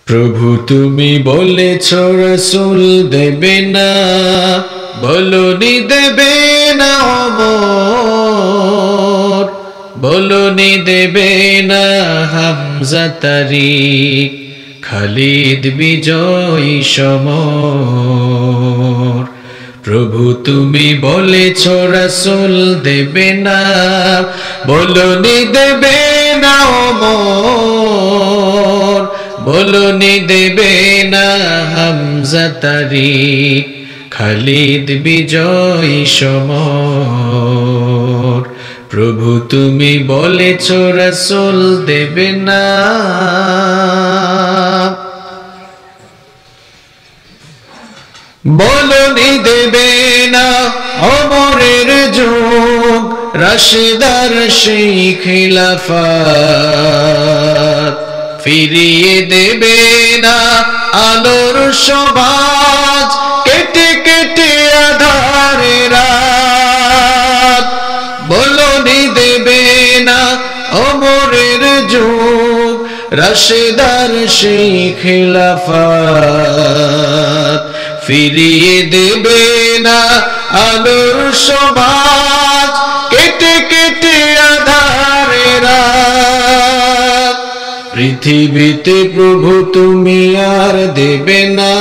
প্রভু তুমি বলেছ রাসূল দেবে না, বলনি দেবে না ওমর, বলনি দেবে না হামজা তারিক, খালিদ বিজয়ী সমর। প্রভু তুমি বলেছ রাসূল দেবে না, বলনি দেবে না ওমর, বলনি দেবে না হামজা তারিক, খালিদ বিজয়ী সমর। প্রভু তুমি বলেছ রাসূল দেবে না। বলনি দেবে না ওমরের যুগ, রাশিদার সেই খিলাফত, ফিরিয়ে দেবে না আলোর সমাজ, কেটে কেটে আধারে রাত। বলনি দেবে না ওমরের যুগ, রাশিদার সেই খিলাফত, ফিরিয়ে দেবে না আলোর সমাজ, কেটে কেটে আধারে রাত। পৃথিবীতে প্রভু তুমি আর দেবে না,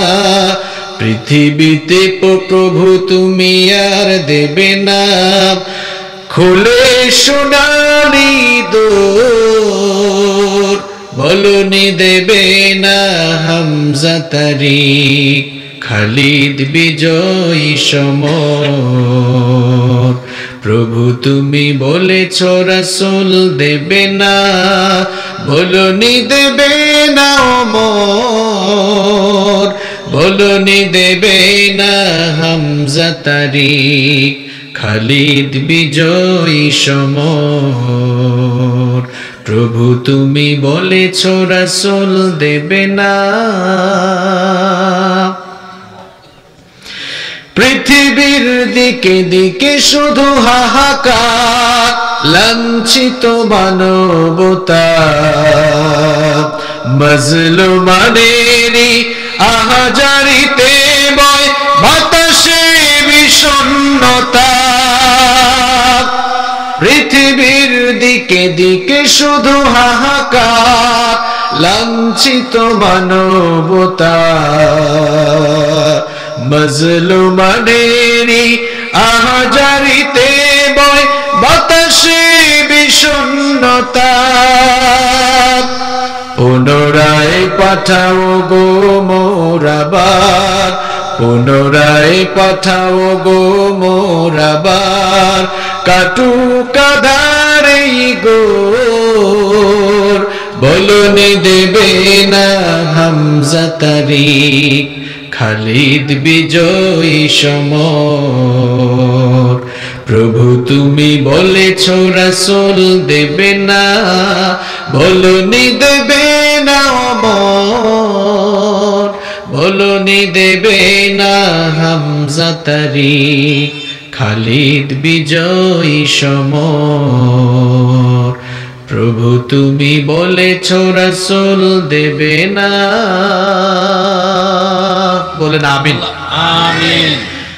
পৃথিবীতে প্রভু তুমি আর দেবে না, খুলে সোনালি দোর। বলনি দেবে না হামজা তারিক, খালিদ বিজয়ী সমর। প্রভু তুমি বলেছ রাসূল দেবে না, বলনি দেবে না ওমর, বলনি দেবে না হামজা তারিক, খালিদ বিজয়ী সমর। প্রভু তুমি বলেছ রাসূল দেবে না। পৃথিবীর দিকে দিকে শুধু হাহাকার, লাঞ্ছিত মানবতা, মজলুমানেরই আহাজারিতে বয় বাতাসে বিষণ্ণতা। পৃথিবীর দিকে দিকে শুধু হাহাকার, লাঞ্ছিত মানবতা, মজলুমানেরই আহাজারিতে বয় বাতাসে বিষণ্ণতা। পুনরায় পাঠাও গো মোরাবার, পুনরায় পাঠাও গো মোরাবার, কাটুক আঁধারে গোর। বলনি দেবে না হামজা তারিক, খালিদ বিজয়ী সমর। প্রভু তুমি বলেছ রাসূল দেবে না, বলনি দেবে না ওমর, বলনি দেবে না হামজা তারিক, খালিদ বিজয়ী সমর। প্রভু তুমি বলেছ রাসূল দেবে না। বলেন আমিন। আমিন।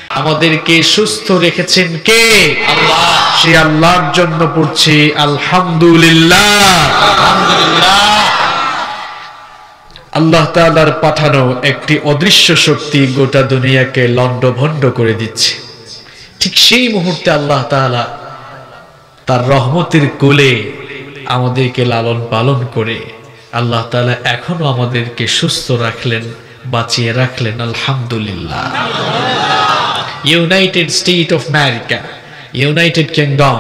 আমাদেরকে সুস্থ রেখেছেন কে? আল্লাহ। সেই আল্লাহর জন্য পড়ছি আলহামদুলিল্লাহ। আলহামদুলিল্লাহ। আল্লাহ তাআলার পাঠানো একটি অদৃশ্য শক্তি গোটা দুনিয়াকে লণ্ডভণ্ড করে দিচ্ছে। ঠিক সেই মুহূর্তে আল্লাহ তাআলা তার রহমতের কোলে আমাদেরকে লালন পালন করে আল্লাহ তাআলা এখনো আমাদেরকে সুস্থ রাখলেন, বাঁচিয়ে রাখলেন। আলহামদুলিল্লাহ। United state of America, United kingdom,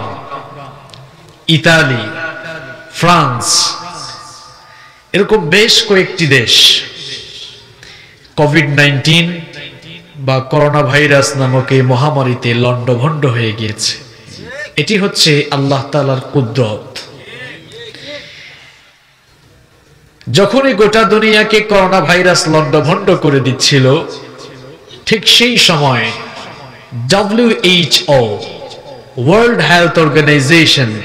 Italy, France, এরকম বেশ কয়েকটি দেশ কোভিড-19 বা করোনা ভাইরাস নামক এই মহামারীতে লণ্ডভণ্ড হয়ে গিয়েছে। এটি হচ্ছে আল্লাহ তাআলার কুদরত। যখনই গোটা দুনিয়াকে করোনা ভাইরাস লণ্ডভণ্ড করে দিচ্ছিল, ঠিক সেই সময় WHO, ওয়ার্ল্ড হেলথ অর্গানাইজেশন,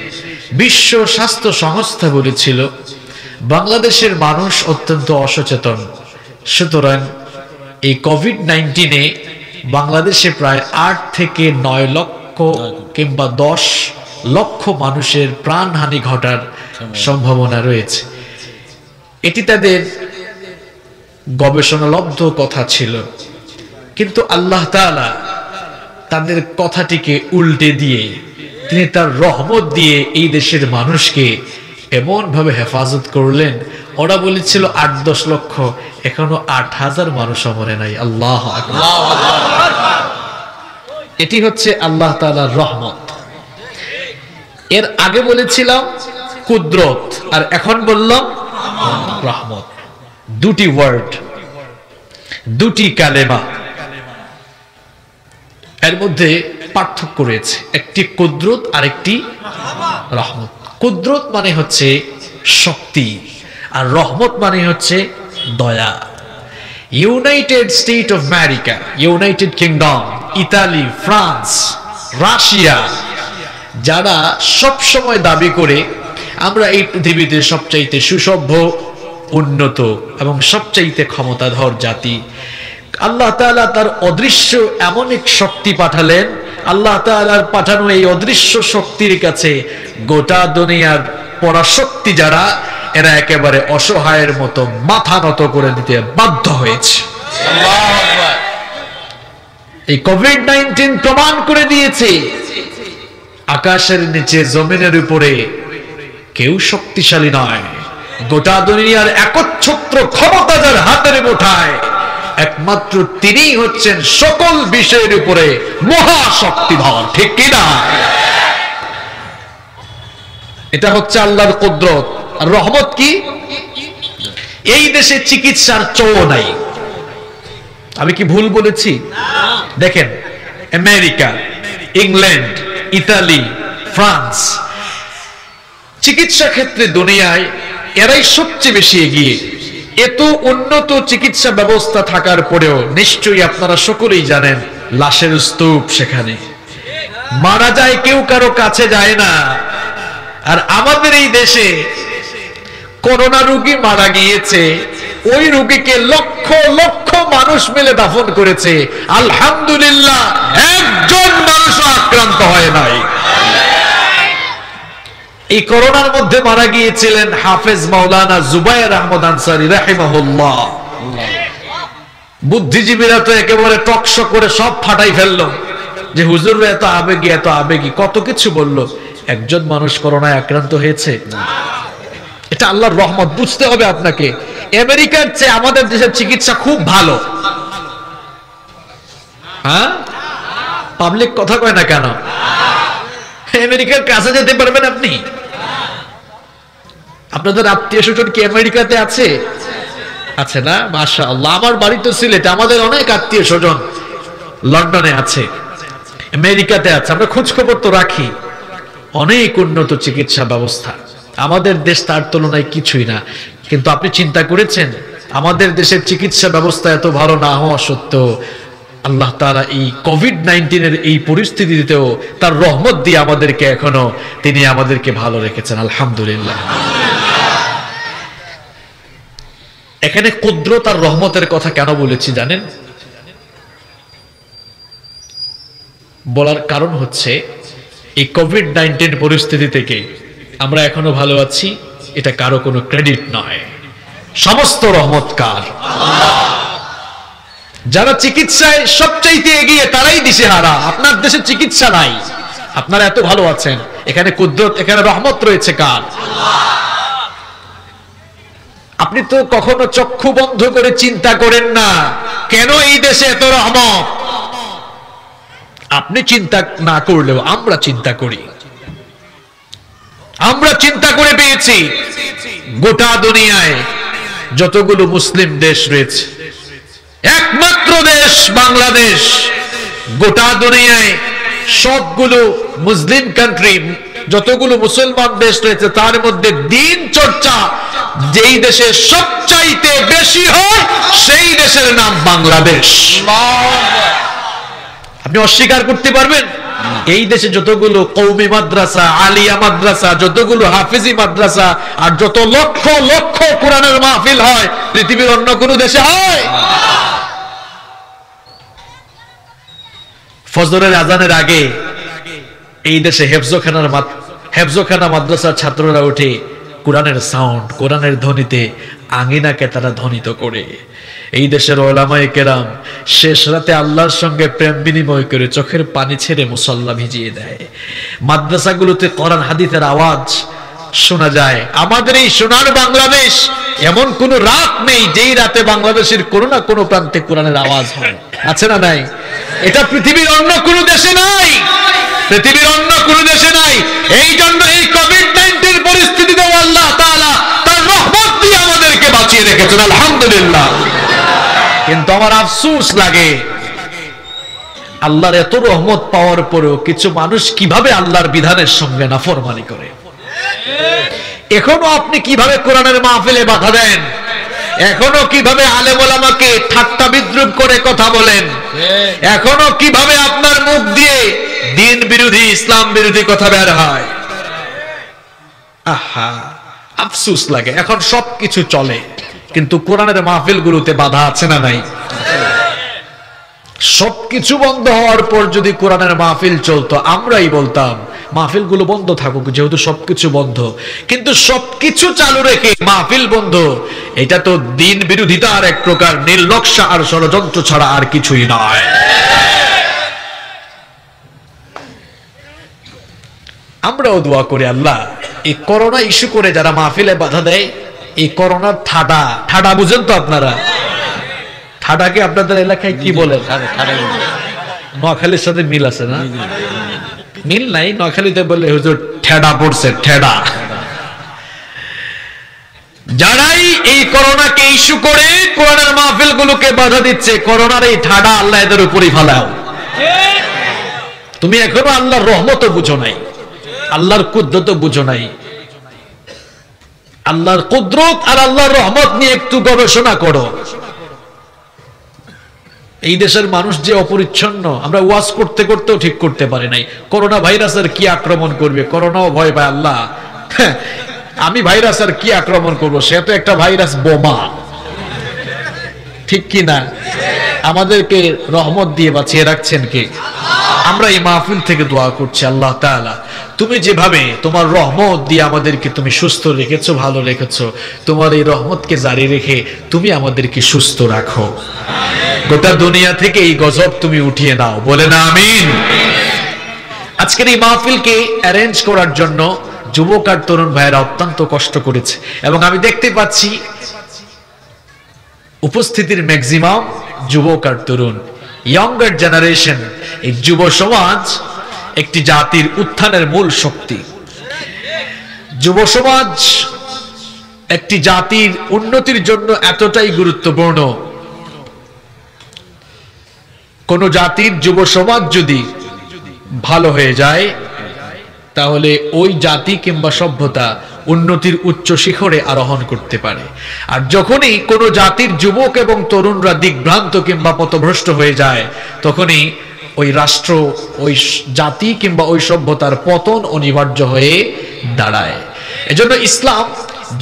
বিশ্ব স্বাস্থ্য সংস্থা বলেছিল বাংলাদেশের মানুষ অত্যন্ত অসচেতন, সুতরাং এই কোভিড-19 বাংলাদেশে প্রায় 8 থেকে 9 লক্ষ কিংবা 10 লক্ষ মানুষের প্রাণহানি ঘটার সম্ভাবনা রয়েছে। এটি তাদের গবেষণালব্ধ কথা ছিল, কিন্তু আল্লাহ তাআলা তাদের কথাটিকে উল্টে দিয়ে তিনি তার রহমত দিয়ে এই দেশের মানুষকে এমন ভাবে হেফাজত করলেন। ওরা বলেছিল 8-10 লক্ষ, এখনো 8,000 মানুষ মরে নাই। আল্লাহ আকবার। এটি হচ্ছে আল্লাহ তাআলার রহমত। এর আগে বলেছিলাম কুদরত, আর এখন বললাম রহমত। দুটি ওয়ার্ড, দুটি কালেমা, এর মধ্যে পার্থক্য রয়েছে। একটি কুদরত আর একটি রহমত। কুদরত মানে হচ্ছে শক্তি, আর রহমত মানে হচ্ছে দয়া। United state of America, United kingdom, Italy, France, Russia, যারা সব সময় দাবি করে আমরা এই পৃথিবীতে সবচাইতে সুসভ্য, উন্নত এবং সবচাইতে ক্ষমতাধর জাতি, আল্লাহ তাআলা তার অদৃশ্য এমন এক শক্তি পাঠালেন। আল্লাহ তাআলার পাঠানো এই অদৃশ্য শক্তির কাছে গোটা দুনিয়ার পরাশক্তি যারা, এরা একেবারে অসহায়ের মতো মাথা নত করে দিতে বাধ্য হয়েছে। এই কোভিড-19 প্রমাণ করে দিয়েছে আকাশের নিচে, জমিনের উপরে কেউ শক্তিশালী নয়। গোটা দুনিয়ার একচ্ছত্র ক্ষমতা যার হাতের মুঠায়, একমাত্র তিনিই হচ্ছেন সকল বিষয়ের উপরে মহাশক্তিধর। ঠিক কিনা? এটা হচ্ছে আল্লাহর কুদরত। আর রহমত কি? এই দেশে চিকিৎসার চো নাই। আমি কি ভুল বলেছি? দেখেন, আমেরিকা, ইংল্যান্ড, ইতালি, ফ্রান্স, চিকিৎসা ক্ষেত্রে দুনিয়ায় এরাই সবচেয়ে বেশি এগিয়ে। এত উন্নত চিকিৎসা ব্যবস্থা থাকার পরেও নিশ্চয়ই আপনারা সকলেই জানেন লাশের স্তূপ সেখানে। মারা যায় কেউ, কারো কাছে যায় না। আর আমাদের এই দেশে করোনা রোগী মারা গিয়েছে, ওই রোগীকে লক্ষ লক্ষ মানুষ মিলে দাফন করেছে। আলহামদুলিল্লাহ, একজন মানুষও আক্রান্ত হয় নাই। এই করোনার মধ্যে মারা গিয়েছিলেন হাফেজ মাওলানা জুবায়ের আহমদ আনসারী রাহিমাহুল্লাহ। বুদ্ধিজীবীরা তো একেবারে টকশো করে সব ফাটাই ফেললো যে হুজুর এত আবেগী, এত আবেগী, কত কিছু বলল। একজন মানুষ করোনায় আক্রান্ত হয়েছে। এটা আল্লাহর রহমত, বুঝতে হবে আপনাকে। আমেরিকার চেয়ে আমাদের দেশের চিকিৎসা খুব ভালো। হ্যাঁ, পাবলিক কথা কয় না কেন? আমেরিকার কাছে যেতে পারবেন আপনি? আপনাদের আত্মীয় স্বজন কি আমেরিকাতে আছে? আছে না? মাশাআল্লাহ। আমার বাড়ি তো সিলেটে, আমাদের অনেক আত্মীয় স্বজন লন্ডনে আছে, আমেরিকাতে আছে। আমরা খোঁজ খবর তো রাখি। অনেক উন্নত চিকিৎসা ব্যবস্থা, আমাদের দেশ তার তুলনায় কিছুই না। কিন্তু আপনি চিন্তা করেছেন আমাদের দেশের চিকিৎসা ব্যবস্থা এত ভালো না হওয়া সত্ত্বেও আল্লাহ তাআলা এই কোভিড-19 এই পরিস্থিতিতেও তার রহমত দিয়ে আমাদেরকে এখনো তিনি আমাদেরকে ভালো রেখেছেন। আলহামদুলিল্লাহ। এখানে কুদরত আর রহমতের কথা কেন বলেছি জানেন? বলার কারণ হচ্ছে এই কোভিড-19 পরিস্থিতি থেকে আমরা এখনো ভালো আছি, এটা কারো কোনো ক্রেডিট নয়, সমস্ত রহমত কার। যারা চিকিৎসায় সবচাইতে এগিয়ে তারাই দিশেহারা। আপনার দেশে চিকিৎসা নাই, আপনারা এত ভালো আছেন, এখানে কুদরত, এখানে রহমত রয়েছে কার? আপনি তো কখনো চক্ষু বন্ধ করে চিন্তা করেন না কেন এই দেশে এত রহমত। আপনি চিন্তা না করলেও আমরা চিন্তা করি। আমরা চিন্তা করে পেয়েছি গোটা দুনিয়ায় যতগুলো মুসলিম দেশ রয়েছে, একমাত্র দেশ বাংলাদেশ। গোটা দুনিয়ায় সবগুলো মুসলিম কান্ট্রি, যতগুলো মুসলমান দেশ রয়েছে, তার মধ্যে দিন চর্চা যেই দেশে সবচাইতে বেশি হয় সেই দেশের নাম বাংলাদেশ। আপনি অস্বীকার করতে পারবেন? এই দেশে যতগুলো কওমি মাদ্রাসা, আলিয়া মাদ্রাসা, যতগুলো হাফিজি মাদ্রাসা আর যত লক্ষ লক্ষ কোরআনের মাহফিল হয়, পৃথিবীর অন্য কোন দেশে হয়? ফজরের আজানের আগে এই দেশে হেফজখানা মাদ্রাসার ছাত্ররা উঠে কোরআনের সাউন্ড, কোরআনের ধ্বনিতে আঙ্গিনাকে তারা ধ্বনিত করে। এই দেশের উলামায়ে কেরাম শেষ রাতে আল্লাহর সঙ্গে প্রেম বিনিময় করে চোখের পানি ছেড়ে মুসল্লা ভিজিয়ে দেয়। মাদ্রাসাগুলোতে কোরআন হাদিসের আওয়াজ শোনা যায়। আমাদের এই সোনার বাংলাদেশ এমন কোন রাত নেই যেই রাতে বাংলাদেশের কোনো না কোনো প্রান্তে কোরআনের আওয়াজ হয়, আছে না নাই? এটা পৃথিবীর অন্য কোনো দেশে নাই, পৃথিবীর অন্য কোনো দেশে নাই। এই জন্য এই কোভিড-19 পরিস্থিতিতে আল্লাহ তাআলা তার রহমত দিয়ে আমাদেরকে বাঁচিয়ে রেখেছেন, আলহামদুলিল্লাহ। কিন্তু আমার আফসোস লাগে, আল্লাহর এত রহমত পাওয়ার পরেও কিছু মানুষ কিভাবে আল্লাহর বিধানের সঙ্গে নাফরমানি করে। এখনো আপনি কিভাবে কোরআনের মাহফিলে বাধা দেন, এখনো কিভাবে আলেম ওলামাকে ঠাট্টা বিদ্রুপ করে কথা বলেন, এখনো কিভাবে আপনার মুখ দিয়ে দিন বিরোধী, ইসলাম বিরোধী কথা বের হয়। আহা, আফসোস লাগে। এখন সবকিছু চলে, কিন্তু কোরআনের মাহফিল গুলোতে বাধা আছে না নাই? সবকিছু বন্ধ হওয়ার পর যদি কোরআনের মাহফিল চলতো, আমরাই বলতাম মাহফিল গুলো বন্ধ থাকুক, যেহেতু সবকিছু বন্ধ। কিন্তু সবকিছু চালু রেখে মাহফিল বন্ধ, এটা তো দিন বিরোধিতার এক প্রকার নীল নকশা আর ষড়যন্ত্র ছাড়া আর কিছুই নয়। আমরাও দোয়া করি, আল্লাহ এই করোনা ইস্যু করে যারা মাহফিলে বাধা দেয়, এই করোনার ঠাডা বুঝেন তো আপনারা? ঠাডাকে আপনাদের এলাকায় কি বলেন? নোয়াখালীর সাথে মিল আছে না? মিল নাই। নোয়াখালীতে বলে হুজুর ঠেডা পড়ছে, ঠেডা। যারাই এই করোনাকে ইস্যু করে কোরআনের মাহফিল গুলোকে বাধা দিচ্ছে, করোনার এই ঠাডা আল্লাহ এদের উপরই ফালাও। তুমি এখনো আল্লাহর রহমতও বুঝো নাই, আল্লাহর কুদরত বুঝো নাই। আল্লাহর কুদরত আর আল্লাহর রহমত নিয়ে একটু গবেষণা করো। এই দেশের মানুষ যে অপরিচ্ছন্ন, আমরা ওয়াজ করতে করতেও ঠিক করতে পারি নাই। করোনা ভাইরাসের কি আক্রমণ করবে, করোনাও ভয় পায় আল্লাহ। আমি ভাইরাসের কি আক্রমণ করব, সে তো একটা ভাইরাস বোমা, ঠিক কি না? আমাদেরকে রহমত দিয়ে বাঁচিয়ে রাখছেন কে? আমরা এই মাহফিল থেকে দোয়া করছি, আল্লাহ তাআলা তুমি যেভাবে তোমার রহমত দিয়ে আমাদেরকে তুমি সুস্থ রেখেছো, ভালো রেখেছো, তোমার এই রহমতকে জারি রেখে তুমি আমাদেরকে সুস্থ রাখো। গোটা দুনিয়া থেকে এই গজব তুমি উঠিয়ে নাও, বলে না আমিন। আজকের এই মাহফিলকে অ্যারেঞ্জ করার জন্য যুবক আর তরুণ ভাইয়েরা অত্যন্ত কষ্ট করেছে, এবং আমি দেখতে পাচ্ছি উপস্থিতির ম্যাক্সিমাম যুবক আর তরুণ, ইয়ঙ্গার জেনারেশন। এই যুব সমাজ একটি জাতির উত্থানের মূল শক্তি। যুব সমাজ একটি জাতির উন্নতির জন্য এতটাই গুরুত্বপূর্ণ। কোন জাতির যুব সমাজ যদি ভালো হয়ে যায়, তাহলে ওই জাতি কিংবা সভ্যতা উন্নতির উচ্চ শিখরে আরোহণ করতে পারে। আর যখনই কোন জাতির যুবক এবং তরুণরা দিকভ্রান্ত কিংবা পথভ্রষ্ট হয়ে যায়, তখনই ওই রাষ্ট্র, ওই জাতি কিংবা ওই সভ্যতার পতন অনিবার্য হয়ে দাঁড়ায়। এজন্য ইসলাম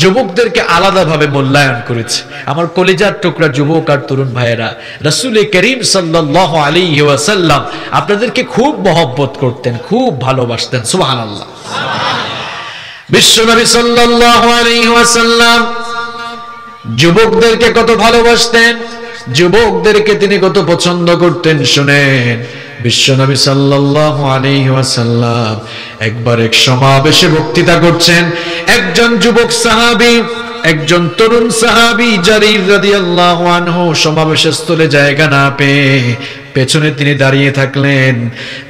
যুবকদেরকে আলাদাভাবে মূল্যায়ন করেছে। আমার কলিজার টুকরা যুবক আর তরুণ ভাইয়েরা, রাসূল করিম সাল্লাল্লাহু আলাইহি ওয়াসাল্লাম আপনাদেরকে খুব মহব্বত করতেন, খুব ভালোবাসতেন। সুবহানাল্লাহ। বিশ্বনবী সাল্লাল্লাহু আলাইহি ওয়াসাল্লাম যুবকদেরকে কত ভালোবাসতেন, যুবকদেরকে তিনি কত পছন্দ করতেন। শুনেন, বিশ্বনবী সাল্লাল্লাহু আলাইহি ওয়াসাল্লাম একবার এক সমাবেশে বক্তৃতা করছেন। একজন যুবক সাহাবী, একজন তরুণ সাহাবী জারির রাদিয়াল্লাহু আনহু সমাবেশের স্থলে জায়গা না পেয়ে পেছনে তিনি দাঁড়িয়ে থাকলেন।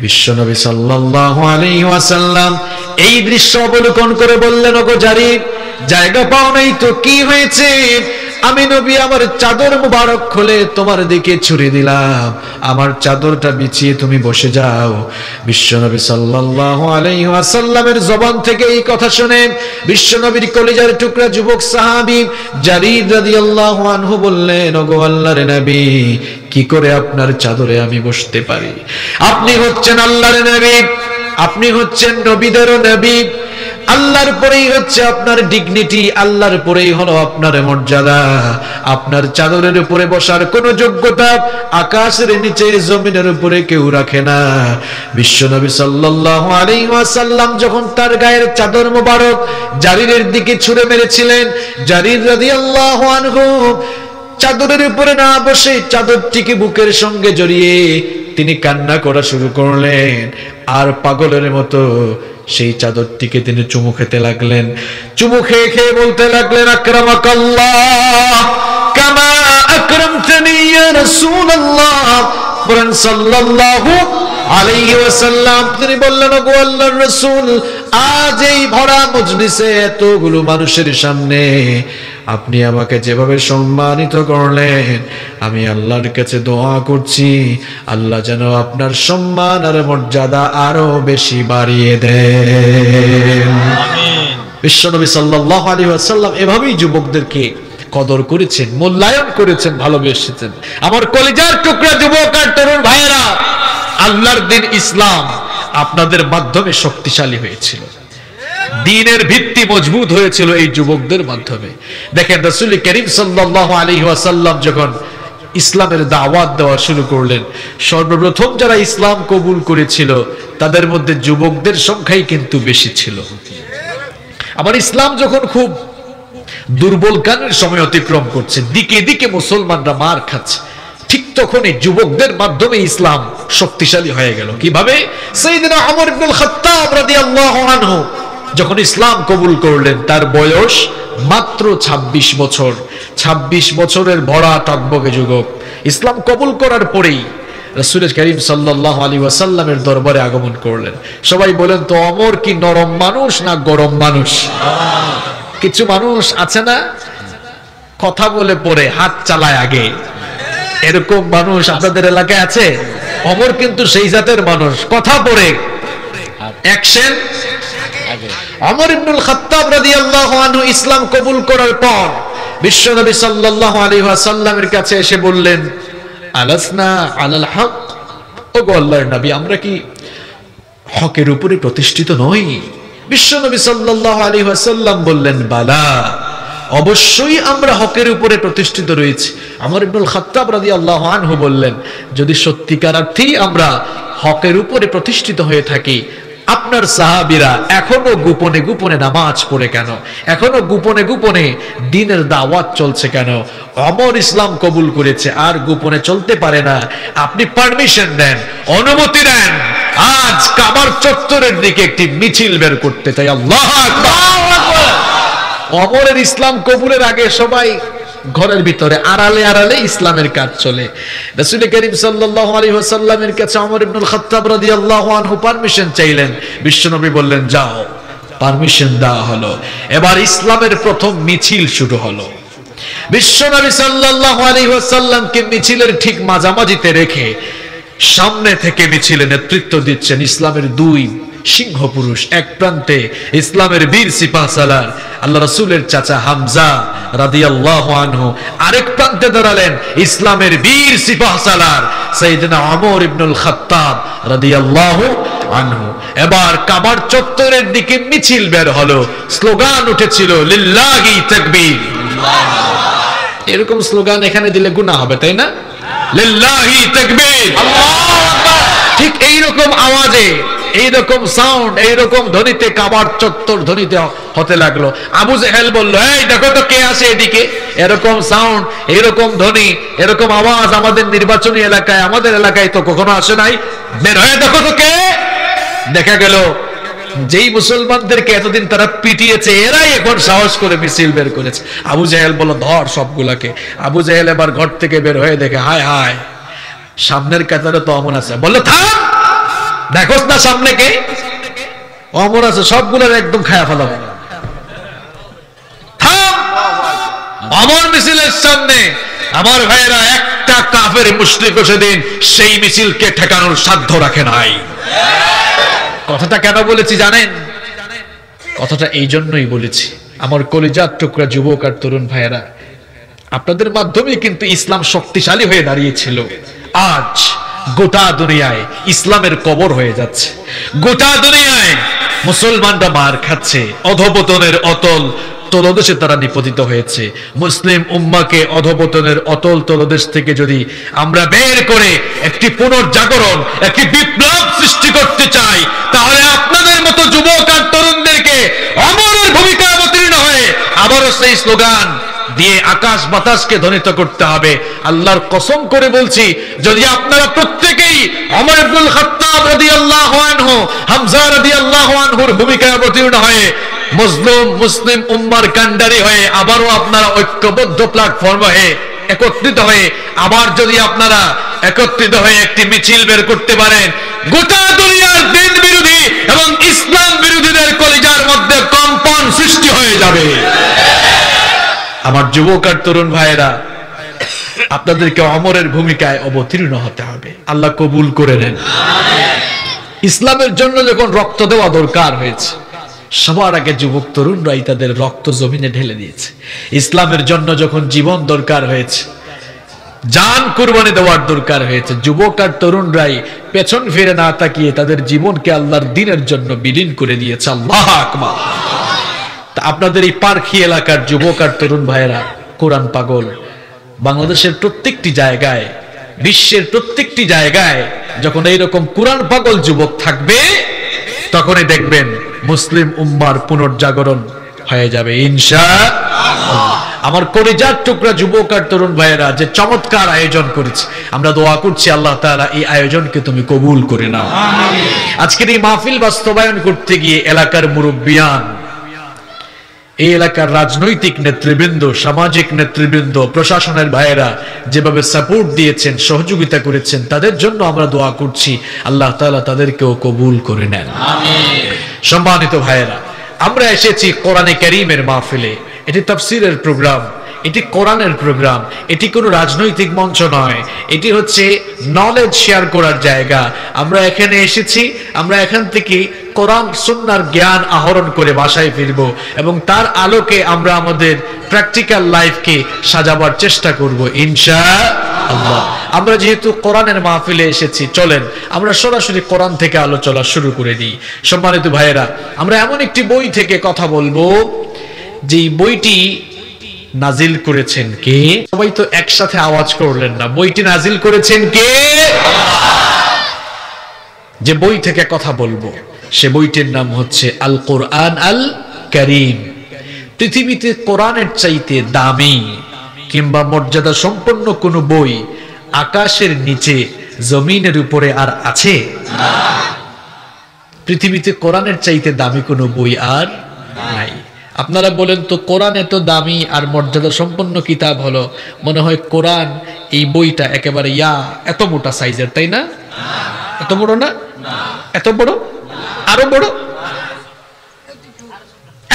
বিশ্বনবী সাল্লাল্লাহু আলাইহি ওয়াসাল্লাম এই দৃশ্য অবলোকন করে বললেন, ওগো জারির, জায়গা পাও নাই তো কি হয়েছে? আমি নবী আমার চাদর মুবারক খুলে তোমার দিকে ছুড়ে দিলাম, আমার চাদরটা বিছিয়ে তুমি বসে যাও। বিশ্বনবী সাল্লাল্লাহু আলাইহি ওয়াসাল্লামের জবান থেকে এই কথা শুনে বিশ্বনবীর কলিজার টুকরা যুবক সাহাবী জারির রাদিয়াল্লাহু আনহু বললেন, ওগো আল্লাহর নবী, কি করে আপনার চাদরে আমি বসতে পারি? আপনি হচ্ছেন আল্লাহর নবী, আপনি হচ্ছেন নবীদেরও নবী, আল্লাহর পরেই হচ্ছে আপনার ডিগনিটি, আল্লাহর পরেই হলো আপনার মর্যাদা। আপনার চাদরের উপরে বসার কোনো যোগ্যতা আকাশের নিচে জমিনের উপরে কেউ রাখে না। বিশ্বনবী সাল্লাল্লাহু আলাইহি ওয়াসাল্লাম যখন তার গায়ের চাদর মোবারক জারিরের দিকে ছুঁড়ে মেরেছিলেন, জারির রাদিয়াল্লাহু আনহু চাদরের উপরে না বসে চাদরটিকে বুকের সঙ্গে জড়িয়ে তিনি কান্না করা শুরু করলেন, আর পাগলের মতো সেই চাদরটিকে তিনি চুমু খেতে লাগলেন। চুমু খেয়ে খেয়ে বলতে লাগলেন, আকরামাকাল্লাহ কামা আকরামতানি ইয়া রাসূলুল্লাহ সাল্লাল্লাহু আলাইহি ওয়াসাল্লাম। তিনি বললেন, ওগো আল্লাহর রাসূল, আজ এই ভরা মজলিসে এতগুলো মানুষের সামনে আপনি আমাকে যেভাবে সম্মানিত করলেন, আমি আল্লাহর কাছে দোয়া করছি আল্লাহ যেন আপনার সম্মান আর মর্যাদা আরো বেশি বাড়িয়ে দেন। আমিন। বিশ্বনবী সাল্লাল্লাহু আলাইহি ওয়াসাল্লাম এভাবেই যুবকদেরকে কদর করেছেন, মূল্যায়ন করেছেন, ভালোবেসেছেন। আমার কলিজার টুকরা যুবক আর তরুণ ভাইয়েরা, আল্লাহর দ্বীন ইসলাম আপনাদের মাধ্যমে শক্তিশালী হয়েছিল, দ্বীনের ভিত্তি মজবুত হয়েছিল এই যুবকদের মাধ্যমে। দেখেন রাসূল করিম সাল্লাল্লাহু আলাইহি ওয়াসাল্লাম যখন ইসলামের দাওয়াত দেওয়া শুরু করলেন, সর্বপ্রথম যারা ইসলাম কবুল করেছিল তাদের মধ্যে যুবকদের সংখ্যাই কিন্তু বেশি ছিল। আবার ইসলাম যখন খুব দুর্বল কালের সময় অতিক্রম করছে, দিকে দিকে মুসলমানরা মার খাচ্ছে, ঠিক তখনই যুবকদের মাধ্যমে ইসলাম শক্তিশালী হয়ে গেল। কিভাবে? সাইয়েদনা ওমর ইবনুল খাত্তাব রাদিয়াল্লাহু আনহু যখন ইসলাম কবুল করলেন, তার বয়স মাত্র 26 বছর। 26 বছরের ভরা টকবকে যুবক ইসলাম কবুল করার পরেই রাসূল করিম সাল্লাল্লাহু আলাইহি ওয়াসাল্লামের দরবারে আগমন করলেন। সবাই বলেন তো, ওমর কি নরম মানুষ না গরম মানুষ? কিছু মানুষ আছে না, কথা বলে পরে হাত চালায় আগে, এরকম মানুষ আপনাদের এলাকায় আছে? ওমর কিন্তু সেই জাতের মানুষ, কথা পরে অ্যাকশন আগে। ওমর ইবনুল খাত্তাব রাদিয়াল্লাহু আনহু ইসলাম কবুল করার পর বিশ্বনবী সাল্লাল্লাহু আলাইহি ওয়াসাল্লামের কাছে এসে বললেন, আলাসনা আলাল হক, ওগো আল্লাহর নবী, আমরা কি হকের উপরে প্রতিষ্ঠিত নই? বিশ্বনবী সাল্লাল্লাহু আলাইহি ওয়াসাল্লাম বললেন, বালা, অবশ্যই আমরা হকের উপরে প্রতিষ্ঠিত রয়েছি। ওমর ইবনুল খাত্তাব রাদিয়াল্লাহু আনহু বললেন, যদি সত্যিকার অর্থেই আমরা হকের উপরে প্রতিষ্ঠিত হয়ে থাকি, আপনার সাহাবীরা এখনো গোপনে গোপনে নামাজ পড়ে কেন? এখনো গোপনে গোপনে দ্বীনের দাওয়াত চলছে কেন? ওমর ইসলাম কবুল করেছে আর গোপনে চলতে পারে না। আপনি পারমিশন দেন, অনুমতি দেন, আজ কাবার চত্বরের দিকে একটি মিছিল বের করতে চাই। আল্লাহু আকবার। ওমরের ইসলাম কবুলের আগে সবাই ঘরের ভিতরে আড়ালে আড়ালে ইসলামের কাজ চলে। রাসূল করিম সাল্লাল্লাহু আলাইহি ওয়াসাল্লামের কাছে ওমর ইবনুল খাত্তাব রাদিয়াল্লাহু আনহু পারমিশন চাইলেন। বিশ্বনবী বললেন, যাও। পারমিশন দেওয়া হলো। এবার ইসলামের প্রথম মিছিল শুরু হলো। বিশ্বনবী সাল্লাল্লাহু আলাইহি ওয়াসাল্লামকে মিছিলের ঠিক মাঝামাঝিতে রেখে সামনে থেকে মিছিলে নেতৃত্ব দিচ্ছেন ইসলামের দুই সিংহ পুরুষ। এক প্রান্তে ইসলামের বীর সিপাহসালার আল্লাহ রাসূলের চাচা হামজা রাদিয়াল্লাহু আনহু, আরেক প্রান্তে দাঁড়ালেন ইসলামের বীর সিপাহসালার সাইয়েদনা ওমর ইবনুল খাত্তাব রাদিয়াল্লাহু আনহু। এবার কাবার চত্বরের দিকে মিছিল বের হলো, স্লোগান উঠেছিল, লিল্লাহি তাকবীর। এরকম স্লোগান এখানে দিলে গুনাহ হবে, তাই না? লিল্লাহি তাকবীর, আল্লাহু আকবার। ঠিক এইরকম আওয়াজে, এইরকম সাউন্ড, এইরকম ধ্বনিতে কাবার চত্বর ধ্বনিতে হতে লাগলো। আবু জেহেল বলল, এই দেখো তো কে আসে এদিকে। এরকম সাউন্ড, এইরকম ধ্বনি, এরকম আওয়াজ আমাদের নির্বাচনী এলাকায়, আমাদের এলাকায় তো কখনো আসে নাই। বের হয়ে দেখো তো কে। দেখা গেল যেই মুসলমানদেরকে এতদিন তারা পিটিয়েছে, এরাই এখন সাহস করে মিছিল বের করেছে। আবু জেহেল বলল, ধর সবগুলাকে। আবু জেহেল এবার ঘর থেকে বের হয়ে দেখে, হায় হায়, সামনের কাতারে তো ওমর আছে। বলল, থাম, দেখোস না সামনে কে? ওমর আছে, সবগুলোর একদম খায়া ফেলাবো। থাম। অমর মিছিলের সামনে আমার ভাইয়েরা একটা কাফের মুশরিক সেদিন সেই মিছিলকে ঠেকানোর সাধ্য রাখে নাই। কথাটা কেন বলেছি জানেন? কথাটা এই জন্যই বলেছি, আমার কলিজার টুকরা যুবক আর তরুণ ভাইয়েরা, আপনাদের মাধ্যমে কিন্তু ইসলাম শক্তিশালী হয়ে দাঁড়িয়েছিল। আজ গোটা দুনিয়ায় ইসলামের কবর হয়ে যাচ্ছে, গোটা দুনিয়ায় মুসলমানরা মার খাচ্ছে, অধঃপতনের অতল তলদেশে তারা নিপতিত হয়েছে। মুসলিম উম্মাকে অধঃপতনের অতল তলদেশ থেকে যদি আমরা বের করে একটি পুনর্জাগরণ, একটি বিপ্লব সৃষ্টি করতে চাই, তাহলে আপনাদের মতো যুবক আর তরুণদেরকে অমরের ভূমিকা অবতীর্ণ হয়ে আবারও সেই স্লোগান দিয়ে আকাশ বাতাসকে ধ্বনিত করতে হবে। আল্লাহর কসম করে বলছি, যদি আপনারা প্রত্যেকেই ওমর ইবনুল খাত্তাব রাদিয়াল্লাহু আনহু, হামজা রাদিয়াল্লাহু আনহুর ভূমিকায় অবতীর্ণ হয়ে মজলুম মুসলিম উম্মার কান্ডারি হয়ে আবারও আপনারা ঐক্যবদ্ধ প্ল্যাটফর্ম হয়ে একত্রিত হয়ে আবার যদি আপনারা একত্রিত হয়ে একটি মিছিল বের করতে পারেন, গোটা দুনিয়ার দিন বিরোধী এবং ইসলাম বিরোধীদের কলিজার মধ্যে কম্পন সৃষ্টি হয়ে যাবে। আমার যুবক আর তরুণ ভাইয়েরা, আপনাদেরকে ওমরের ভূমিকায় অবতীর্ণ হতে হবে। আল্লাহ কবুল করে নেন। ইসলামের জন্য যখন রক্ত দেওয়া দরকার হয়েছে, সবার আগে যুবক তরুণরাই তাদের রক্ত জমিনে ঢেলে দিয়েছে। ইসলামের জন্য যখন জীবন দরকার হয়েছে, জান কুরবানি দেওয়ার দরকার হয়েছে, যুবক আর তরুণরাই পেছন ফিরে না তাকিয়ে তাদের জীবনকে আল্লাহর দ্বীনের জন্য বিলীন করে দিয়েছে। আল্লাহু আকবার। আপনাদের এই পার্কি এলাকার যুবক আর তরুণ ভাইয়েরা কোরআন পাগল। বাংলাদেশের প্রত্যেকটি জায়গায়, বিশ্বের প্রত্যেকটি জায়গায় যখন এইরকম কোরআন পাগল যুবক থাকবে, তখনই দেখবেন মুসলিম উম্মার পুনর্জাগরণ হয়ে যাবে ইনশাআল্লাহ। আমার কলিজার টুকরা যুবক আর তরুণ ভাইয়েরা, যে চমৎকার আয়োজন করেছে, আমরা দোয়া করছি আল্লাহ তাআলা এই আয়োজনকে তুমি কবুল করে নাও। আজকের এই মাহফিল বাস্তবায়ন করতে গিয়ে এলাকার মুরব্বিয়ান, এই এলাকার রাজনৈতিক নেতৃবৃন্দ, সামাজিক নেতৃবৃন্দ, প্রশাসনের ভাইয়েরা যেভাবে সাপোর্ট দিয়েছেন, সহযোগিতা করেছেন, তাদের জন্য আমরা দোয়া করছি আল্লাহ তাআলা তাদেরকেও কবুল করে নেন। আমিন। সম্মানিত ভাইয়েরা, আমরা এসেছি কোরআনে কারীমের মাহফিলে। এটি তাফসীরের প্রোগ্রাম, এটি কোরআনের প্রোগ্রাম, এটি কোনো রাজনৈতিক মঞ্চ নয়, এটি হচ্ছে নলেজ শেয়ার করার জায়গা। আমরা এখানে এসেছি, আমরা এখান থেকে কোরআন সুন্নাহর জ্ঞান আহরণ করে বাসায় ফিরব এবং তার আলোকে আমরা আমাদের প্র্যাকটিক্যাল লাইফকে সাজাবার চেষ্টা করব ইনশাআল্লাহ। আমরা যেহেতু কোরআনের মাহফিলে এসেছি, চলেন আমরা সরাসরি কোরআন থেকে আলোচনা শুরু করে দিই। সম্মানিত ভাইয়েরা, আমরা এমন একটি বই থেকে কথা বলবো যে বইটি নাজিল করেছেন কে? সবাই তো একসাথে আওয়াজ করলেন না। বইটি নাজিল করেছেন কে? যে বই থেকে কথা বলবো সে বইটির নাম হচ্ছে আল কোরআন আল কারীম। পৃথিবীতে কোরআনের চাইতে দামি কিংবা মর্যাদা সম্পন্ন কোনো বই আকাশের নিচে জমিনের উপরে আর আছে? পৃথিবীতে কোরআনের চাইতে দামি কোনো বই আর নাই। আপনারা বলেন তো, কোরআন এত দামি আর মর্যাদা সম্পন্ন কিতাব হলো, মনে হয় কোরআন এই বইটা একেবারে এত মোটা সাইজের, তাই না? এত বড় না? এত বড়? আরো বড়?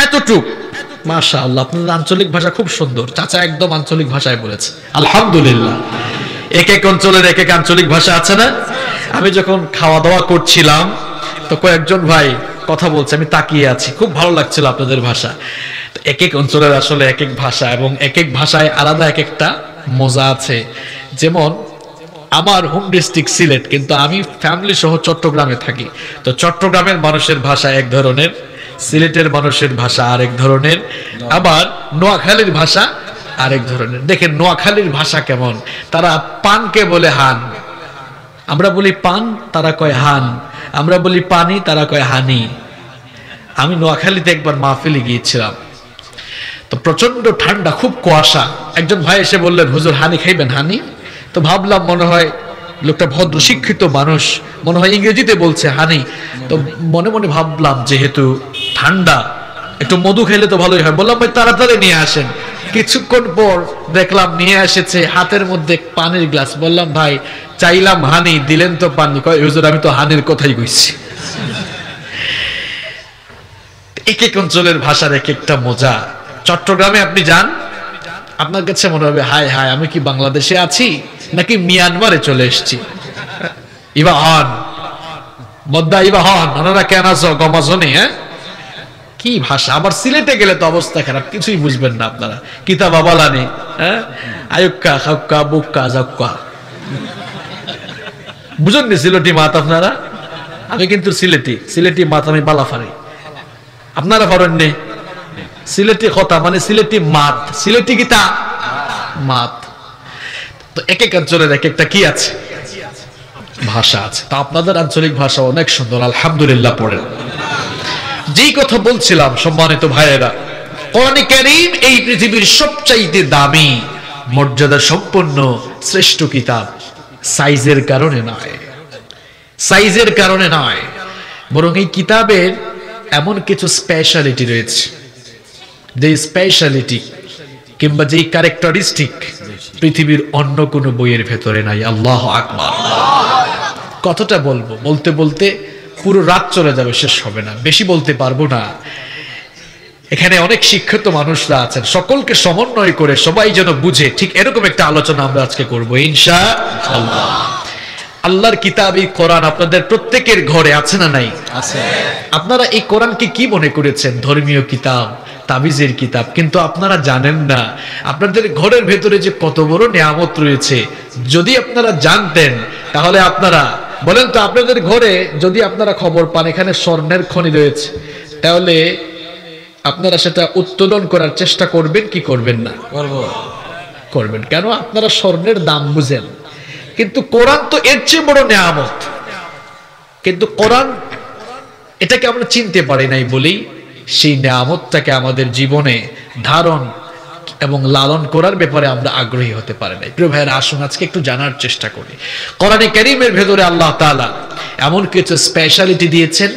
এতটুক? মাশাআল্লাহ, আপনাদের আঞ্চলিক ভাষা খুব সুন্দর। চাচা একদম আঞ্চলিক ভাষায় বলেছে, আলহামদুলিল্লাহ। এক এক অঞ্চলের এক এক আঞ্চলিক ভাষা আছে না? আমি যখন খাওয়া দাওয়া করছিলাম তো কয়েকজন ভাই কথা বলছে, আমি তাকিয়ে আছি, খুব ভালো লাগছিল আপনাদের ভাষা। এক এক অঞ্চলের আসলে এক এক ভাষা এবং এক এক ভাষায় আলাদা এক একটা মজা আছে। যেমন আমার হোম ডিস্ট্রিক্ট সিলেট, কিন্তু আমি ফ্যামিলি সহ চট্টগ্রামে থাকি। তো চট্টগ্রামের মানুষের ভাষা এক ধরনের, সিলেটের মানুষের ভাষা আরেক ধরনের, আবার নোয়াখালীর ভাষা আরেক ধরনের। দেখেন নোয়াখালীর ভাষা কেমন, তারা পানকে বলে হান, আমরা বলি পান, তারা কয় হান। আমরা বলি পানি, তারা কয় হানি। আমি নোয়াখালীতে একবার মাহফিলে গিয়েছিলাম, তো প্রচন্ড ঠান্ডা, খুব কুয়াশা। একজন ভাই এসে বললেন, হুজুর হানি খাইবেন? হানি? তো ভাবলাম মনে হয় লোকটা ভদ্র শিক্ষিত মানুষ, মনে হয় ইংরেজিতে বলছে হানি। তো মনে মনে ভাবলাম যেহেতু ঠান্ডা, একটু মধু খেলে তো ভালোই হয়। বললাম ভাই তাড়াতাড়ি নিয়ে আসেন। কিছুক্ষণ পর দেখলাম নিয়ে এসেছে হাতের মধ্যে পানির গ্লাস। বললাম ভাই চাইলাম হানি, দিলেন তো পানি। কয় হুজুর আমি তো হানির কথাই কইছি। এক এক অঞ্চলের ভাষার এক একটা মজা। চট্টগ্রামে আপনি যান, আপনার কাছে মনে হবে হায় হায় আমি কি বাংলাদেশে আছি নাকি মিয়ানমারে চলে এসেছি। ইবা হন বদ্দা ইবা হন ওনারা কেন আছো গমাজনে। হ্যাঁ কি ভাষা, আবার সিলেটে গেলে তো অবস্থা খারাপ, কিছুই বুঝবেন না আপনারা। কিতাব আবালানি, হ্যাঁ আয়ুক্কা খাক্কা বুক্কা জাক্কা, বুঝেন নি সিলেটি মাত আপনারা? আমি কিন্তু সিলেটি মাত আমি বালাফারি, আপনারা পারেননি। সিলেটি কথা মানে সিলেটি মাত, সিলেটি গীতা মাত। তো এক এক অঞ্চলের এক একটা কি আছে, ভাষা আছে। তো আপনাদের আঞ্চলিক ভাষা অনেক সুন্দর, আলহামদুলিল্লাহ পড়েন। যেই কথা বলছিলাম সম্মানিত ভাইয়েরা, কোরআনে কারীম এই পৃথিবীর সবচাইতে দামি, মর্যাদা সম্পন্ন শ্রেষ্ঠ কিতাব। সাইজের কারণে নয়, সাইজের কারণে নয়, বরং এই কিতাবের এমন কিছু স্পেশালিটি রয়েছে, যে স্পেশালিটি কিংবা যে ক্যারেক্টারিস্টিক পৃথিবীর অন্য কোনো বইয়ের ভেতরে নাই। আল্লাহু আকবার। কতটা বলবো, বলতে বলতে পুরো রাত চলে যাবে, শেষ হবে না, বেশি বলতে পারবো না। এখানে অনেক শিক্ষিত মানুষরা আছেন, সকলকে সমন্বয় করে সবাই যেন বুঝে, ঠিক এরকম একটা আলোচনা আমরা আজকে করবো ইনশাআল্লাহ। আল্লাহর কিতাব এই কোরআন আপনাদের প্রত্যেকের ঘরে আছে না নাই? আছে। আপনারা এই কোরআনকে কি মনে করেছেন? ধর্মীয় কিতাব, তাবিজের কিতাব। কিন্তু আপনারা জানেন না আপনাদের ঘরের ভেতরে যে কত বড় নিয়ামত রয়েছে। যদি আপনারা জানতেন তাহলে আপনারা বলেন তো, আপনাদের ঘরে যদি আপনারা খবর পান এখানে স্বর্ণের খনি রয়েছে, তাহলে আপনারা সেটা উত্তোলন করার চেষ্টা করবেন কি করবেন না? করবেন। কেন? আপনারা স্বর্ণের দাম বুঝেন। কিন্তু কোরআন তো এর চেয়ে বড় নিয়ামত। কিন্তু কোরআন এটাকে আমরা চিনতে পারি নাই বলেই সেই নিয়ামতটাকে আমাদের জীবনে ধারণ এবং লালন করার ব্যাপারে আমরা আগ্রহী হতে পারি নাই। প্রিয় ভাইয়েরা, আসুন আজকে একটু জানার চেষ্টা করি। কোরআনে কারীমের ভেতরে আল্লাহ তাআলা এমন কিছু স্পেশালিটি দিয়েছেন,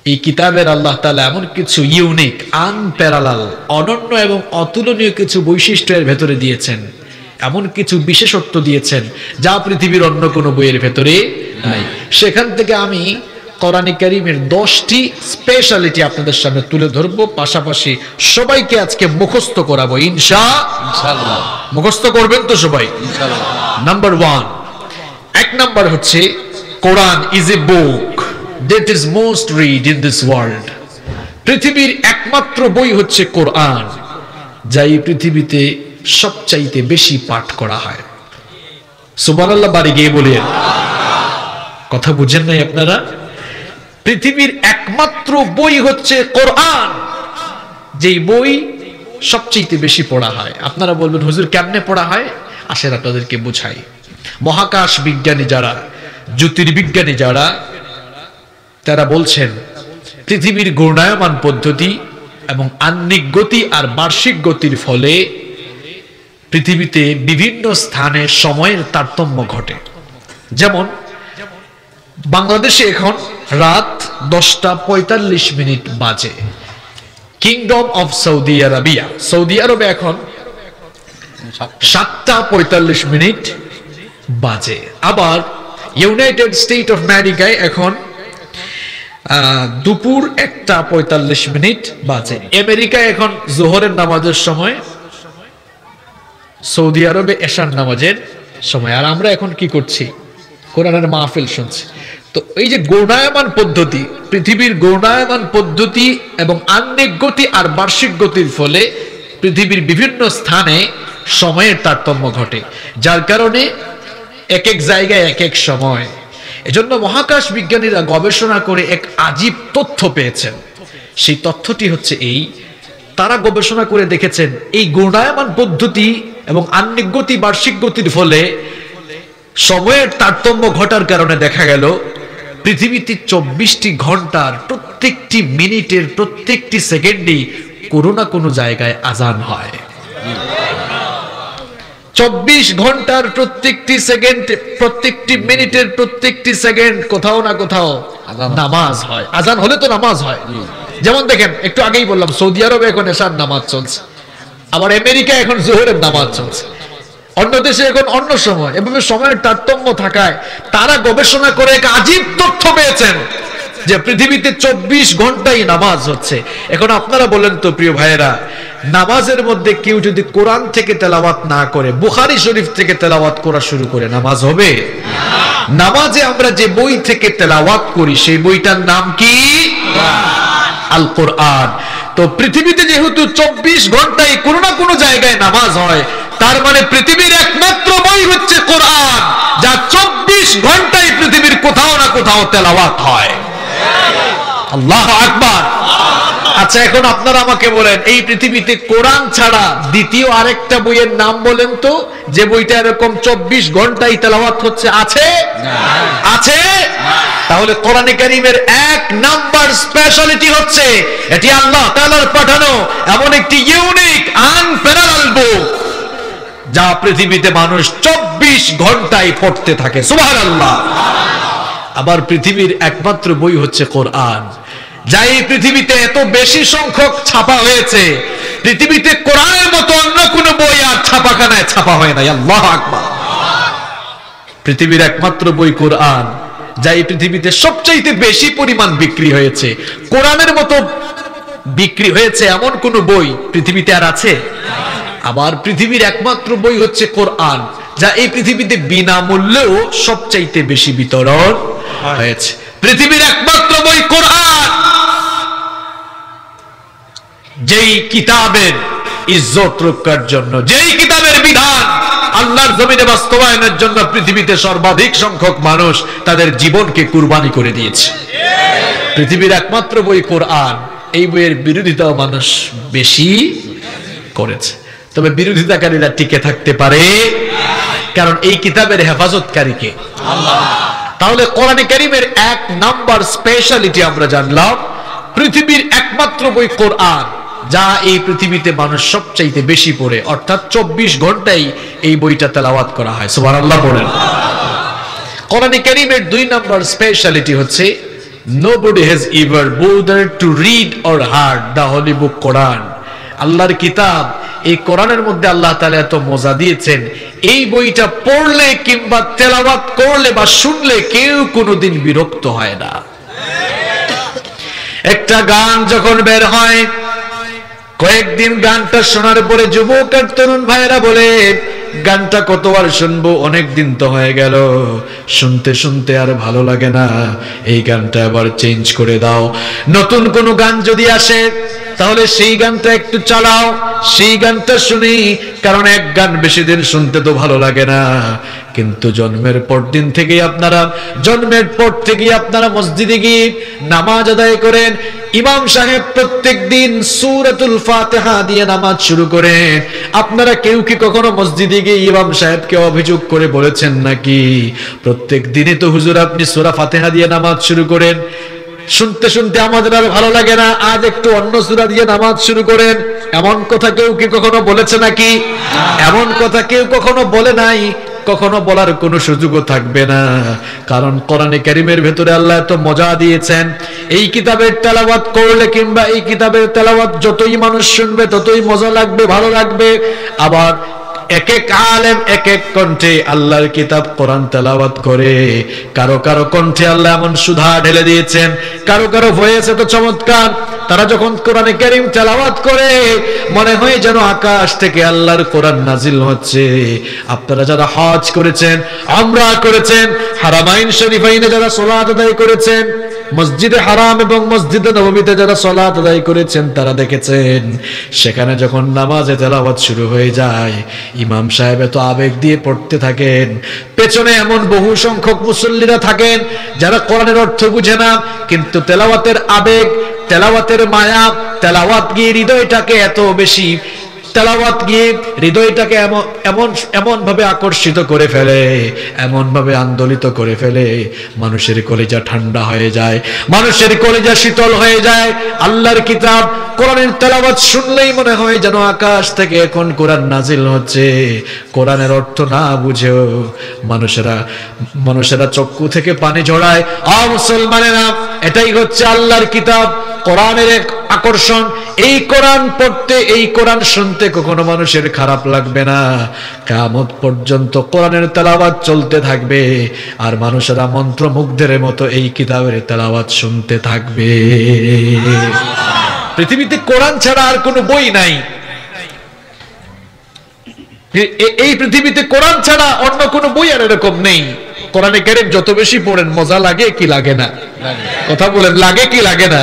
এই কিতাবের আল্লাহ তাআলা এমন কিছু ইউনিক, আনপ্যারালাল, অনন্য এবং অতুলনীয় কিছু বৈশিষ্ট্য এর ভেতরে দিয়েছেন, এমন কিছু বিশেষত্ব দিয়েছেন যা পৃথিবীর অন্য কোনো বইয়ের ভেতরে নাই। সেখান থেকে আমি কোরআনে কারীমের 10টি স্পেশালিটি আপনাদের সামনে তুলে ধরবো, পাশাপাশি সবাইকে আজকে মুখস্থ করাবো ইনশাআল্লাহ। মুখস্থ করবেন তো সবাই ইনশাআল্লাহ। নাম্বার 1, এক নাম্বার হচ্ছে Quran is a book that is most read in this world। পৃথিবীর একমাত্র বই হচ্ছে কোরআন, যা এই পৃথিবীতে সবচাইতে বেশি পাঠ করা হয়। সুবহানাল্লাহ, বাড়ি গিয়ে বলেন। কথা বুঝেন নাই আপনারা? পৃথিবীর একমাত্র বই হচ্ছে কোরআন, যেই বই সবচাইতে বেশি পড়া হয়। আপনারা বলবেন হুজুর কেমনে পড়া হয়? আসেন আপনাদেরকে বুঝাই। মহাকাশ বিজ্ঞানী যারা, জ্যোতির্বিজ্ঞানী যারা, তারা বলছেন পৃথিবীর ঘূর্ণায়মান পদ্ধতি এবং আহ্নিক গতি আর বার্ষিক গতির ফলে পৃথিবীতে বিভিন্ন স্থানে সময়ের তারতম্য ঘটে। যেমন বাংলাদেশে এখন রাত 10:45 বাজে। Kingdom of Saudi Arabia, Saudi আরবে এখন 7:45 বাজে। আবার ইউনাইটেড স্টেট অফ আমেরিকায় এখন দুপুর 1:45 বাজে। আমেরিকায় এখন জোহরের নামাজের সময়, সৌদি আরবে এশার নামাজের সময়। আর আমরা এখন কি করছি? কোরআনের মাহফিল শুনছি। তো এই যে ঘূর্ণায়মান পদ্ধতি, পৃথিবীর ঘূর্ণায়মান পদ্ধতি এবং আহ্নিক গতি আর বার্ষিক গতির ফলে পৃথিবীর বিভিন্ন স্থানে সময়ের তারতম্য ঘটে, যার কারণে এক এক জায়গায় এক এক সময়। এজন্য মহাকাশ বিজ্ঞানীরা গবেষণা করে এক আজীব তথ্য পেয়েছেন। সেই তথ্যটি হচ্ছে এই, তারা গবেষণা করে দেখেছেন এই ঘূর্ণায়মান পদ্ধতি এবং আহ্নিক গতি বার্ষিক গতির ফলে সময়ের তারতম্য ঘটার কারণে দেখা গেল পৃথিবীতে 24টি ঘন্টার প্রত্যেকটি মিনিটের প্রত্যেকটি সেকেন্ডেই কোনো না কোনো জায়গায় আজান হয়। 24 ঘন্টার প্রত্যেকটি সেকেন্ড, প্রত্যেকটি মিনিটের প্রত্যেকটি সেকেন্ড কোথাও না কোথাও নামাজ হয়। আজান হলে তো নামাজ হয়। যেমন দেখেন, একটু আগেই বললাম সৌদি আরবে এখন এশার নামাজ চলছে, আবার আমেরিকা এখন জোহরের নামাজ চলছে, অন্য দেশে এখন অন্য সময়। এভাবে সময়ের তারতম্য থাকায় তারা গবেষণা করে এক আজীব তথ্য পেয়েছেন যে পৃথিবীতে 24 ঘন্টাই নামাজ হচ্ছে। এখন আপনারা বলেন তো প্রিয় ভাইয়েরা, নামাজের মধ্যে কেউ যদি কোরআন থেকে তেলাওয়াত না করে, বুখারী শরীফ থেকে তেলাওয়াত করা শুরু করে, নামাজ হবে? নামাজে আমরা যে বই থেকে তেলাওয়াত করি সেই বইটার নাম কি? আল কোরআন। তো পৃথিবীতে যেহেতু 24 ঘন্টায় কোনো না কোনো জায়গায় নামাজ হয়, তার মানে পৃথিবীর একমাত্র বই হচ্ছে কোরআন, যা 24 ঘন্টায় পৃথিবীর কোথাও না কোথাও তেলাওয়াত হয়। আল্লাহু আকবার। আচ্ছা, এখন আপনারা আমাকে বলেন, এই পৃথিবীতে কোরআন ছাড়া দ্বিতীয় আরেকটা বইয়ের নাম বলেন তো, যে বইটা এরকম 24 ঘন্টায় তেলাওয়াত হচ্ছে? আছে? আছে? তাহলে কোরআনে কারীমের এক নাম্বার স্পেশালিটি হচ্ছে এটি আল্লাহ তাআলার পাঠানো এমন একটি ইউনিক আনপ্যারালাল বুক, যা পৃথিবীতে মানুষ 24 ঘন্টায় পড়তে থাকে। সুবহানাল্লাহ। আবার পৃথিবীর একমাত্র বই হচ্ছে কোরআন, যা এই পৃথিবীতে এত বেশি সংখ্যক ছাপা হয়েছে, পৃথিবীতে কোরআনের মতো অন্য কোন বই আর ছাপাখানায় ছাপা হয় নাই। আল্লাহু আকবার। পৃথিবীর একমাত্র বই কোরআন, যা এই পৃথিবীতে সবচাইতে বেশি পরিমাণ বিক্রি হয়েছে। কোরআনের মতো বিক্রি হয়েছে এমন কোন বই পৃথিবীতে আর আছে? আবার পৃথিবীর একমাত্র বই হচ্ছে কোরআন, যা এই পৃথিবীতে বিনামূল্যেও সবচাইতে বেশি বিতরণ হয়েছে। পৃথিবীর একমাত্র বই কোরআন, যেই কিতাবের ইজ্জত রক্ষার জন্য, যেই কিতাবের বিধান আল্লাহর জমিনে বাস্তবায়নের জন্য পৃথিবীতে সর্বাধিক সংখ্যক মানুষ তাদের জীবনকে কুরবানি করে দিয়েছে। পৃথিবীর একমাত্র বই কোরআন, এই বইয়ের বিরোধিতাও মানুষ বেশি করেছে। তবে বিরোধিতাকারীরা টিকে থাকতে পারে, কারণ এই কিতাবের হেফাজতকারী কে? আল্লাহ। তাহলে কোরআনে কারীমের এক নাম্বার স্পেশালিটি আমরা জানলাম, পৃথিবীর একমাত্র বই কোরআন, যা এই পৃথিবীতে মানুষ সবচাইতে বেশি পড়ে, অর্থাৎ 24 ঘন্টায় এই বইটা তেলাওয়াত করা হয়। সুবহানাল্লাহ বলেন। কোরআনে কারীমের 2 নাম্বার স্পেশালিটি হচ্ছে nobody has ever bothered to read or heard the holy book Quran। আল্লাহর কিতাব, এই কোরআনের মধ্যে আল্লাহ তাআলা এত মজা দিয়েছেন, এই বইটা পড়লে কিংবা তেলাওয়াত করলে বা শুনলে কেউ কোনোদিন বিরক্ত হয় না। একটা গান যখন বের হয়, কয়েকদিন গানটা শোনার পরে যুবক আর তরুণ ভাইয়েরা বলে, গানটা কতবার শুনবো, অনেক দিন তো হয়ে গেল, শুনতে শুনতে আর ভালো লাগে না, এই গানটা আবার চেঞ্জ করে দাও। নতুন কোন গান যদি আসে তাহলে সেই গানটা একটু চালাও, সেই গানটা শুনি, কারণ এক গান বেশি দিন শুনতে তো ভালো লাগে না। কিন্তু জন্মের পর থেকেই আপনারা মসজিদে গিয়ে নামাজ আদায় করেন, ইমাম সাহেব প্রত্যেক দিন সূরাতুল ফাতিহা দিয়ে নামাজ শুরু করেন। আপনারা কেউ কি কখনো মসজিদে গিয়ে ইমাম সাহেবকে অভিযোগ করে বলেছেন নাকি, প্রত্যেক দিনই তো হুজুর আপনি সূরা ফাতিহা দিয়ে নামাজ শুরু করেন, শুনতে শুনতে আমাদের আর ভালো লাগে না, আজ একটু অন্য সূরা দিয়ে নামাজ শুরু করেন? এমন কথা কেউ কি কখনো বলেছে নাকি? এমন কথা কেউ কখনো বলে নাই, কখনো বলার কোনো সুযোগও থাকবে না, কারণ কোরআনে কারীমের ভেতরে আল্লাহ এত মজা দিয়েছেন। এই কিতাবের তেলাওয়াত করলে কিংবা এই কিতাবের তেলাওয়াত যতই মানুষ শুনবে ততই মজা লাগবে, ভালো লাগবে। আবার এক এক আলেম এক এক কণ্ঠে আল্লাহর কিতাব কোরআন তেলাওয়াত করে, কারো কারো কণ্ঠে আল্লাহ এমন সুধা ঢেলে দিয়েছেন, কারো কারো ভয়েস এত চমৎকার, তারা যখন কোরআনে কারীম তেলাওয়াত করে মনে হয় যেন আকাশ থেকে আল্লাহর কোরআন নাজিল হচ্ছে। আপনারা যারা হজ করেছেন, উমরা করেছেন, হারামাইন শরীফাইনে যারা সালাত আদায় করেছেন, মসজিদে হারাম এবং মসজিদে নববীতে যারা সালাত আদায় করেছেন, তারা দেখেছেন সেখানে যখন নামাজে তেলাওয়াত শুরু হয়ে যায়, ইমাম সাহেব এত আবেগ দিয়ে পড়তে থাকেন, পেছনে এমন বহু সংখ্যক মুসল্লিরা থাকেন যারা কোরআনের অর্থ বুঝে না, কিন্তু তেলাওয়াতের আবেগ, তেলাওয়াতের মায়া, তেলাওয়াত গিয়ে হৃদয়টাকে এত বেশি, তেলাওয়াত গিয়ে হৃদয়টাকে এমন ভাবে আকর্ষিত করে ফেলে, এমন ভাবে আন্দোলিত করে ফেলে, মানুষের কলিজা ঠান্ডা হয়ে যায়, মানুষের কলিজা শীতল হয়ে যায়। আল্লাহর কিতাব কোরআনের তেলাওয়াত শুনলেই মনে হয় যেন আকাশ থেকে এখন কোরআন নাজিল হচ্ছে। কোরআনের অর্থ না বুঝেও মানুষেরা চক্ষু থেকে পানি ঝরায়। মুসলমানেরা, এটাই হচ্ছে আল্লাহর কিতাব, কোরআনের এক আকর্ষণ। এই কোরআন পড়তে, এই কোরআন শুনতে কখনো মানুষের খারাপ লাগবে না। কিয়ামত পর্যন্ত কোরআনের তেলাওয়াত চলতে থাকবে, আর মানুষেরা মন্ত্রমুগ্ধের মতো এই কিতাবের তেলাওয়াত শুনতে থাকবে। পৃথিবীতে কোরআন ছাড়া আর কোনো বই নাই, এই পৃথিবীতে কোরআন ছাড়া অন্য কোনো বই আর এরকম নেই। কোরআনে কারীম যত বেশি পড়েন মজা লাগে কি লাগে না? কথা বলেন, লাগে কি লাগে না?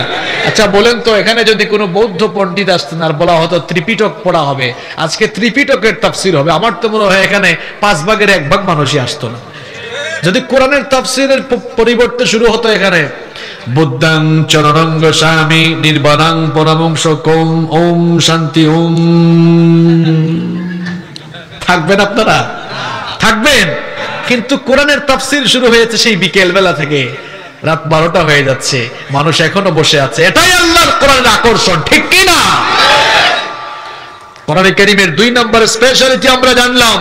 আচ্ছা বলেন তো, এখানে যদি কোনো বৌদ্ধ পণ্ডিত আসতেন আর বলা হতো ত্রিপিটক পড়া হবে, আজকে ত্রিপিটকের তাফসীর হবে, আমার তো মনে হয় এখানে 5 ভাগের 1 ভাগ মানুষই আসতো না। যদি কোরআনের তাফসীরের পরিবর্তে শুরু হতো এখানে বুদ্ধাং চরণঙ্গ স্বামী নির্বাণাং পরমংশ কম ওম শান্তি ওম, থাকবেন আপনারা? থাকবেন? কিন্তু কোরআনের তাফসীর শুরু হয়েছে সেই বিকেল বেলা থেকে, রাত 12টা হয়ে যাচ্ছে, মানুষ এখনো বসে আছে। এটাই আল্লাহর কোরআনের আকর্ষণ, ঠিক কি না? কোরআনে কারীমের 2 নম্বর স্পেশালিটি আমরা জানলাম,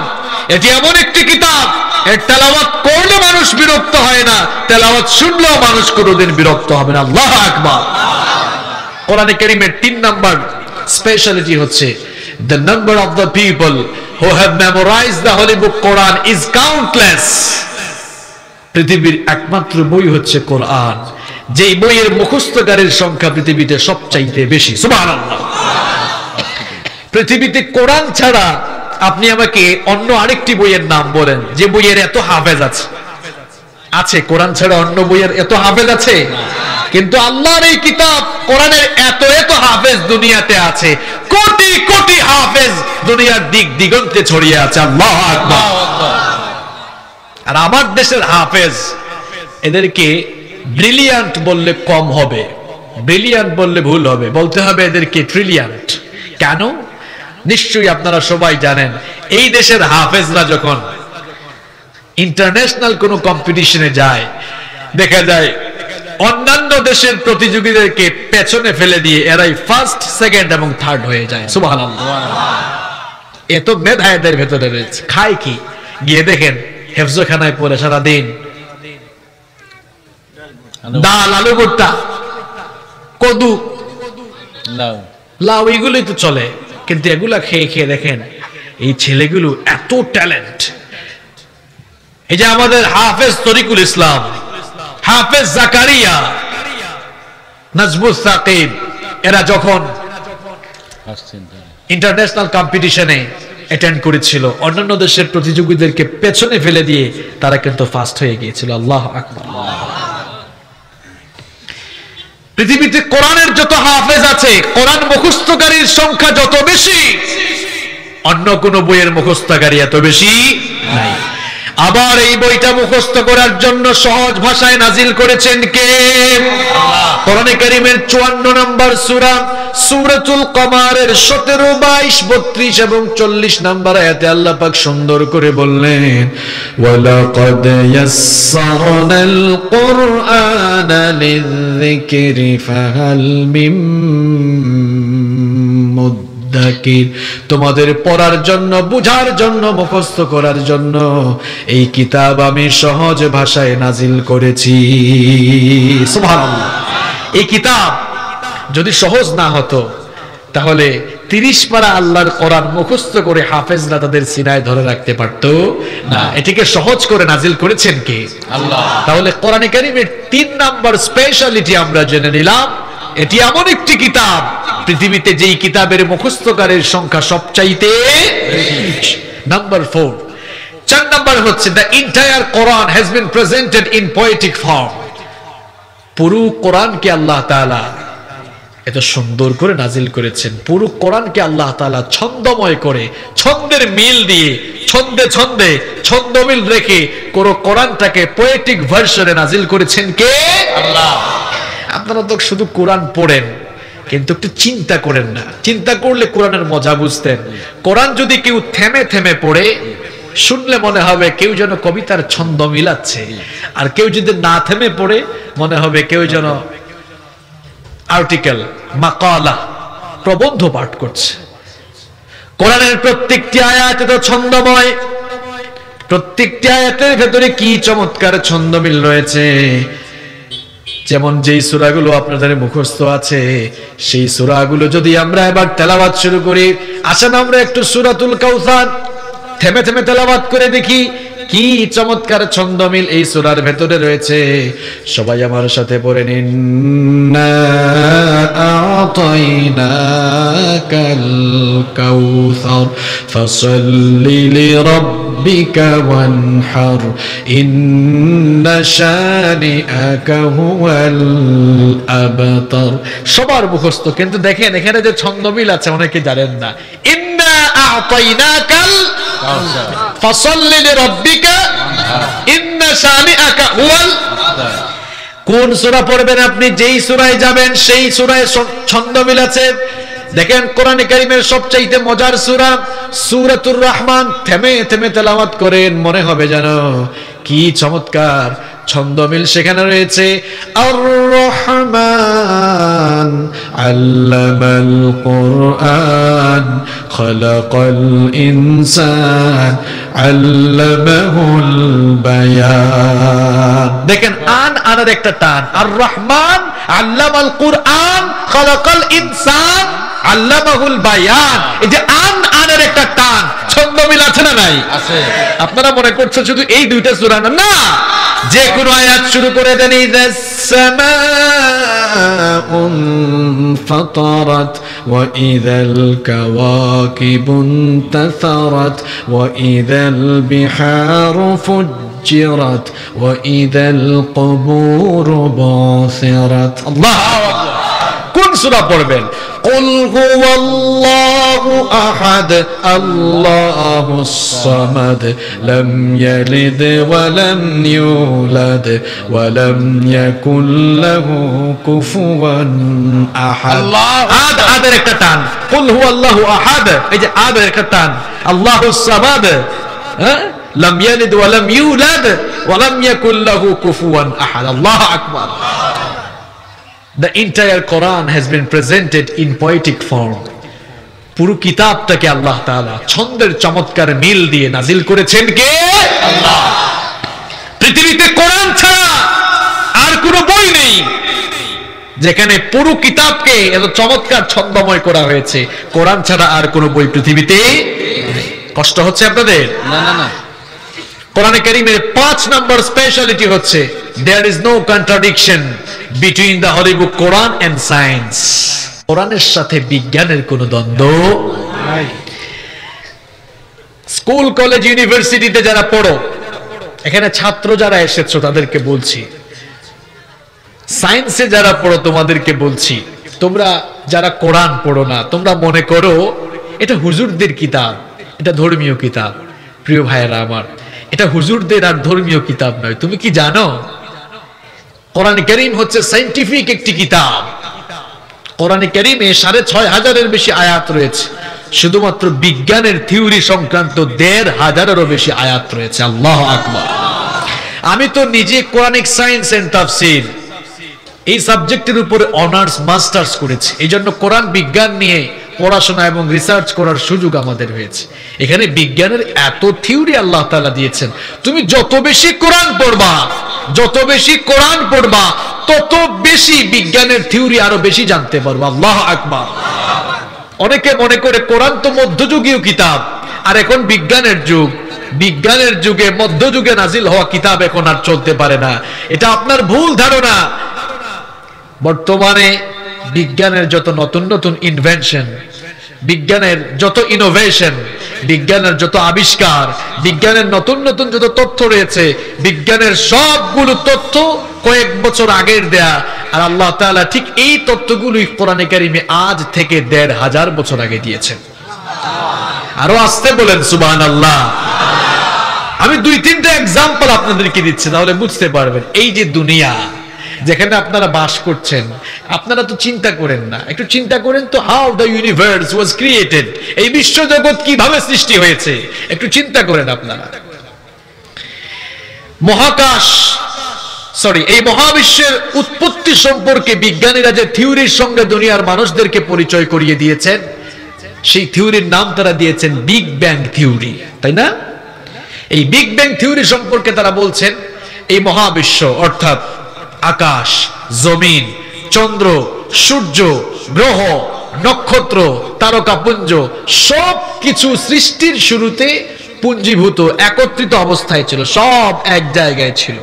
এটি এমন একটি কিতাব এর তেলাওয়াত করলে মানুষ বিরক্ত হয় না, তেলাওয়াত শুনলেও মানুষ কোনোদিন বিরক্ত হবে না। আল্লাহু আকবার। কোরআনে কারীমের 3 নম্বর স্পেশালিটি হচ্ছে the number of the people who have memorized the holy book Quran is countless. পৃথিবীর একমাত্র বই হচ্ছে কোরআন, যেই বইয়ের মুখস্থকারীর সংখ্যা পৃথিবীতে সবচাইতে বেশি। সুবহানাল্লাহ। পৃথিবীতে কোরআন ছাড়া আপনি আমাকে অন্য আরেকটি বইয়ের নাম বলেন যে বইয়ের এত হাফেজ আছে? আছে? কোরআন ছাড়া অন্য বইয়ের এত হাফেজ আছে? কিন্তু আল্লাহর এই কিতাব কোরআনের এত এত হাফেজ দুনিয়াতে আছে, কোটি কোটি হাফেজ দুনিয়ার দিক দিগন্তে ছড়িয়ে আছে। আল্লাহু আকবার। আর আমার দেশের হাফেজ, এদেরকে ব্রিলিয়ান্ট বললে কম হবে, ব্রিলিয়ান্ট বললে ভুল হবে, বলতে হবে এদেরকে ট্রিলিয়ান্ট। কেন? নিশ্চয়ই আপনারা সবাই জানেন, এই দেশের হাফেজরা যখন ইন্টারন্যাশনাল কোনো কম্পিটিশনে যায়, দেখা যায় অন্যান্য দেশের প্রতিযোগীদেরকে পেছনে ফেলে দিয়ে এরাই ফার্স্ট, সেকেন্ড এবং থার্ড হয়ে যায়। সুবহানাল্লাহ। এত মেধা এদের ভেতরে রয়েছে। খায় কি? গিয়ে দেখেন হেফজখানায় পড়ে সারা দিন ডাল, আলু ভর্তা, কদু, লাউ, এগুলোই তো চলে। কিন্তু এগুলা খেয়ে খেয়ে দেখেন এই ছেলেগুলো এত ট্যালেন্ট। এই যে আমাদের হাফেজ তরিকুল ইসলাম, হাফেজ জাকারিয়া, নাজমুস সাকিব, এরা যখন ইন্টারন্যাশনাল কম্পিটিশনে অ্যাটেন্ড করেছিল, অন্যান্য দেশের প্রতিযোগীদেরকে পেছনে ফেলে দিয়ে তারা কিন্তু ফার্স্ট হয়ে গিয়েছিল। আল্লাহু আকবার। পৃথিবীতে কোরআনের যত হাফেজ আছে, কোরআন মুখস্থকারীর সংখ্যা যত বেশি, অন্য কোন বইয়ের মুখস্থকারী এত বেশি নাই। আবার এই বইটা মুখস্থ করার জন্য সহজ ভাষায় নাজিল করেছেন কে? কোরআনে কারীমের 54 নম্বর সূরা সূরাতুল কমারের 17, 22, 32 এবং 40 নম্বর আয়াতে আল্লাহ পাক সুন্দর করে বললেন, ওয়ালাকাদ ইয়াসসারনাল কুরআনা লিযিকরি ফাহাল মিন মুদ্দাকির। তোমাদের পড়ার জন্য, বুঝার জন্য, মুখস্থ করার জন্য এই কিতাব আমি সহজ ভাষায় নাজিল করেছি। সুবহানাল্লাহ। এই কিতাব যদি সহজ না হতো তাহলে 30 পারা আল্লাহর কোরআন মুখস্থ করে হাফেজরা তাদের সিনায় ধরে রাখতে পারতো না। এটিকে সহজ করে নাজিল করেছেন কে? আল্লাহ। তাহলে কোরআনে কারীমের 3 নাম্বার স্পেশালিটি আমরা জেনে নিলাম, এটি এমন একটি কিতাব পৃথিবীতে যেই কিতাবের মুখস্থকারীর সংখ্যা সবচাইতে বেশি। নাম্বার 4, 4 নাম্বার হচ্ছে the entire Quran has been presented in poetic form. পুরো কোরআনকে আল্লাহ তাআলা এত সুন্দর করে নাজিল করেছেন। পুরো কোরআনকে আল্লাহ তাআলা ছন্দময় করে, ছন্দের মিল দিয়ে, ছন্দে ছন্দে ছন্দমিল রেখে পুরো কোরআনটাকে পোয়েটিক ভার্সনে নাজিল করেছেন কে? আল্লাহ। আপনারা তো শুধু কোরআন পড়েন কিন্তু একটু চিন্তা করেন না। চিন্তা করলে কোরআনের মজা বুঝতেন। কোরআন যদি কেউ থেমে থেমে পড়ে, শুনলে মনে হবে কেউ যেন কবিতার ছন্দ মিলাচ্ছে, আর কেউ যদি না থেমে পড়ে মনে হবে কেউ যেন আর্টিকেল, মাকালা, প্রবন্ধ পাঠ করছে। কোরআনের প্রত্যেকটি আয়াত তো ছন্দময়, প্রত্যেকটি আয়াতের ভেতরে কি চমৎকার ছন্দমিল রয়েছে। যেমন যেই সূরাগুলো আপনাদের মুখস্থ আছে, সেই সূরাগুলো যদি আমরা এবার তেলাওয়াত শুরু করি, আসেন আমরা একটু সূরাতুল কাউসার থেমে থেমে তেলাওয়াত করে দেখি কি চমৎকার ছন্দমিল এই সূরার ভেতরে রয়েছে। সবাই আমার সাথে পড়ে নিন, ইন্না আ'তাইনাকাল কাউসার ফাসাল্লি লিরাব্বিকা ওয়ানহার ইন্না শানিআকা হুয়াল আবতার। সবার মুখস্থ, কিন্তু দেখেন এখানে যে ছন্দমিল আছে অনেকে জানেন না। ইন্না আ'তাইনাকাল কাউসার ফাসাল্লি লিরাব্বিকা ইন্না শানিআকা হুয়াল। কোন সূরা পড়বেন আপনি, যেই সূরায় যাবেন সেই সূরায় ছন্দমিল আছে। দেখেন কোরআনে কারীমের সবচাইতে মজার সূরা সূরাতুর রহমান, থেমে থেমে তেলাওয়াত করেন, মনে হবে যেন কি চমৎকার ছন্দমিল সেখানে রয়েছে। আর রহমান আল্লামাল কুরআন খালাকাল ইনসান আল্লামাহুল বায়ান। দেখেন আনার একটা টান, আর রহমান আল্লামাল কুরআন খালাকাল ইনসান আল্লামাহুল বায়ান। এই যে আনার একটা টান, ছন্দমিল আছে না নাই? আছে। আপনারা মনে করছেন শুধু এই দুইটা সূরা না, যে কোন আয়াত শুরু করে দেন, ইযাস সামাউন ফাতারাত ওয়া ইযাল কাওয়াকিবুন তাসারাত ওয়া ইযাল বিহারু ফুজ্জিরাত ওয়া ইযাল কুবুরু বাসিরাত। আল্লাহু আকবার। কোন সূরা পড়বেন? قل هو الله أحد الله الصمد لم يلد ولم يولد ولم يكن له كفوا أحد। الله আদের একটা টান, قل هو الله أحد, এই যে আদের একটা টান, الله الصمد لم يلد ولم يولد ولم يكن له كفوا أحد. الله أكبر. The entire Quran has been presented in poetic form. পুরো কিতাবটাকে আল্লাহ তাআলা ছন্দের চমৎকার মিল দিয়ে নাজিল করেছেন কে? আল্লাহ। পৃথিবীতে কোরআন ছাড়া আর কোনো বই নেই যেখানে পুরো কিতাবকে এত চমৎকার ছন্দময় করা হয়েছে। কোরআন ছাড়া আর কোনো বই পৃথিবীতে। কষ্ট হচ্ছে আপনাদের? না না না। কোরআনে কারীমের 5 নম্বর স্পেশালিটি হচ্ছে there is no contradiction between the holy book Quran and science. কোরআনের সাথে বিজ্ঞানের কোনো দ্বন্দ্ব নাই। স্কুল কলেজ ইউনিভার্সিটিতে যারা পড়ো, এখানে ছাত্র যারা এসেছো তাদেরকে বলছি, সায়েন্সে যারা পড়ো তোমাদেরকে বলছি, তোমরা যারা কোরআন পড়ো না তোমরা মনে করো এটা হুজুরদের কিতাব, এটা ধর্মীয় কিতাব। প্রিয় ভাইয়েরা আমার, এটা হুজুরদের আর ধর্মীয় কিতাব নয়। তুমি কি জানো কোরআন কারীম হচ্ছে সায়েন্টিফিক একটি কিতাব। কোরআন কারীমে ৬৫০০-এর বেশি আয়াত রয়েছে, শুধুমাত্র বিজ্ঞানের থিওরি সংক্রান্ত ১৫০০-এরও বেশি আয়াত রয়েছে। আল্লাহু আকবার। আমি তো নিজে কোরআনিক সায়েন্স এন্ড তাফসীর এই সাবজেক্টের উপরে অনার্স মাস্টার্স করেছি। এই জন্য কোরআন বিজ্ঞান নিয়ে পড়াশোনা এবং রিসার্চ করার সুযোগ আমাদের হয়েছে। এখানে বিজ্ঞানের এত থিওরি আল্লাহ তাআলা দিয়েছেন, তুমি যত বেশি কোরআন পড়বা, যত বেশি কোরআন পড়বা তত বেশি বিজ্ঞানের থিওরি আরো বেশি জানতে পারবা। আল্লাহু আকবার। অনেকে মনে করে কোরআন তো মধ্যযুগীয় কিতাব, আর এখন বিজ্ঞানের যুগ। বিজ্ঞানের যুগে মধ্যযুগে নাজিল হওয়া কিতাব এখন আর চলতে পারে না। এটা আপনার ভুল ধারণা। বর্তমানে বিজ্ঞানের যত নতুন নতুন ইনভেনশন, বিজ্ঞানের যত ইনোভেশন, বিজ্ঞানের যত আবিষ্কার, বিজ্ঞানের নতুন নতুন যত তথ্য রয়েছে, বিজ্ঞানের সবগুলো তথ্য কয়েক বছর আগের দেয়া। আর আল্লাহ তাআলা ঠিক এই তথ্যগুলোই কোরআনে কারীমে আজ থেকে ১৫০০ বছর আগে দিয়েছেন। আরো আসতে বলেন সুবহানাল্লাহ। আমি ২-৩টা এক্সাম্পল আপনাদেরকে দিচ্ছি, তাহলে বুঝতে পারবেন। এই যে দুনিয়া যেখানে আপনারা বাস করছেন, আপনারা তো চিন্তা করেন না। একটু চিন্তা করেন তো, how the universe was created, এই বিশ্ব জগৎ কিভাবে সৃষ্টি হয়েছে, একটু চিন্তা করেন আপনারা। এই মহাবিশ্বের উৎপত্তি সম্পর্কে বিজ্ঞানীরা যে থিওরির সঙ্গে দুনিয়ার মানুষদেরকে পরিচয় করিয়ে দিয়েছেন, সেই থিওরির নাম তারা দিয়েছেন বিগ ব্যাং থিওরি, তাই না? এই বিগ ব্যাং থিওরি সম্পর্কে তারা বলছেন এই মহাবিশ্ব অর্থাৎ আকাশ, জমিন, চন্দ্র, সূর্য, গ্রহ, নক্ষত্র, তারকাপুঞ্জ সবকিছু সৃষ্টির শুরুতে পুঞ্জীভূত একত্রিত অবস্থায় ছিল, সব এক জায়গায় ছিল।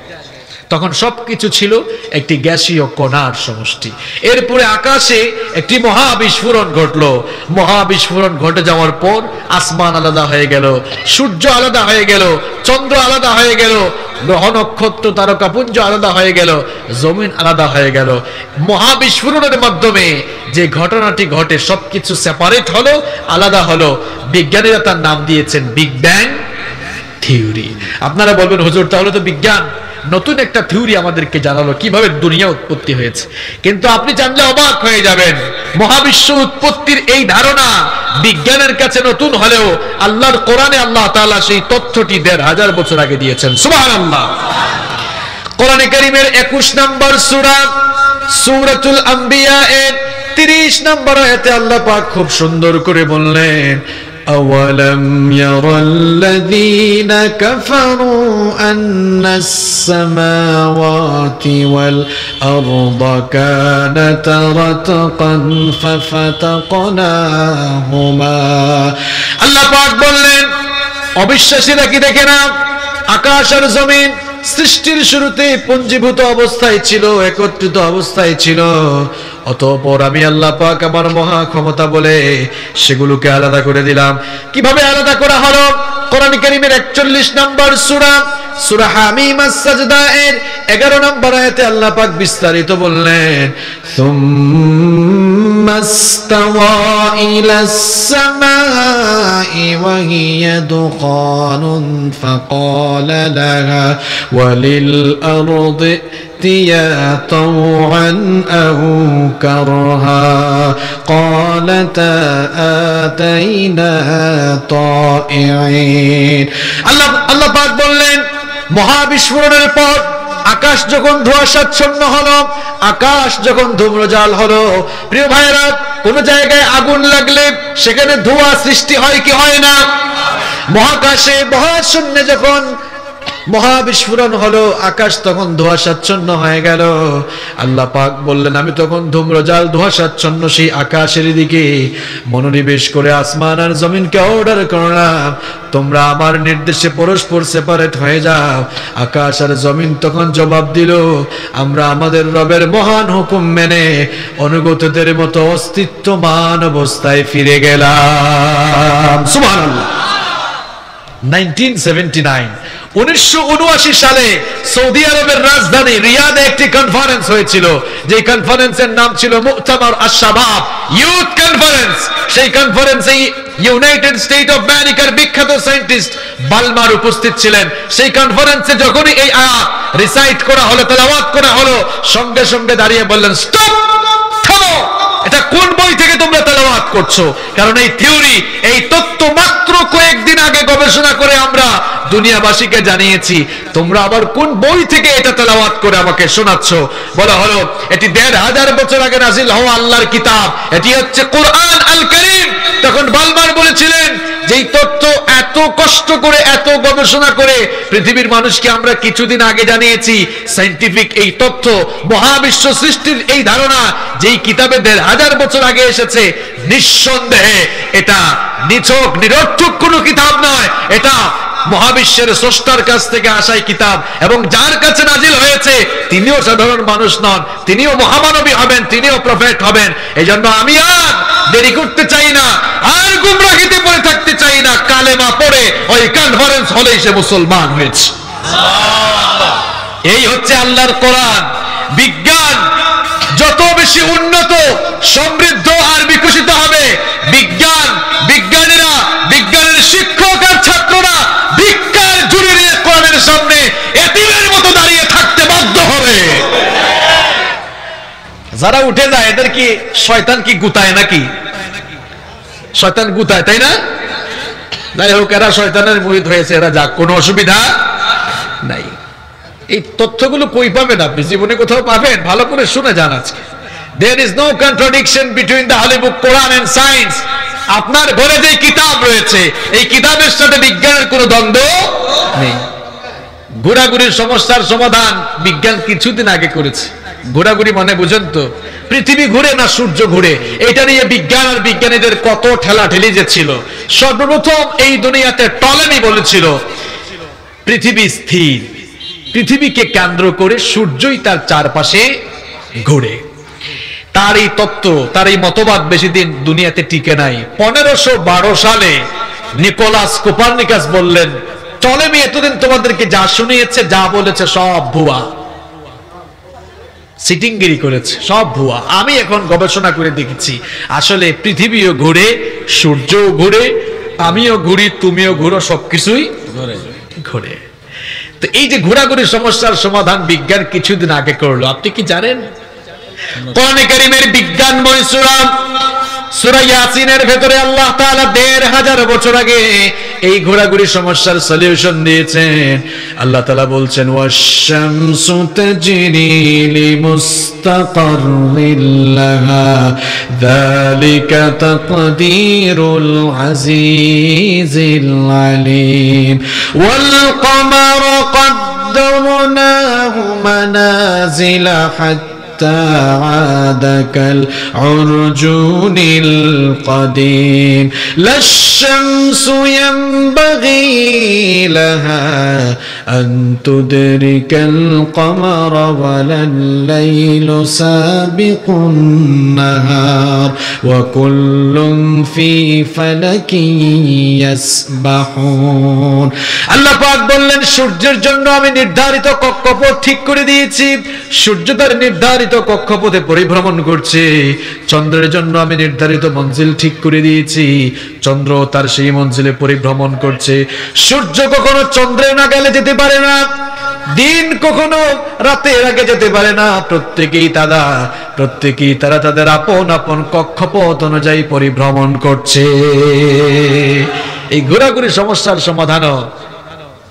তখন সবকিছু ছিল একটি গ্যাসীয় কণার সমষ্টি। এরপরে আকাশে একটি মহাবিস্ফোরণ ঘটলো। মহাবিস্ফোরণ ঘটে যাওয়ার পর আসমান আলাদা হয়ে গেল, সূর্য আলাদা হয়ে গেল, চন্দ্র আলাদা হয়ে গেল, গ্রহ নক্ষত্র তারকাপুঞ্জ আলাদা হয়ে গেল, জমিন আলাদা হয়ে গেল। মহাবিস্ফোরণের মাধ্যমে যে ঘটনাটি ঘটে সবকিছু সেপারেট হলো, আলাদা হলো। বিজ্ঞানীরা তার নাম দিয়েছেন বিগ ব্যাং থিওরি। আপনারা বলবেন হুজুর তাহলে তো বিজ্ঞান নতুন একটা থিওরি আমাদেরকে জানালো কিভাবে দুনিয়া উৎপত্তি হয়েছে, কিন্তু আপনি জানলে অবাক হয়ে যাবেন। মহাবিশ্ব উৎপত্তির এই ধারণা বিজ্ঞানের কাছে নতুন হলেও আল্লাহর কোরআনে আল্লাহ তাআলা সেই তথ্যটি ১৫০০ বছর আগে দিয়েছেন। সুবহানাল্লাহ। কোরআনে কারীমের ২১ নম্বর সূরা সূরাতুল আম্বিয়া এর ৩০ নম্বর আয়াতে আল্লাহ পাক খুব সুন্দর করে বললেন, أولم ير الذين كفروا أن السماوات والأرض كانتا رتقا ففتقناهما। আল্লাহ পাক বললেন অবিশ্বাসীরা কি দেখে না আকাশ আর জমিন সৃষ্টির শুরুতে পুঞ্জীভূত অবস্থায় ছিল, একত্রিত অবস্থায় ছিল, অতঃপর আমি আল্লাহ পাক আমার মহা ক্ষমতা বলে সেগুলোকে আলাদা করে দিলাম। কিভাবে আলাদা করা হলো? কোরআন কারীমের ৪১ নম্বর সূরা সূরা হামিম আস-সাজদা এর ১১ নম্বর আয়াতে আল্লাহ পাক বিস্তারিত বললেন, সুম্মাস্তাওয়া ইলাস সামাই ওয়া হিয়া দুখানুন ফাকালা লাহা ওয়ালিল আরদি ائتيا طوعا أو كرها قالتا آتينا طائعين। আল্লাহ পাক বললেন মহাবিস্ফোরণের পর আকাশ যখন ধোঁয়াশাচ্ছন্ন হলো, আকাশ যখন ধূম্রজাল হলো, প্রিয় ভাইরা কোন জায়গায় আগুন লাগলে সেখানে ধোঁয়া সৃষ্টি হয় কি হয় না? মহাকাশে মহাশূন্যে যখন মহাবিস্ফোরণ হলো, আকাশ তখন ধোঁয়াশাচ্ছন্ন হয়ে গেল। আল্লাহ পাক বললেন আমি তখন ধূম্রজাল ধোঁয়াশাচ্ছন্ন সেই আকাশের দিকে মনোনিবেশ করে আসমান আর জমিনকে অর্ডার করলাম তোমরা আমার নির্দেশে পরস্পর সেপারেট হয়ে যাও। আকাশ আর জমিন তখন জবাব দিল আমরা আমাদের রবের মহান হুকুম মেনে অনুগতদের মতো অস্তিত্বমান অবস্থায় ফিরে গেলাম। সুবহানাল্লাহ। 1979 সালে সৌদি আরবের রাজধানী রিয়াদে একটি কনফারেন্স হয়েছিল, যে কনফারেন্সের নাম ছিল মুক্তামার আশ-শাবাব, ইউথ কনফারেন্স। সেই কনফারেন্সে ইউনাইটেড স্টেট অফ আমেরিকার বিখ্যাত সায়েন্টিস্ট বালমার উপস্থিত ছিলেন। সেই কনফারেন্সে যখনই এই আয়াত রিসাইট করা হলো, তেলাওয়াত করা হলো, সঙ্গে সঙ্গে দাঁড়িয়ে বললেন স্টপ, থামো, এটা কোন বই থেকে তোমরা তেলাওয়াত করছো? কারণ এই থিওরি, এই তত্ত্ব মাত্র কয়েকদিন আগে গবেষণা করে আমরা দুনিয়াবাসীকে জানিয়েছি, তোমরা আবার কোন বই থেকে এটা তেলাওয়াত করে আমাকে শোনাচ্ছ? বলা হলো এটি ১৫০০ বছর আগে নাজিল হওয়া আল্লাহর কিতাব, এটি হচ্ছে কোরআন আল কারীম। তখন বালমার বলেছিলেন যেই তথ্য এত কষ্ট করে এত গবেষণা করে পৃথিবীর মানুষকে আমরা কিছুদিন আগে জানিয়েছি, সায়েন্টিফিক এই তথ্য, মহাবিশ্ব সৃষ্টির এই ধারণা যেই কিতাবে ১৫০০ বছর আগে এসেছে, নিঃসন্দেহে এটা নিছক নিরর্থক কোনো কিতাব নয়, এটা মহাবিশ্বের স্রষ্টার কাছ থেকে আসাই কিতাব, এবং যার কাছে নাজিল হয়েছে তিনিও সাধারণ মানুষ নন, তিনিও মহামানবী হবেন, তিনিও প্রফেট হবেন। এজন্য আমি আর দেরি করতে চাই না, আর গুমরাহিতে পড়ে থাকতে চাই না, কালেমা পড়ে ওই কনফারেন্স হলে সে মুসলমান হয়েছে। এই হচ্ছে আল্লাহর কোরআন। বিজ্ঞান যত বেশি উন্নত, সমৃদ্ধ আর বিকশিত হবে, বিজ্ঞানীরা, বিজ্ঞানের শিক্ষক আর ছাত্ররা ভিক্ষার ঝুড়ি নিয়ে কোরআনের সামনে এতিমের মতো দাঁড়িয়ে থাকতে বাধ্য হবে। যারা উঠে যায় এদের কি শয়তান কি গুতায় নাকি? শয়তান গুতায়, তাই না? যাই হোক, এরা শয়তানের মুরিদ হয়েছে, এরা যাক, কোনো অসুবিধা নাই। এই তথ্যগুলো কই পাবেন? আপনি জীবনে কোথাও পাবেন? ভালো করে শুনে যান আজকে। There is no contradiction between the Holy Book, Quran and science. আপনার ঘরে যে কিতাব রয়েছে এই কিতাবের সাথে বিজ্ঞানের কোনো দ্বন্দ্ব নেই। ঘোরাঘুরির সমস্যার সমাধান বিজ্ঞান কিছুদিন আগে করেছে, ঘোরাঘুরি মানে বুঝেন তো, পৃথিবী ঘুরে না সূর্য ঘুরে, এটা নিয়ে বিজ্ঞান আর বিজ্ঞানীদের কত ঠেলাঠেলি যে ছিল। সর্বপ্রথম এই দুনিয়াতে টলেমি বলেছিল পৃথিবী স্থির, পৃথিবীকে কেন্দ্র করে সূর্যই তার চারপাশে ঘুরে। তার এই তত্ত্ব, তার এই মতবাদ বেশি দিন দুনিয়াতে টিকে নাই। 1512 সালে নিকোলাস কোপারনিকাস বললেন, টলেমি এতদিন তোমাদেরকে যা শুনিয়েছে, যা বলেছে সব ভুয়া, সিটিংগিরি করেছে, সব ভুয়া। আমি এখন গবেষণা করে দেখেছি আসলে পৃথিবীও ঘুরে, সূর্যও ঘুরে, আমিও ঘুরি, তুমিও ঘুরো, সবকিছুই ঘুরে। তো এই যে ঘোরাঘুরি সমস্যার সমাধান বিজ্ঞান কিছুদিন আগে করলো, আপনি কি জানেন? কোরআনে কারীমের বিজ্ঞানময় সূরা ইয়াসিনের ভেতরে আল্লাহ তাআলা ১৫০০ বছর আগে এই ঘোরাঘুরি সমস্যার সলিউশন দিয়েছেন। আল্লাহ তাআলা বলছেন, ওয়াশ-শামসু তাজরি লিমুস্তাকাররিন লাহা যালিকা তাকদীরুল আজিজিল আলীম ওয়াল কমারা কদ্দারনাহু মানাজিলা عاد كالعرجون القديم لا الشمس ينبغي لها أن تدرك القمر ولا الليل سابق النهار وكل في فلك يسبحون। আল্লাহ পাক বললেন, সূর্যের জন্য আমি নির্ধারিত কক্ষপথ ঠিক করে দিয়েছি, সূর্য তার নির্ধারিত কক্ষপথে পরিভ্রমণ করছে। চন্দ্রের জন্য আমি নির্ধারিত মঞ্জিল ঠিক করে দিয়েছি, চন্দ্র তার সেই মঞ্জিলে পরিভ্রমণ করছে। সূর্য কখনো চন্দ্রের নাগালে যেতে পারে না, দিন কখনো রাতের আগে যেতে পারে না। প্রত্যেকেই তারা তাদের আপন আপন কক্ষপথ অনুযায়ী পরিভ্রমণ করছে। এই ঘোরাঘুরি সমস্যার সমাধানও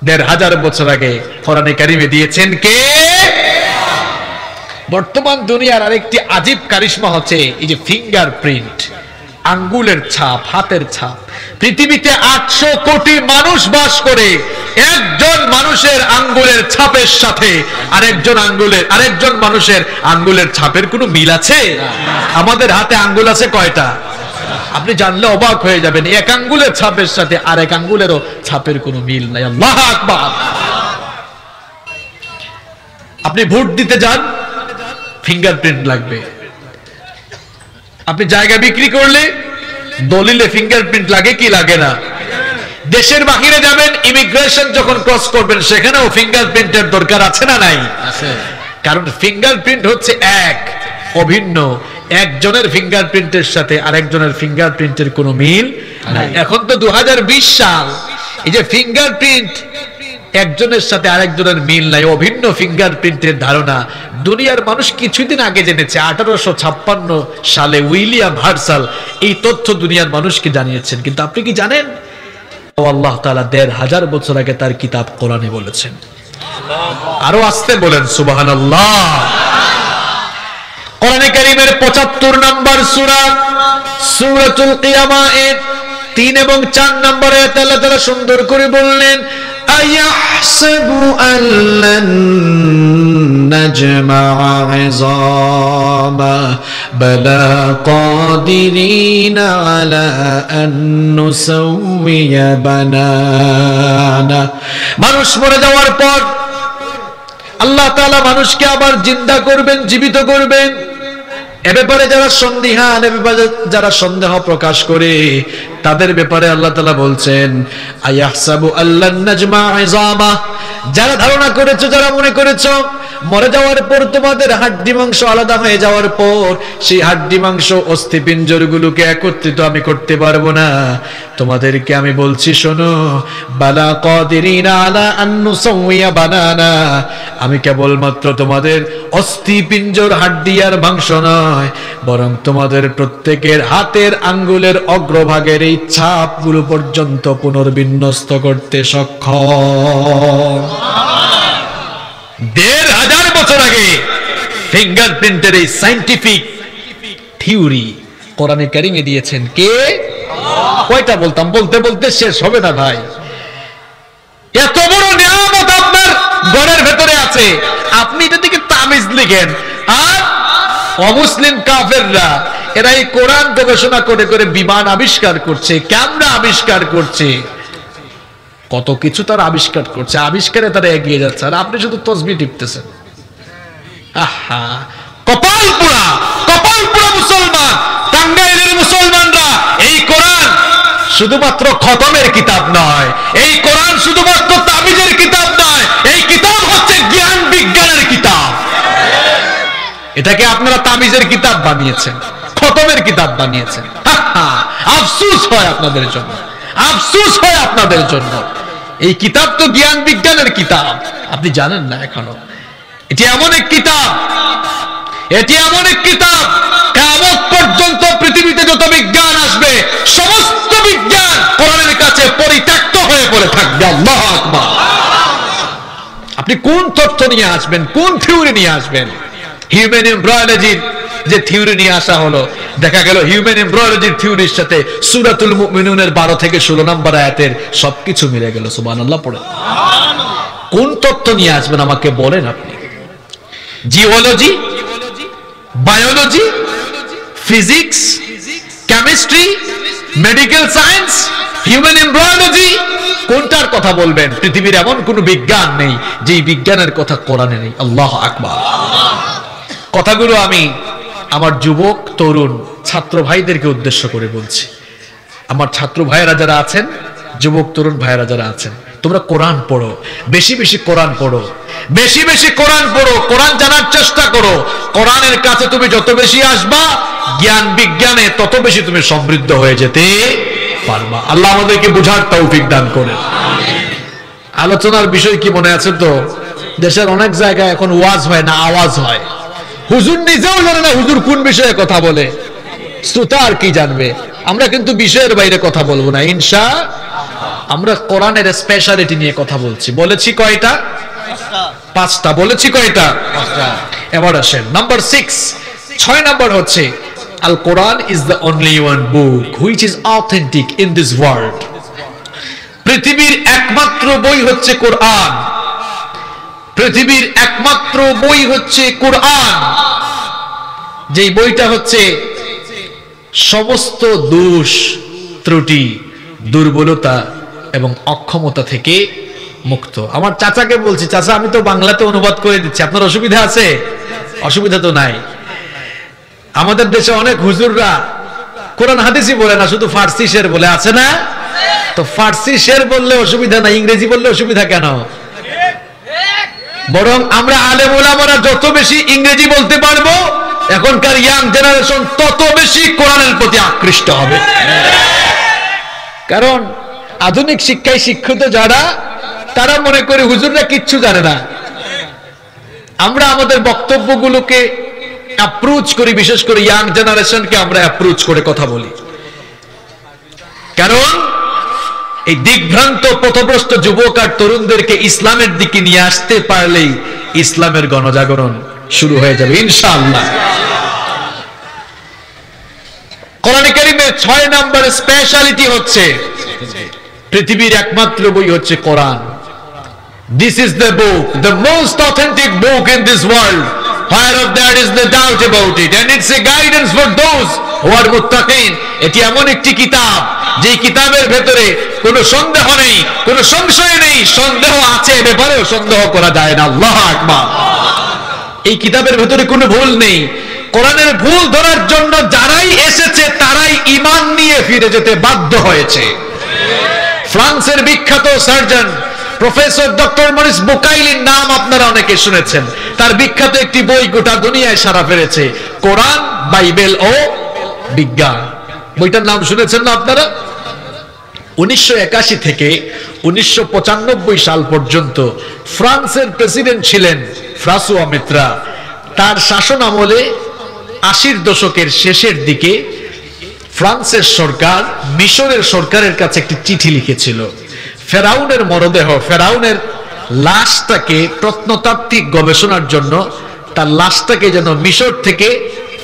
১৫০০ বছর আগে কোরআনে কারিমে দিয়েছেন কে? বর্তমান দুনিয়ার আরেকটি আজীব কারিশমা হচ্ছে এই যে ফিঙ্গারপ্রিন্ট, আঙ্গুলের ছাপ, হাতের ছাপ। পৃথিবীতে ৮০০ কোটি মানুষ বাস করে, একজন মানুষের আঙ্গুলের ছাপের সাথে আরেকজন মানুষের আঙ্গুলের ছাপের কোনো মিল আছে? আমাদের হাতে আঙ্গুল আছে কয়টা? আপনি জানলে অবাক হয়ে যাবেন, এক আঙ্গুলের ছাপের সাথে আরেক আঙ্গুলেরও ছাপের কোনো মিল নাই। আল্লাহু আকবার। আপনি ভোট দিতে যান, ফিঙ্গারপ্রিন্ট লাগবে। আপনি জায়গা বিক্রি করলে দলিলে ফিঙ্গারপ্রিন্ট লাগে কি লাগে না? দেশের বাহিরে যাবেন, ইমিগ্রেশন যখন ক্রস করবেন সেখানেও ফিঙ্গারপ্রিন্টের দরকার আছে না নাই? আছে। কারণ ফিঙ্গারপ্রিন্ট হচ্ছে এক, অভিন্ন। একজনের ফিঙ্গারপ্রিন্টের সাথে আরেকজনের ফিঙ্গারপ্রিন্টের কোনো মিল নাই। এখন তো ২০২০ সাল, এই যে ফিঙ্গারপ্রিন্ট একজনের সাথে আরেকজনের মিল নাই, অভিন্ন ফিঙ্গারপ্রিন্টের ধারণা দুনিয়ার মানুষ কিছুদিন আগে জেনেছে। 1856 সালে উইলিয়াম হার্সাল এই তথ্য দুনিয়ার মানুষকে জানিয়েছেন। কিন্তু আপনি কি জানেন, আল্লাহ তাআলা ১৫০০ বছর আগে তার কিতাব কোরআনে বলেছেন। আরো আসতে বলেন সুবহানাল্লাহ। কোরআনে কারীমের ৭৫ নম্বর সূরা সূরাতুল কিয়ামা এর ৩ এবং ৪ নম্বরে আল্লাহ তাআলা সুন্দর করে বললেন, আয়াহসাবু আল্লান নাজমা'a 'ইযামা বালা কাদিরিনা আলা আন নুসাউইয়া বানানা। মানুষ মরে যাওয়ার পর আল্লাহ তাআলা মানুষকে আবার জিন্দা করবেন, জীবিত করবেন। এ ব্যাপারে যারা সন্দিহান, এ ব্যাপারে যারা সন্দেহ প্রকাশ করে, তাদের ব্যাপারে আল্লাহ তাআলা বলছেন, আয়াহসাবু আল্লান নাজমা'a 'ইযামা। যারা ধারণা করেছো, যারা মনে করেছো মরে যাওয়ার পর তোমাদের হাড্ডি মাংস আলাদা হয়ে যাওয়ার পর সেই হাড্ডি মাংস অস্থি পিঞ্জরগুলোকে একত্রিত আমি করতে পারবো না, তোমাদেরকে আমি বলছি শোনো, বালা কাদিরিনা আলা আন নুসাউইয়া বানানা। আমি কেবলমাত্র তোমাদের অস্থি পিঞ্জর, হাড্ডি আর মাংস নয়, বরং তোমাদের প্রত্যেকের হাতের আঙ্গুলের অগ্রভাগের এই ছাপগুলো পর্যন্ত পুনর্বিন্যস্ত করতে সক্ষম। ১৫০০ বছর আগে ফিঙ্গারপ্রিন্টের এই সায়েন্টিফিক থিওরি কোরআনে কারীমে দিয়েছেন কে? কয়টা বলতাম, বলতে বলতে শেষ হবে না ভাই। এত বড় নিয়ামত আপনার ঘরের ভেতরে আছে, আপনি এটা থেকে তাবিজ লিখেন আর অমুসলিম কাফেররা এরা এই কোরআন গবেষণা করে করে বিমান আবিষ্কার করছে, ক্যামেরা আবিষ্কার করছে, কত কিছু তারা আবিষ্কার করছে, আবিষ্কারে তারা এগিয়ে যাচ্ছে, আর আপনি শুধু তসবিহ টিপতেছেন। আহা, কপাল পোড়া মুসলমান, টাঙ্গাইলের মুসলমানরা। এই কোরআন শুধুমাত্র খতমের কিতাব নয়, এই কোরআন শুধুমাত্র তাবিজের কিতাব নয়, এই কিতাব হচ্ছে জ্ঞান বিজ্ঞানের কিতাব। এটাকে আপনারা তাবিজের কিতাব বানিয়েছেন, খতমের কিতাব বানিয়েছেন। আফসোস হয় আপনাদের জন্য, আফসোস হয় আপনাদের জন্য। এই কিতাব তো জ্ঞান বিজ্ঞানের কিতাব, আপনি জানেন না এখনো। এটি এমন এক কিতাব, এটি এমন এক কিতাব, কিয়ামত পর্যন্ত পৃথিবীতে যত বিজ্ঞান আসবে সমস্ত বিজ্ঞান কোরআনের কাছে পরিত্যক্ত হয়ে পড়ে থাকবে। আল্লাহু আকবার। আপনি কোন তথ্য নিয়ে আসবেন, কোন থিওরি নিয়ে আসবেন? হিউম্যান এমব্রায়োলজির যে থিওরি নিয়ে আসা হলো, দেখা গেল হিউম্যান এমব্রায়োলজির থিওরির সাথে সূরাতুল মুমিনুনের 12 থেকে 16 নম্বর আয়াতের সবকিছু মিলে গেল। সুবহানাল্লাহ পড়ে। কোন তথ্য নিয়ে আসবেন আমাকে বলেন আপনি? Geology, biology, physics, chemistry, medical science, human embryology, কোনটার কথা বলবেন? পৃথিবীর এমন কোন বিজ্ঞান নেই যে বিজ্ঞানের কথা কোরআনে নেই। আল্লাহু আকবার। কথাগুলো আমি আমার যুবক তরুণ ছাত্র ভাইদেরকে উদ্দেশ্য করে বলছি। আমার ছাত্র ভাইয়েরা যারা আছেন, যুবক তরুণ ভাইয়েরা যারা আছেন, তোমরা কোরআন পড়ো, বেশি বেশি কোরআন পড়ো, বেশি বেশি কোরআন পড়ো, কোরআন জানার চেষ্টা করো। কোরআনের কাছে তুমি যত বেশি আসবা, জ্ঞান বিজ্ঞানে তত বেশি তুমি সমৃদ্ধ হয়ে যেতে পারবা। আল্লাহ আমাদেরকে বুঝার তৌফিক দান করেন। আলোচনার বিষয় কি মনে আছে তো? দেশের অনেক জায়গায় এখন ওয়াজ হয় না, আওয়াজ হয়। হুজুর নিজেও জানে না হুজুর কোন বিষয়ে কথা বলে, শ্রোতা আর কি জানবে। আমরা কিন্তু বিষয়ের বাইরে কথা বলবো না ইনশাআল্লাহ। আমরা কোরআনের স্পেশালিটি নিয়ে কথা বলছি। বলেছি কয়টা? 5টা। বলেছি কয়টা? 5টা। এবার আসেন নাম্বার 6, 6 নাম্বার হচ্ছে Al Quran is the only one book which is authentic in this world. পৃথিবীর একমাত্র বই হচ্ছে কোরআন। পৃথিবীর একমাত্র বই হচ্ছে কোরআন, যেই বইটা হচ্ছে সমস্ত দোষ, ত্রুটি, দুর্বলতা এবং অক্ষমতা থেকে মুক্ত। আমার চাচাকে বলছি, চাচা আমি তো বাংলাতে অনুবাদ করে দিচ্ছি, আপনার অসুবিধা আছে? অসুবিধা তো নাই। আমাদের দেশে অনেক হুজুররা কোরআন হাদিসই বলে না, শুধু ফার্সি শের বলে, আছে না? তো ফার্সি শের বললে অসুবিধা নাই, ইংরেজি বললে অসুবিধা কেন? বরং আমরা আলেম ওলামারা যত বেশি ইংরেজি বলতে পারবো, এখনকার ইয়াং জেনারেশন তত বেশি কোরআনের প্রতি আকৃষ্ট হবে। কারণ আধুনিক শিক্ষায় শিক্ষিত যারা, তারা মনে করে হুজুররা কিচ্ছু জানে না। আমরা আমাদের বক্তব্যগুলোকে অ্যাপ্রোচ করি, বিশেষ করে ইয়াং জেনারেশনকে আমরা অ্যাপ্রোচ করে কথা বলি। কারণ এই দিকভ্রান্ত পথভ্রষ্ট যুবক আর তরুণদেরকে ইসলামের দিকে নিয়ে আসতে পারলেই ইসলামের গণজাগরণ শুরু হয়ে যাবে ইনশাআল্লাহ। কোরআনে কারীমের 6 নম্বর স্পেশালিটি হচ্ছে পৃথিবীর একমাত্র বই হচ্ছে কোরআন। This is the book, the most authentic book in this world, whereof there is no doubt about it, and it's a guidance for those who are muttaqin. এটি এমন একটি কিতাব যে কিতাবের ভেতরে কোনো সন্দেহ নেই, কোনো সংশয় নেই। সন্দেহ আছে ব্যাপারেও সন্দেহ করা যায় না। আল্লাহু আকবার। এই কিতাবের ভেতরে কোনো ভুল নেই। কোরআনের ভুল ধরার জন্য যারাই এসেছে তারাই ঈমান নিয়ে ফিরে যেতে বাধ্য হয়েছে। ফ্রান্সের বিখ্যাত সার্জন প্রফেসর ডক্টর মরিস বুকাইলির নাম আপনারা অনেকে শুনেছেন। তার বিখ্যাত একটি বই গোটা দুনিয়ায় সাড়া ফেলেছে, কোরআন, বাইবেল ও বিজ্ঞান। বইটার নাম শুনেছেন না আপনারা? 1981 থেকে 1995 সাল পর্যন্ত ফ্রান্সের প্রেসিডেন্ট ছিলেন ফ্রাঁসোয়া মিত্রা। তার শাসন আমলে 80 দশকের শেষের দিকে ফ্রান্সের সরকার মিশরের সরকারের কাছে একটি চিঠি লিখেছিল। ফেরাউনের মরদেহ, ফেরাউনের লাশটাকে প্রত্নতাত্ত্বিক গবেষণার জন্য তার লাশটাকে যেন মিশর থেকে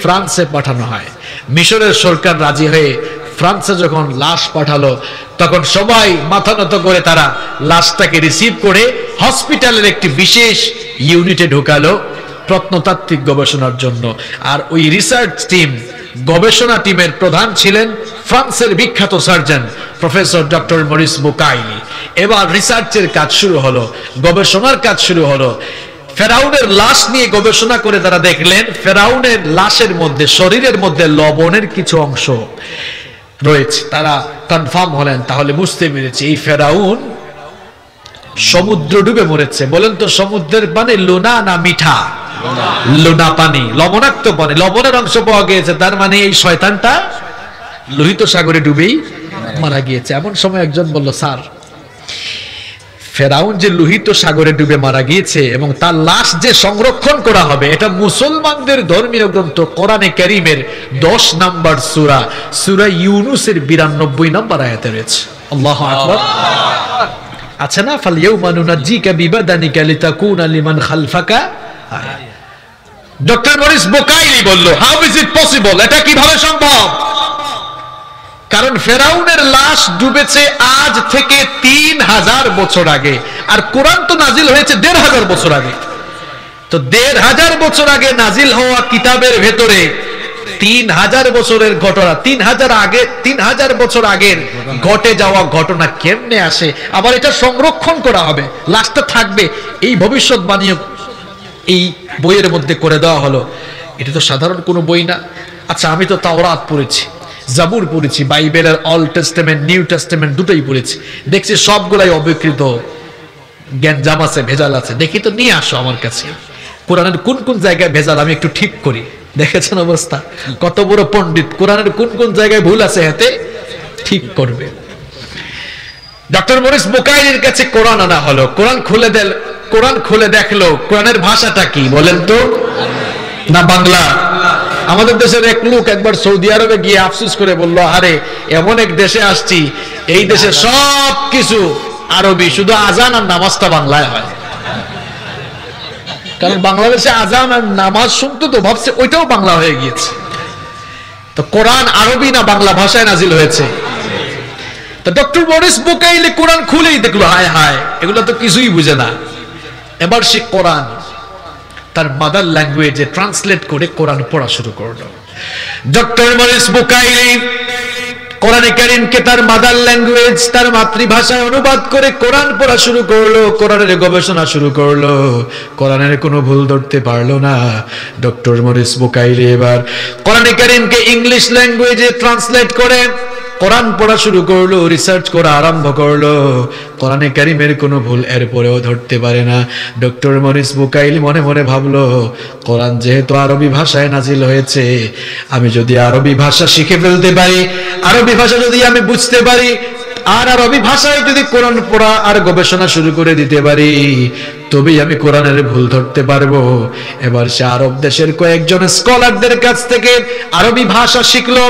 ফ্রান্সে পাঠানো হয়। মিশরের সরকার রাজি হয়ে ফ্রান্সে যখন লাশ পাঠালো, তখন সবাই মাথা নত করে তারা লাশটাকে রিসিভ করে হসপিটালের একটি বিশেষ ইউনিটে ঢোকালো। প্রত্নতাত্ত্বিক গবেষণার জন্য। আর ওই রিসার্চ টিম, গবেষণা টিমের প্রধান ছিলেন ফ্রান্সের বিখ্যাত surgeon professor doctor Morris Bucaille. এবার রিসার্চের কাজ শুরু হলো, গবেষণার কাজ শুরু হলো। ফেরাউনের লাশ নিয়ে গবেষণা করে তারা দেখলেন ফেরাউনের লাশের মধ্যে, শরীরের মধ্যে লবণের কিছু অংশ রয়েছে। তারা কনফার্ম হলেন, তাহলে বুঝতে পেরেছে এই ফেরাউন সমুদ্র ডুবে মরেছে। বলেন তো সমুদ্রের পানি লোনা না মিঠা? লোনা পানি, লবণাক্ত পানি, লবণের অংশ পাওয়া গিয়েছে, তার মানে এই শয়তানটা লোহিত সাগরে ডুবেই মারা গিয়েছে। এমন সময় একজন বলল, স্যার ফেরাউন যে লোহিত সাগরে ডুবে মারা গিয়েছে এবং তার লাশ যে সংরক্ষণ করা হবে, এটা মুসলমানদের ধর্মীয় গ্রন্থ কোরআনে কারীমের 10 নম্বর সূরা, সূরা ইউনূসের 92 নম্বর আয়াতে রয়েছে। আল্লাহু আকবার। আছে না, ফালইয়াউমা নুনাজ্জিকা বিবাদানিকা লিতাকুনা লিমান খালফাকা আয়া। ডক্টর মরিস বুকাইলি বলল, হাউ ইজ ইট পসিবল, এটা কিভাবে সম্ভব? কারণ ফেরাউনের লাশ ডুবেছে আজ থেকে 3000 বছর আগে, আর কোরআন তো নাজিল হয়েছে 1500 বছর আগে। তো 1500 বছর আগে নাজিল হওয়া কিতাবের ভেতরে 3000 বছরের ঘটনা, 3000 বছর আগের ঘটে যাওয়া ঘটনা কেমনে আসে? আবার এটা সংরক্ষণ করা হবে, লাশটা থাকবে, এই ভবিষ্যৎবাণী এই বইয়ের মধ্যে করে দেওয়া হলো। এটা তো সাধারণ কোনো বই না। আচ্ছা, আমি তো তাওরাত পড়েছি, জাবুর পড়েছি, বাইবেলের অল্ড টেস্টামেন্ট, নিউ টেস্টামেন্ট দুটোই পড়েছি, দেখছি সবগুলাই অবিকৃত জ্ঞানজাম আছে, ভেজাল আছে। দেখি তো, নিয়ে আসো আমার কাছে, কোরআনের কোন কোন জায়গায় ভেজাল আমি একটু ঠিক করি। দেখেছেন অবস্থা, কত বড় পণ্ডিত, কোরআনের কোন কোন জায়গায় ভুল আছে হাতে ঠিক করবে। ডক্টর মরিস বুকাইলির কাছে কোরআন আনা হলো, কোরআন খুলে দেখলো কোরআনের ভাষাটা কি বলেন তো? না বাংলা? আমাদের দেশের এক লোক একবার সৌদি আরবে গিয়ে আফসোস করে বলল, আরে এমন এক দেশে আসছি, এই দেশে সব কিছু আরবি, শুধু আজান আর নামাজটা বাংলায় হয়। কারণ বাংলাদেশে আজান আর নামাজ শুনতো, তো ভাবছে ওইটাও বাংলা হয়ে গিয়েছে। তো কোরআন আরবি না বাংলা ভাষায় নাজিল হয়েছে? তো ডক্টর মরিস বুকাইলি কোরআন খুলেই দেখলো, হায় হায়, এগুলো তো কিছুই বুঝে না। এবার সে কোরআন তার মাদার ল্যাঙ্গুয়েজে ট্রান্সলেট করে কোরআন পড়া শুরু করলো। ডক্টর মরিস বুকাইলি কোরআনে কারীমকে তার মাদার ল্যাঙ্গুয়েজ, তার মাতৃভাষায় অনুবাদ করে কোরআন পড়া শুরু করলো, কোরআনের গবেষণা শুরু করলো। কোরআনের কোনো ভুল ধরতে পারলো না ডক্টর মরিস বুকাইলি। এবার কোরআনে কারীমকে ইংলিশ ল্যাঙ্গুয়েজে ট্রান্সলেট করে কোরআন পড়া শুরু করলো, রিসার্চ করা আরম্ভ করলো। কোরআনে কারীমের কোনো ভুল এরপরেও ধরতে পারে না। ডক্টর মরিস বুকাইলি মনে মনে ভাবলো, কোরআন যেহেতু আরবি ভাষায় নাজিল হয়েছে, আমি যদি আরবি ভাষা শিখে ফেলতে পারি, আরবি ভাষা যদি আমি বুঝতে পারি, আর আরবি ভাষায় যদি কোরআন পড়া আর গবেষণা শুরু করে দিতে পারি, তবেই আমি কোরআনের ভুল ধরতে পারবো। এবার সে আরব দেশের কয়েকজন স্কলারদের কাছ থেকে আরবি ভাষা শিখলো।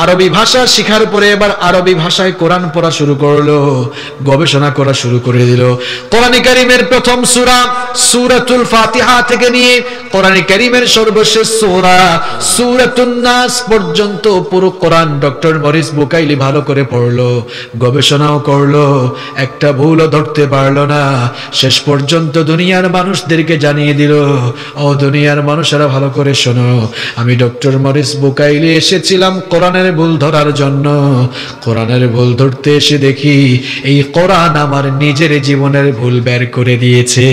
আরবি ভাষা শিখার পরে এবার আরবি ভাষায় কোরআন পড়া শুরু করলো, গবেষণা করা শুরু করে দিল। কোরআনে কারীমের প্রথম সূরা সূরাতুল ফাতিহা থেকে নিয়ে কোরআনে কারীমের সর্বশেষ সূরা সূরাতুন নাস পর্যন্ত পুরো কোরআন ডক্টর মরিস বুকাইলি ভালো করে পড়লো, গবেষণাও করলো, একটা ভুলও ধরতে পারলো না। শেষ পর্যন্ত দুনিয়ার মানুষদেরকে জানিয়ে দিল, ও দুনিয়ার মানুষেরা ভালো করে শোনো, আমি ডক্টর মরিস বুকাইলি এসেছিলাম কোরআনের ভুল ধরার জন্য। কোরআনের ভুল ধরতে এসে দেখি এই কোরআন আমার নিজের জীবনের ভুল বের করে দিয়েছে।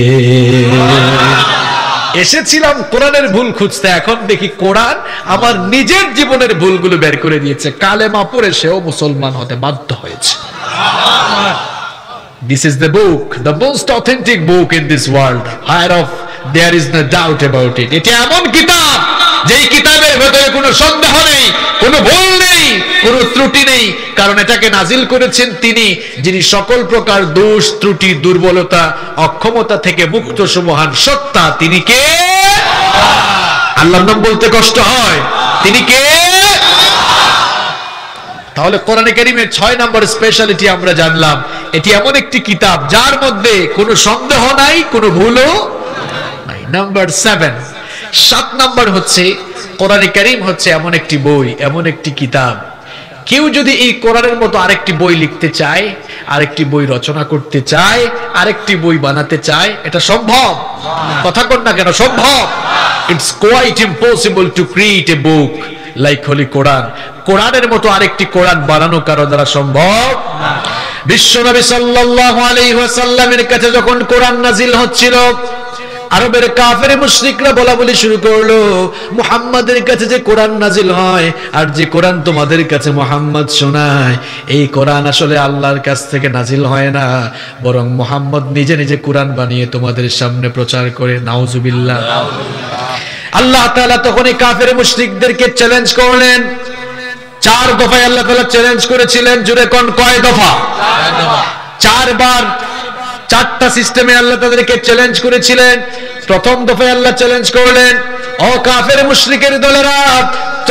এসেছিলাম কোরআনের ভুল খুঁজতে, এখন দেখি কোরআন আমার নিজের জীবনের ভুলগুলো বের করে দিয়েছে। কালেমা পড়ে সেও মুসলমান হতে বাধ্য হয়েছে। This is the book, the most authentic book in this world, whereof there is no doubt about it. এটা এমন কিতাব, যেই কিতাবের ভেতরে কোনো সন্দেহ নেই, কোনো ভুল নেই, কোনো ত্রুটি নেই, কারণ এটাকে নাজিল করেছেন তিনি, যিনি সকল প্রকার দোষ, ত্রুটি, দুর্বলতা, অক্ষমতা থেকে মুক্ত সুমহান সত্তা। তিনি কে? আল্লাহর নাম বলতে কষ্ট হয়, তিনি কে? তাহলে কোরআনে কারীমের 6 নম্বর স্পেশালিটি আমরা জানলাম, এটি এমন একটি কিতাব যার মধ্যে কোনো সন্দেহ নাই, কোনো ভুলও নাই। নাম্বার 7 নম্বর হচ্ছে কোরআনে কারীম হচ্ছে এমন একটি বই, এমন একটি কিতাব, কেউ যদি এই কোরআনের মতো আরেকটি বই লিখতে চায় আরেকটি বই রচনা করতে চায়, আরেকটি বই বানাতে চায়, এটা সম্ভব? কথা কন না কেন, সম্ভব? It's quite impossible to create a book like Holy Quran. কোরআনের মতো আরেকটি কোরআন বানানো কারো দ্বারা সম্ভব না। বিশ্বনবী সাল্লাল্লাহু আলাইহি ওয়াসাল্লামের কাছে যখন কোরআন নাজিল হচ্ছিল, আরবের কাফের মুশরিকরা বলা বলি শুরু করলো, মুহাম্মাদের কাছে যে কোরআন নাজিল হয় আর যে কোরআন তোমাদের কাছে মুহাম্মদ শোনায়, এই কোরআন আসলে আল্লাহর কাছ থেকে নাজিল হয় না, বরং মুহাম্মদ নিজে নিজে কোরআন বানিয়ে তোমাদের সামনে প্রচার করে। নাউজুবিল্লাহ। আল্লাহ তাআলা তখন এই কাফের মুশরিকদেরকে চ্যালেঞ্জ করলেন। 4 দফায় আল্লাহ তাআলা চ্যালেঞ্জ করেছিলেন। জুড়ে কোন কয় দফা? 4 বার, 4টা সিস্টেমে আল্লাহ তাদেরকে চ্যালেঞ্জ করেছিলেন। প্রথম দফায় আল্লাহ চ্যালেঞ্জ করলেন, ও কাফের মুশরিকের দলেরা,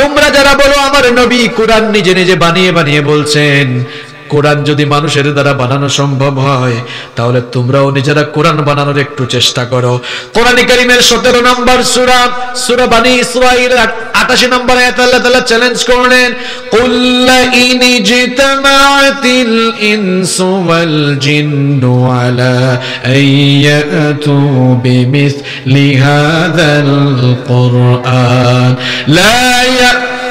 তোমরা যারা বলো আমার নবী কোরআন নিজে নিজে বানিয়ে বানিয়ে বলছেন, কোরআন যদি মানুষের দ্বারা বানানো সম্ভব হয় তাহলে তোমরাও নিজেরা কোরআন বানানোর একটু চেষ্টা করো। কোরআন কারীমের 17 নম্বর সূরা, সূরা বনী ইসরাঈল 88 নম্বর আয়াতে আল্লাহ তাআলা চ্যালেঞ্জ করলেন, কুল ইন জিতামাতিল ইনসু ওয়াল জিন্নু আলা আইয়াতু বিমিসলি হাযাল কুরআন লা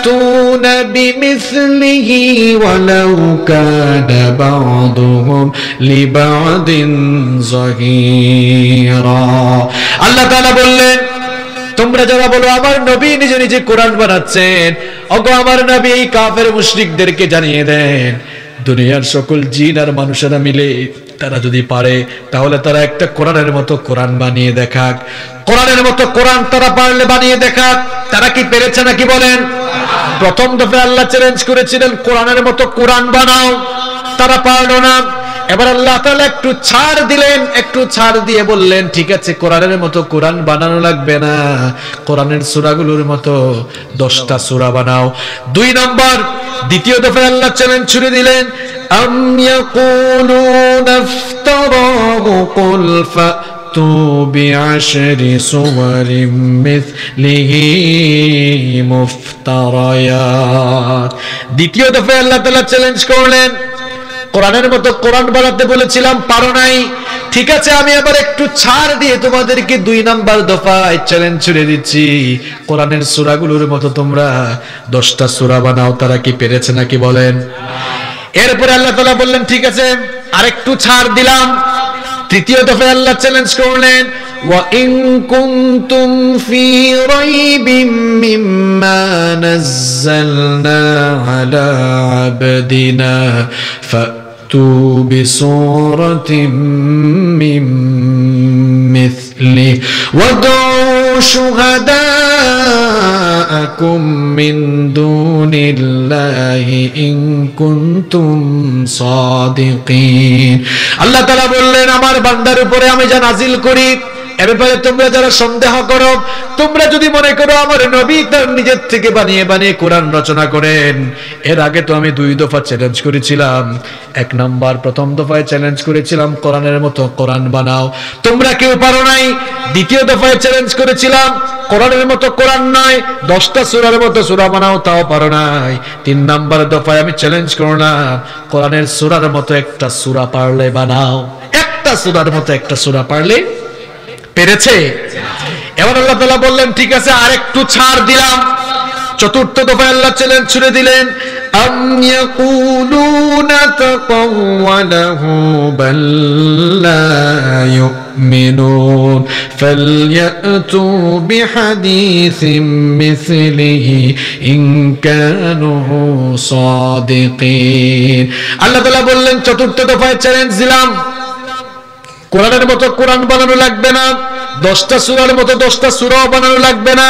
يأتون بمثله ولو كان بعضهم لبعض ظهيرا। আল্লাহ তাআলা বললেন, তোমরা যারা বলো আমার নবী নিজে নিজে কোরআন বানাচ্ছেন, ওগো আমার নবী এই কাফের মুশরিকদেরকে জানিয়ে দেন, দুনিয়ার সকল জিন আর মানুষেরা মিলে তারা যদি পারে তাহলে তারা একটা কোরআনের মতো কোরআন বানিয়ে দেখাক। কোরআনের মতো কোরআন তারা পারলে বানিয়ে দেখাক। তারা কি পেরেছে নাকি বলেন? প্রথম দফায় আল্লাহ চ্যালেঞ্জ করেছিলেন কোরআনের মতো কোরআন বানাও, তারা পারলো না। এবার আল্লাহ তাআলা একটু ছাড় দিলেন, একটু ছাড় দিয়ে বললেন, ঠিক আছে কোরআনের মতো কোরআন বানানো লাগবে না, কোরআনের সূরাগুলোর মতো 10টা সূরা বানাও। 2 নম্বর, দ্বিতীয় দফায় আল্লাহ চ্যালেঞ্জ ছুড়ে দিলেন, আম ইয়াকুলুনা ইফতারাহু কুল ফাতু বিআশরি সুওয়ারিম মিসলিহি মুফতারায়াত। দ্বিতীয় দফায় আল্লাহ তাআলা চ্যালেঞ্জ করলেন, কোরআনের মতো কোরআন বানাতে বলেছিলাম, পারো নাই, ঠিক আছে আমি আবার একটু ছাড় দিয়ে তোমাদেরকে 2 নাম্বার দফায় চ্যালেঞ্জ ছুড়ে দিচ্ছি, কোরআনের সূরাগুলোর মতো তোমরা 10টা সূরা বানাও। তারা কি পেরেছে নাকি বলেন? এরপরে আল্লাহ তাআলা বললেন, ঠিক আছে আরেকটু ছাড় দিলাম। তৃতীয় দফায় আল্লাহ চ্যালেঞ্জ করলেন, ওয়া ইন কুনতুম ফি রাইবিম মিম্মা নাযালনা আলা আবদিনা ফাতু বিসূরাতিম মিন মিসলি ওয়াদউ শুহাদাআকুম মিন দুনিল্লাহি ইন কুনতুম সাদিকিন। আল্লাহ তাআলা বললেন, আমার বান্দার উপরে আমি যা নাজিল করি এ ব্যাপারে তোমরা যারা সন্দেহ করো, তোমরা যদি মনে করো আমার নবী তার নিজের থেকে বানিয়ে বানিয়ে কোরআন রচনা করেন, এর আগে তো আমি 2 দফা চ্যালেঞ্জ করেছিলাম। 1 নাম্বার প্রথম দফায় চ্যালেঞ্জ করেছিলাম কোরআনের মতো কোরআন বানাও, তোমরা কেউ পারো নাই। দ্বিতীয় দফায় চ্যালেঞ্জ করেছিলাম কোরআনের মতো কোরআন নয় 10টা সূরার মতো সূরা বানাও, তাও পারো নাই। 3 নাম্বার দফায় আমি চ্যালেঞ্জ করলাম কোরআনের সূরার মতো একটা সূরা পারলে বানাও। একটা সূরার মতো একটা সূরা পারলে পেরেছে? এবার আল্লাহ তাআলা বললেন, ঠিক আছে আরেকটু ছাড় দিলাম। চতুর্থ দফায় আল্লাহ চ্যালেঞ্জ ছুড়ে দিলেন, আম ইয়াকুলুনা তাকাওয়ালাহু বাল লা ইউমিনুন ফালইয়াতু বিহাদিসিম মিসলিহি ইন কানু সাদিকিন। আল্লাহ তাআলা বললেন, চতুর্থ দফায় চ্যালেঞ্জ দিলাম, কোরআনের মতো কোরআন বানানো লাগবে না, 10টা সূরার মতো 10টা সূরাও বানানো লাগবে না,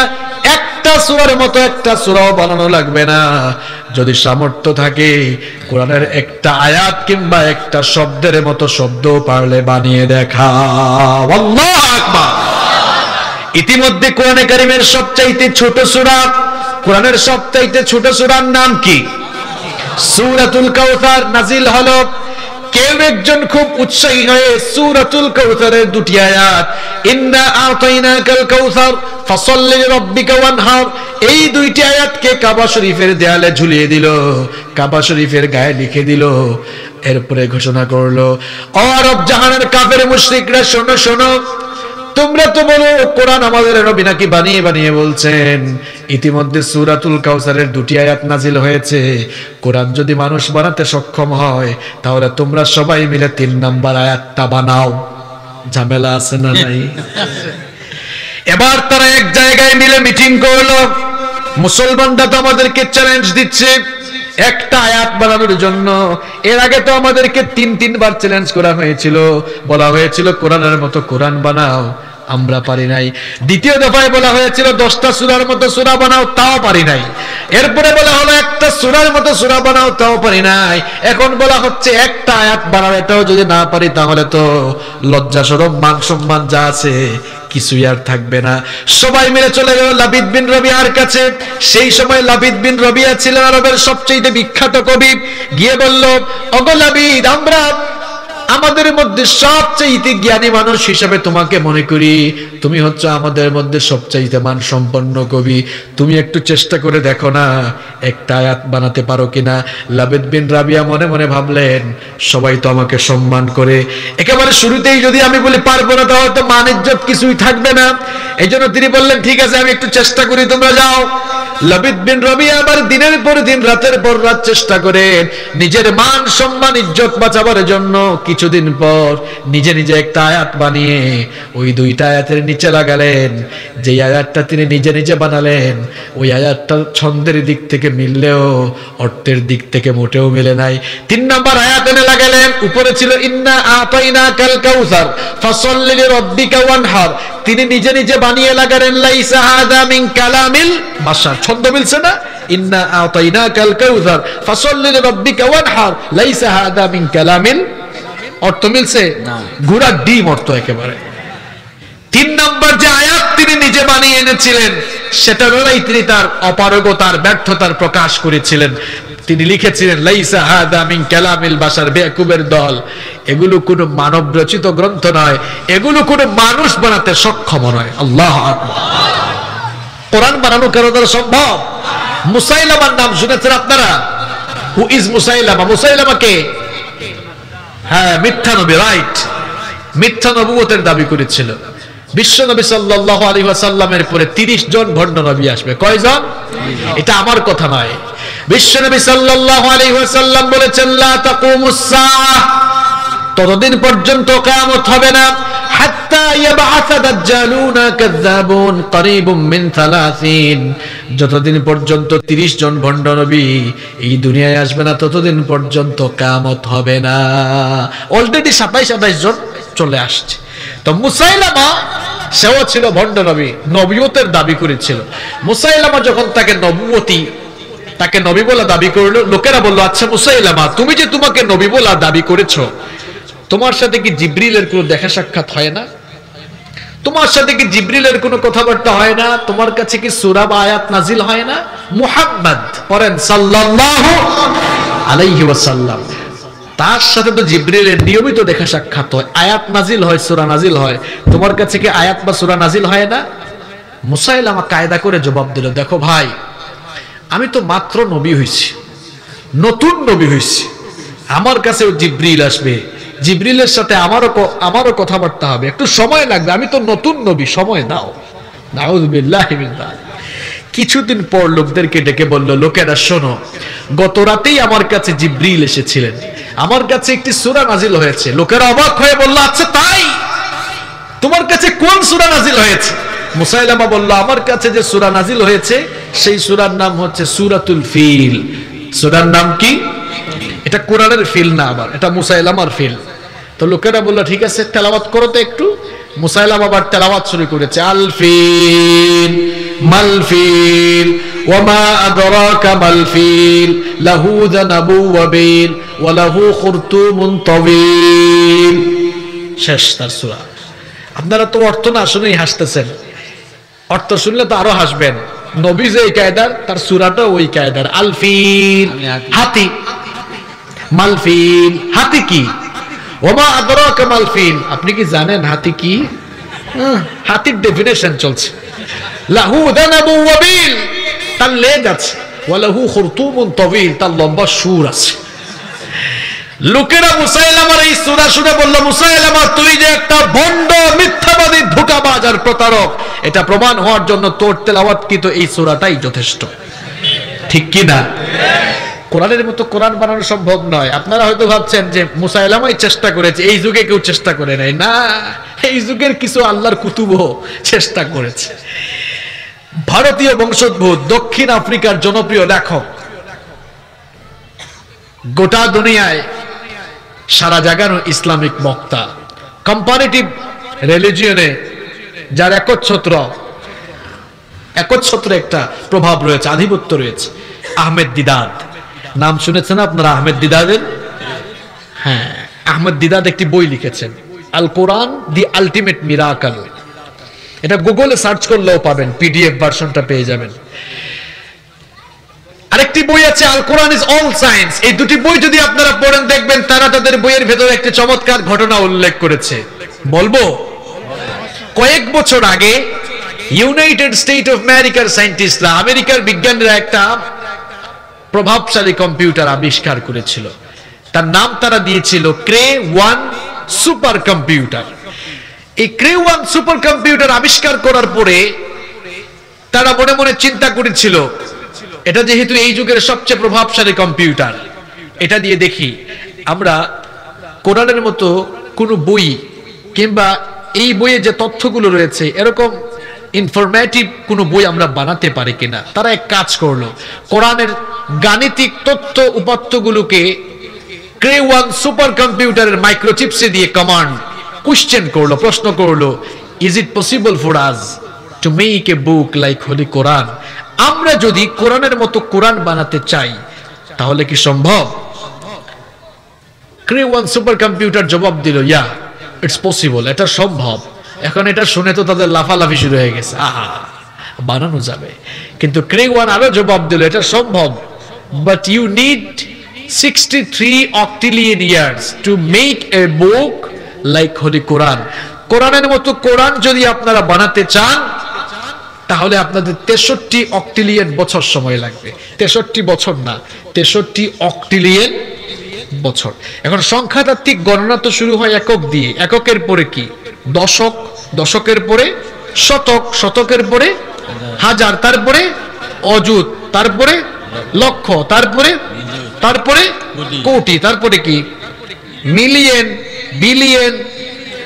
একটা সূরার মতো একটা সূরাও বানানো লাগবে না। যদি সামর্থ্য থাকে কোরআনের একটা আয়াত কিংবা একটা শব্দের মতো শব্দ পারলে বানিয়ে দেখাও। আল্লাহু আকবার। ইতিমধ্যে কোরআনে কারীমের সবচাইতে ছোট সূরা, কোরআনের সবচাইতে ছোট সূরার নাম কি? সূরাতুল কাউসার নাজিল হলো। কেউ একজন খুব উৎসাহী হয়ে সূরাতুল কাউসারের দুটি আয়াত ইন্না আতাইনাকাল কাউসার ফাসাল্লি লিরাব্বিকা ওয়ানহার, এই দুইটি আয়াতকে কাবা শরীফের দেয়ালে ঝুলিয়ে দিল, কাবা শরীফের গায়ে লিখে দিল। এরপরে ঘোষণা করলো, ও আরব জাহানের কাফের মুশরিকরা, শোনো শোনো, তোমরা তো বলো কোরআন আমাদের নবী নাকি বানিয়ে বানিয়ে বলছেন। ইতিমধ্যে সূরাতুল কাউসারের দুটি আয়াত নাজিল হয়েছে। কোরআন যদি মানুষ বানাতে সক্ষম হয়, তাহলে তোমরা সবাই মিলে 3 নাম্বার আয়াতটা বানাও। ঝামেলা আছে না নাই? এবার তারা এক জায়গায় মিলে মিটিং করলো। মুসলমানরা তো আমাদেরকে চ্যালেঞ্জ দিচ্ছে একটা আয়াত বানানোর জন্য। এর আগে তো আমাদেরকে 3বার চ্যালেঞ্জ করা হয়েছিল, বলা হয়েছিল কোরআনের মতো কোরআন বানাও, আমরা পারি নাই। দ্বিতীয় দফায় বলা হয়েছিল 10টা সূরার মতো সূরা বানাও, তাও পারি নাই। এরপরে বলা হলো একটা সূরার মতো সূরা বানাও, তাও পারি নাই। এখন বলা হচ্ছে একটা আয়াত বানাও, এটাও যদি না পারি তাহলে তো লজ্জা শরম মান সম্মান যা আছে কিছুই আর থাকবে না। সবাই মিলে চলে গেল লাবিদ বিন রবিয়ার কাছে। সেই সময় লাবিদ বিন রবিয়া ছিলেন আরবের সবচেয়ে বিখ্যাত কবি। গিয়ে বলল, ওগো লাবিদ, আমরা আমাদের মধ্যে সবচেয়ে জ্ঞানী মানুষ হিসেবে তোমাকে মনে করি, তুমি হচ্ছে আমাদের মধ্যে সবচেয়ে মানসম্পন্ন কবি, তুমি একটু চেষ্টা করে দেখো না একটা আয়াত বানাতে পারো কিনা। লাবিদ বিন রাবিয়া মনে মনে ভাবলেন, সবাই তো আমাকে সম্মান করে, একেবারে শুরুতেই যদি আমি বলি পারবো না তাহলে তো মান ইজ্জত কিছুই থাকবে না। এই জন্য তিনি বললেন, ঠিক আছে আমি একটু চেষ্টা করি, তোমরা যাও। লাবিদ বিন রবিয়া আবার দিনের পর দিন রাতের পর রাত চেষ্টা করে নিজের মান সম্মান ইজ্জত বাঁচাবার জন্য কিছুদিন পর নিজে নিজে একটা আয়াত বানিয়ে ওই 2টা আয়াতের নিচে লাগালেন। যে আয়াতটা তিনি নিজে নিজে বানালেন, ওই আয়াতটা ছন্দের দিক থেকে মিললেও অর্থের দিক থেকে মোটেও মিলে নাই। 3 নাম্বার আয়াত এনে লাগালেন, উপরে ছিল ইন্না আতাইনাকাল কাউসার ফাসাল্লি লিরাব্বিকা ওয়ানহার, তিনি নিজে নিজে বানিয়ে লাগালেন লাইসা হাযা মিন কালামিল বাশার। ছন্দ মিলছে না? ইন্না আতাইনাকাল কাউসার ফাসাল্লি লিরাব্বিকা ওয়ানহার লাইসা হাযা মিন কালামিল, অর্থ মিলছে না, ঘোড়ার ডিম অর্থ একেবারে। 3 নাম্বার যে আয়াত তিনি নিজে বানিয়ে এনেছিলেন, সেটা লড়াই তিনি তার অপারগতার ব্যর্থতার প্রকাশ করেছিলেন। তিনি লিখেছিলেন লাইসা হাদা মিন কালামিল বাশার, বেকুবের দল, এগুলো কোনো মানব রচিত গ্রন্থ নয়, এগুলো কোনো মানুষ বানাতে সক্ষম নয়। আল্লাহু আকবার। কোরআন বানানো কারো দ্বারা সম্ভব? মুসাইলামার নাম শুনেছেন আপনারা? Who is মুসাইলামা? মুসাইলামা কে? হ্যাঁ, মিথ্যা নবী, রাইট। মিথ্যা নবুয়তের দাবি করেছিল। বিশ্ব নবী সাল্লাল্লাহু আলাইহি ওয়াসাল্লামের পরে 30 জন ভণ্ড নবী আসবে। কয়জন? এটা আমার কথা নয়। বিশ্ব নবী সাল্লাল্লাহু আলাইহি ওয়াসাল্লাম বলেছেন, লা তাকুমুস সাআহ, ততদিন পর্যন্ত কিয়ামত হবে না, হাত্তা ইয়াবআসা দাজ্জালুনা কাযাবুন করিবুম মিন 30, যতদিন পর্যন্ত 30 জন ভণ্ড নবী এই দুনিয়ায় আসবে না, ততদিন পর্যন্ত কিয়ামত হবে না। অলরেডি 27 জন চলে আসছে। তো মুসাইলামা, সেও ছিল ভণ্ড নবী, নবুয়তের দাবি করেছিল। মুসাইলামা যখন তাকে নবী বলা দাবি করলো, লোকেরা বলল, আচ্ছা মুসাইলামা, তুমি যে তোমাকে নবী বলা দাবি করেছো, তোমার সাথে কি জিবরিলের কোনো দেখা সাক্ষাৎ হয় না? তোমার সাথে কি জিবরিলের কোনো কথাবার্তা হয় না? তোমার কাছে কি সূরা বা আয়াত নাজিল হয় না? মুহাম্মদ পড়েন সাল্লাল্লাহু আলাইহি ওয়াসাল্লাম, তার সাথে তো জিবরিলের নিয়মিত দেখা সাক্ষাৎ হয়, আয়াত নাজিল হয়, সূরা নাজিল হয়। তোমার কাছে কি আয়াত বা সূরা নাজিল হয় না? মুসাইলামা কায়দা করে জবাব দিল, দেখো ভাই, আমি তো মাত্র নবী হইছি, নতুন নবী হইছি, আমার কাছেও জিবরিল আসবে, জিবরিলের সাথে আমারও কথাবার্তা হবে, একটু সময় লাগবে, আমি তো নতুন নবী, সময় দাও। নাউযুবিল্লাহি মিন যালিক। কিছুদিন পর লোকদেরকে ডেকে বলল, লোকেরা শোনো, গত রাতেই আমার কাছে জিবরিল এসেছিলেন, আমার কাছে একটি সূরা নাজিল হয়েছে। লোকেরা অবাক হয়ে বলল, আচ্ছা তাই? তোমার কাছে কোন সূরা নাজিল হয়েছে? মুসাইলামা বলল, আমার কাছে যে সূরা নাজিল হয়েছে সেই সূরার নাম হচ্ছে সূরাতুল ফিল। সূরার নাম কি? এটা কোরআনের ফিল না, আবার এটা মুসাইলামার ফিল। তো লোকেরা বলল, ঠিক আছে তেলাওয়াত করো তো একটু। মুসাইলামা আবার তেলাওয়াত শুরু করেছে, আল ফিল মাল ফিল ওয়ামা আদরাকা মাল ফিল লাহু যানাবু ওয়া বিল ওয়া লাহু খুরতুমুন তাওয়িল। শেষ তার সূরা। আপনারা তো অর্থ না শুনেই হাসতেছেন, অর্থ শুনলে তো আরো হাসবেন। নবী যে এই কায়দার, তার সূরাটা ওই কায়দার। আল ফিল, হাতি, মাল ফিল, হাতি কি? ওমা আদরাকা মাল ফিল, আপনি কি জানেন হাতি কি? হাতির ডেফিনেশন চলছে। লাহু দানাবু ওয়াবিল, তার লেজ আছে। ওয়ালাহু খুরতুমুন তাওয়িল, তার লম্বা সুর আছে। লোকেরা মুসাইলামার এই সূরা শুনে বলল, মুসাইলামা তুই যে একটা ভণ্ড, মিথ্যাবাদী, ধোঁকাবাজ আর প্রতারক, এটা প্রমাণ হওয়ার জন্য তোর তেলাওয়াতকৃত এই সূরাটাই যথেষ্ট। ঠিক কি না? কোরআনের মতো কোরআন বানানো সম্ভব নয়। আপনারা হয়তো ভাবছেন যে মুসাইলামাই চেষ্টা করেছে, এই যুগে কেউ চেষ্টা করে নাই। না, এই যুগের কিছু আল্লাহর কুতুবও চেষ্টা করেছে। ভারতীয় বংশোদ্ভূত দক্ষিণ আফ্রিকার জনপ্রিয় লেখক, গোটা দুনিয়ায় সারা জাগানো ইসলামিক বক্তা, কম্পারেটিভ রিলিজিয়নে যার একচ্ছত্র একটা প্রভাব রয়েছে, আধিপত্য রয়েছে, আহমেদ দিদাদ। নাম শুনেছেন আপনারা আহমেদ দিদাদের? হ্যাঁ, আহমেদ দিদাদ একটি বই লিখেছেন, আল কোরআন দি আলটিমেট মিরাকল। এটা গুগলে সার্চ করলেও পাবেন, পিডিএফ ভার্সনটা পেয়ে যাবেন। আরেকটি বই আছে আল কোরআন ইজ অল সায়েন্স। এই দুটি বই যদি আপনারা পড়েন দেখবেন তারা তাদের বইয়ের ভেতরে একটি চমৎকার ঘটনা উল্লেখ করেছে। বলবো, কয়েক বছর আগে ইউনাইটেড স্টেট অফ আমেরিকার সায়েন্টিস্টরা, আমেরিকার বিজ্ঞানীরা একটা প্রভাবশালী কম্পিউটার আবিষ্কার করেছিল। তার নাম তারা দিয়েছিল ক্রে-1 সুপার কম্পিউটার। এই ক্রে-1 সুপার কম্পিউটার আবিষ্কার করার পরে তারা মনে মনে চিন্তা করেছিল, এটা যেহেতু এই যুগের সবচেয়ে প্রভাবশালী কম্পিউটার, এটা দিয়ে দেখি আমরা কোরআনের মতো কোনো বই কিংবা এই বইয়ে যে তথ্যগুলো রয়েছে এরকম ইনফরমেটিভ কোনো বই আমরা বানাতে পারি কিনা। তারা এক কাজ করলো, কোরআনের গাণিতিক তথ্য উপাত্তগুলোকে ক্রে-1 সুপার কম্পিউটারের মাইক্রোচিপসে দিয়ে কমান্ড কোশ্চেন করলো, প্রশ্ন করলো, is it possible for us to make a book like Holy Quran? আমরা যদি কোরআনের মতো কোরআন বানাতে চাই তাহলে কি সম্ভব? ক্রে-1 সুপার কম্পিউটার জবাব দিল, ইয়া ইটস পসিবল, এটা সম্ভব। এখন এটা শুনে তো তাদের লাফালাফি শুরু হয়ে গেছে, আহা বানানো যাবে। কিন্তু ক্রে-1 আরো জবাব দিল, এটা সম্ভব, but you need 63 octillion years to make a book like Holy Quran. কোরআনের মতো কোরআন যদি আপনারা বানাতে চান তাহলে আপনাদের 63 অক্টিলিয়ন বছর সময় লাগবে। 63 বছর না, 63 অক্টিলিয়ন বছর। এখন সংখ্যাতাত্ত্বিক গণনা তো শুরু হয় একক দিয়ে। এককের পরে কি? দশক, দশকের পরে শতক, শতকের পরে হাজার, তারপরে অযুত, তারপরে লক্ষ, তারপরে কোটি, তারপরে কি? মিলিয়ন, বিলিয়ন,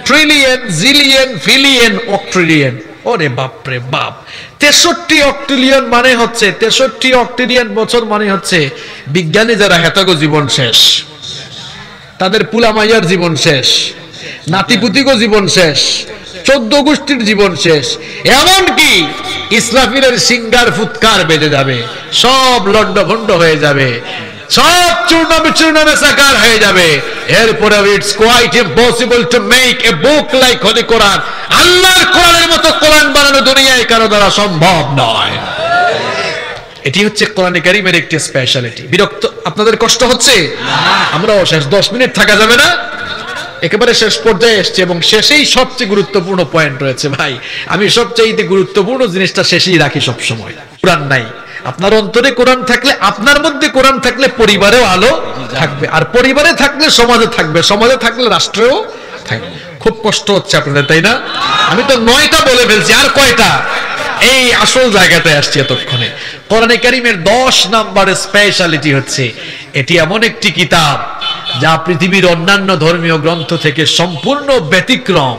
ট্রিলিয়ন, জিলিয়ন, ফিলিয়ন, অক্ট্রিলিয়ন। ওরে বাপরে বাপ, 63 অক্টিলিয়ন মানে হচ্ছে 63 অক্টিলিয়ন বছর মানে হচ্ছে বিজ্ঞানী যারা হেতাগো জীবন শেষ, তাদের পুলামাইয়ার জীবন শেষ, নাতিপুতিগো জীবন শেষ, 14 গোষ্ঠীর জীবন শেষ। এমনকি ইসরাফিলের সিঙ্গার ফুৎকার বেজে যাবে, সব লন্ডভন্ড হয়ে যাবে, সব চূর্ণ বিচূর্ণ মেসাকার হয়ে যাবে। এরপরে it's quite impossible to make a book like Holy Quran. আল্লাহর কোরআনের মতো কোরআন বানানো দুনিয়ায় কারো দ্বারা সম্ভব নয়। এটি হচ্ছে কোরআনে কারীমের একটি স্পেশালিটি। বিরক্ত আপনাদের কষ্ট হচ্ছে? আমরাও শেষ 10 মিনিট থাকা যাবে না, একেবারে শেষ পর্যায়ে এসছে এবং শেষেই সবচেয়ে গুরুত্বপূর্ণ পয়েন্ট রয়েছে। ভাই, আমি সবচেয়ে গুরুত্বপূর্ণ জিনিসটা শেষেই রাখি সব সময়। কোরআন নাই, আপনার অন্তরে কোরআন থাকলে, আপনার মধ্যে কোরআন থাকলে পরিবারেও আলো থাকবে, আর পরিবারে থাকলে সমাজে থাকবে, সমাজে থাকলে রাষ্ট্রেও থাকবে। খুব কষ্ট হচ্ছে আপনাদের, তাই না? আমি তো 9টা বলে ফেলছি, আর কয়টা? এই আসল জায়গাতে আসছি এতক্ষণে। কোরআনে কারীমের 10 নম্বরের স্পেশালিটি হচ্ছে এটি এমন একটি কিতাব যা পৃথিবীর অন্যান্য ধর্মীয় গ্রন্থ থেকে সম্পূর্ণ ব্যতিক্রম।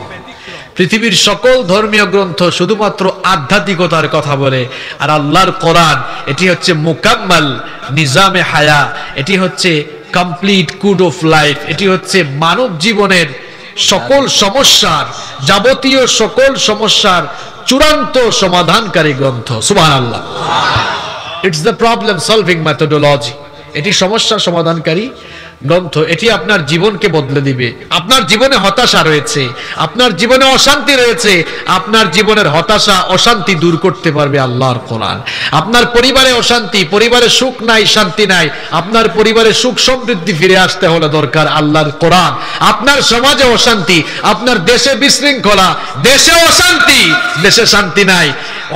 পৃথিবীর সকল ধর্মীয় গ্রন্থ শুধুমাত্র আধ্যাত্মিকতার কথা বলে, আর আল্লাহর কোরআন এটি হচ্ছে মুকাম্মাল নিজামে হায়া, এটি হচ্ছে কমপ্লিট কোড অফ লাইফ, এটি হচ্ছে মানব জীবনের সকল সমস্যার, যাবতীয় সকল সমস্যার চূড়ান্ত সমাধানকারী গ্রন্থ। সুবহানাল্লাহ। It's the problem solving methodology. এটি সমস্যা সমাধানকারী গ্রন্থ, এটি আপনার জীবনকে বদলে দিবে। আপনার জীবনে হতাশা রয়েছে, আপনার জীবনে অশান্তি রয়েছে, আপনার জীবনের হতাশা অশান্তি দূর করতে পারবে আল্লাহর কোরআন। আপনার পরিবারে অশান্তি, পরিবারে সুখ নাই, শান্তি নাই, আপনার পরিবারে সুখ সমৃদ্ধি ফিরে আসতে হলে দরকার আল্লাহর কোরআন। আপনার সমাজে অশান্তি, আপনার দেশে বিশৃঙ্খলা, দেশে অশান্তি, দেশে শান্তি নাই,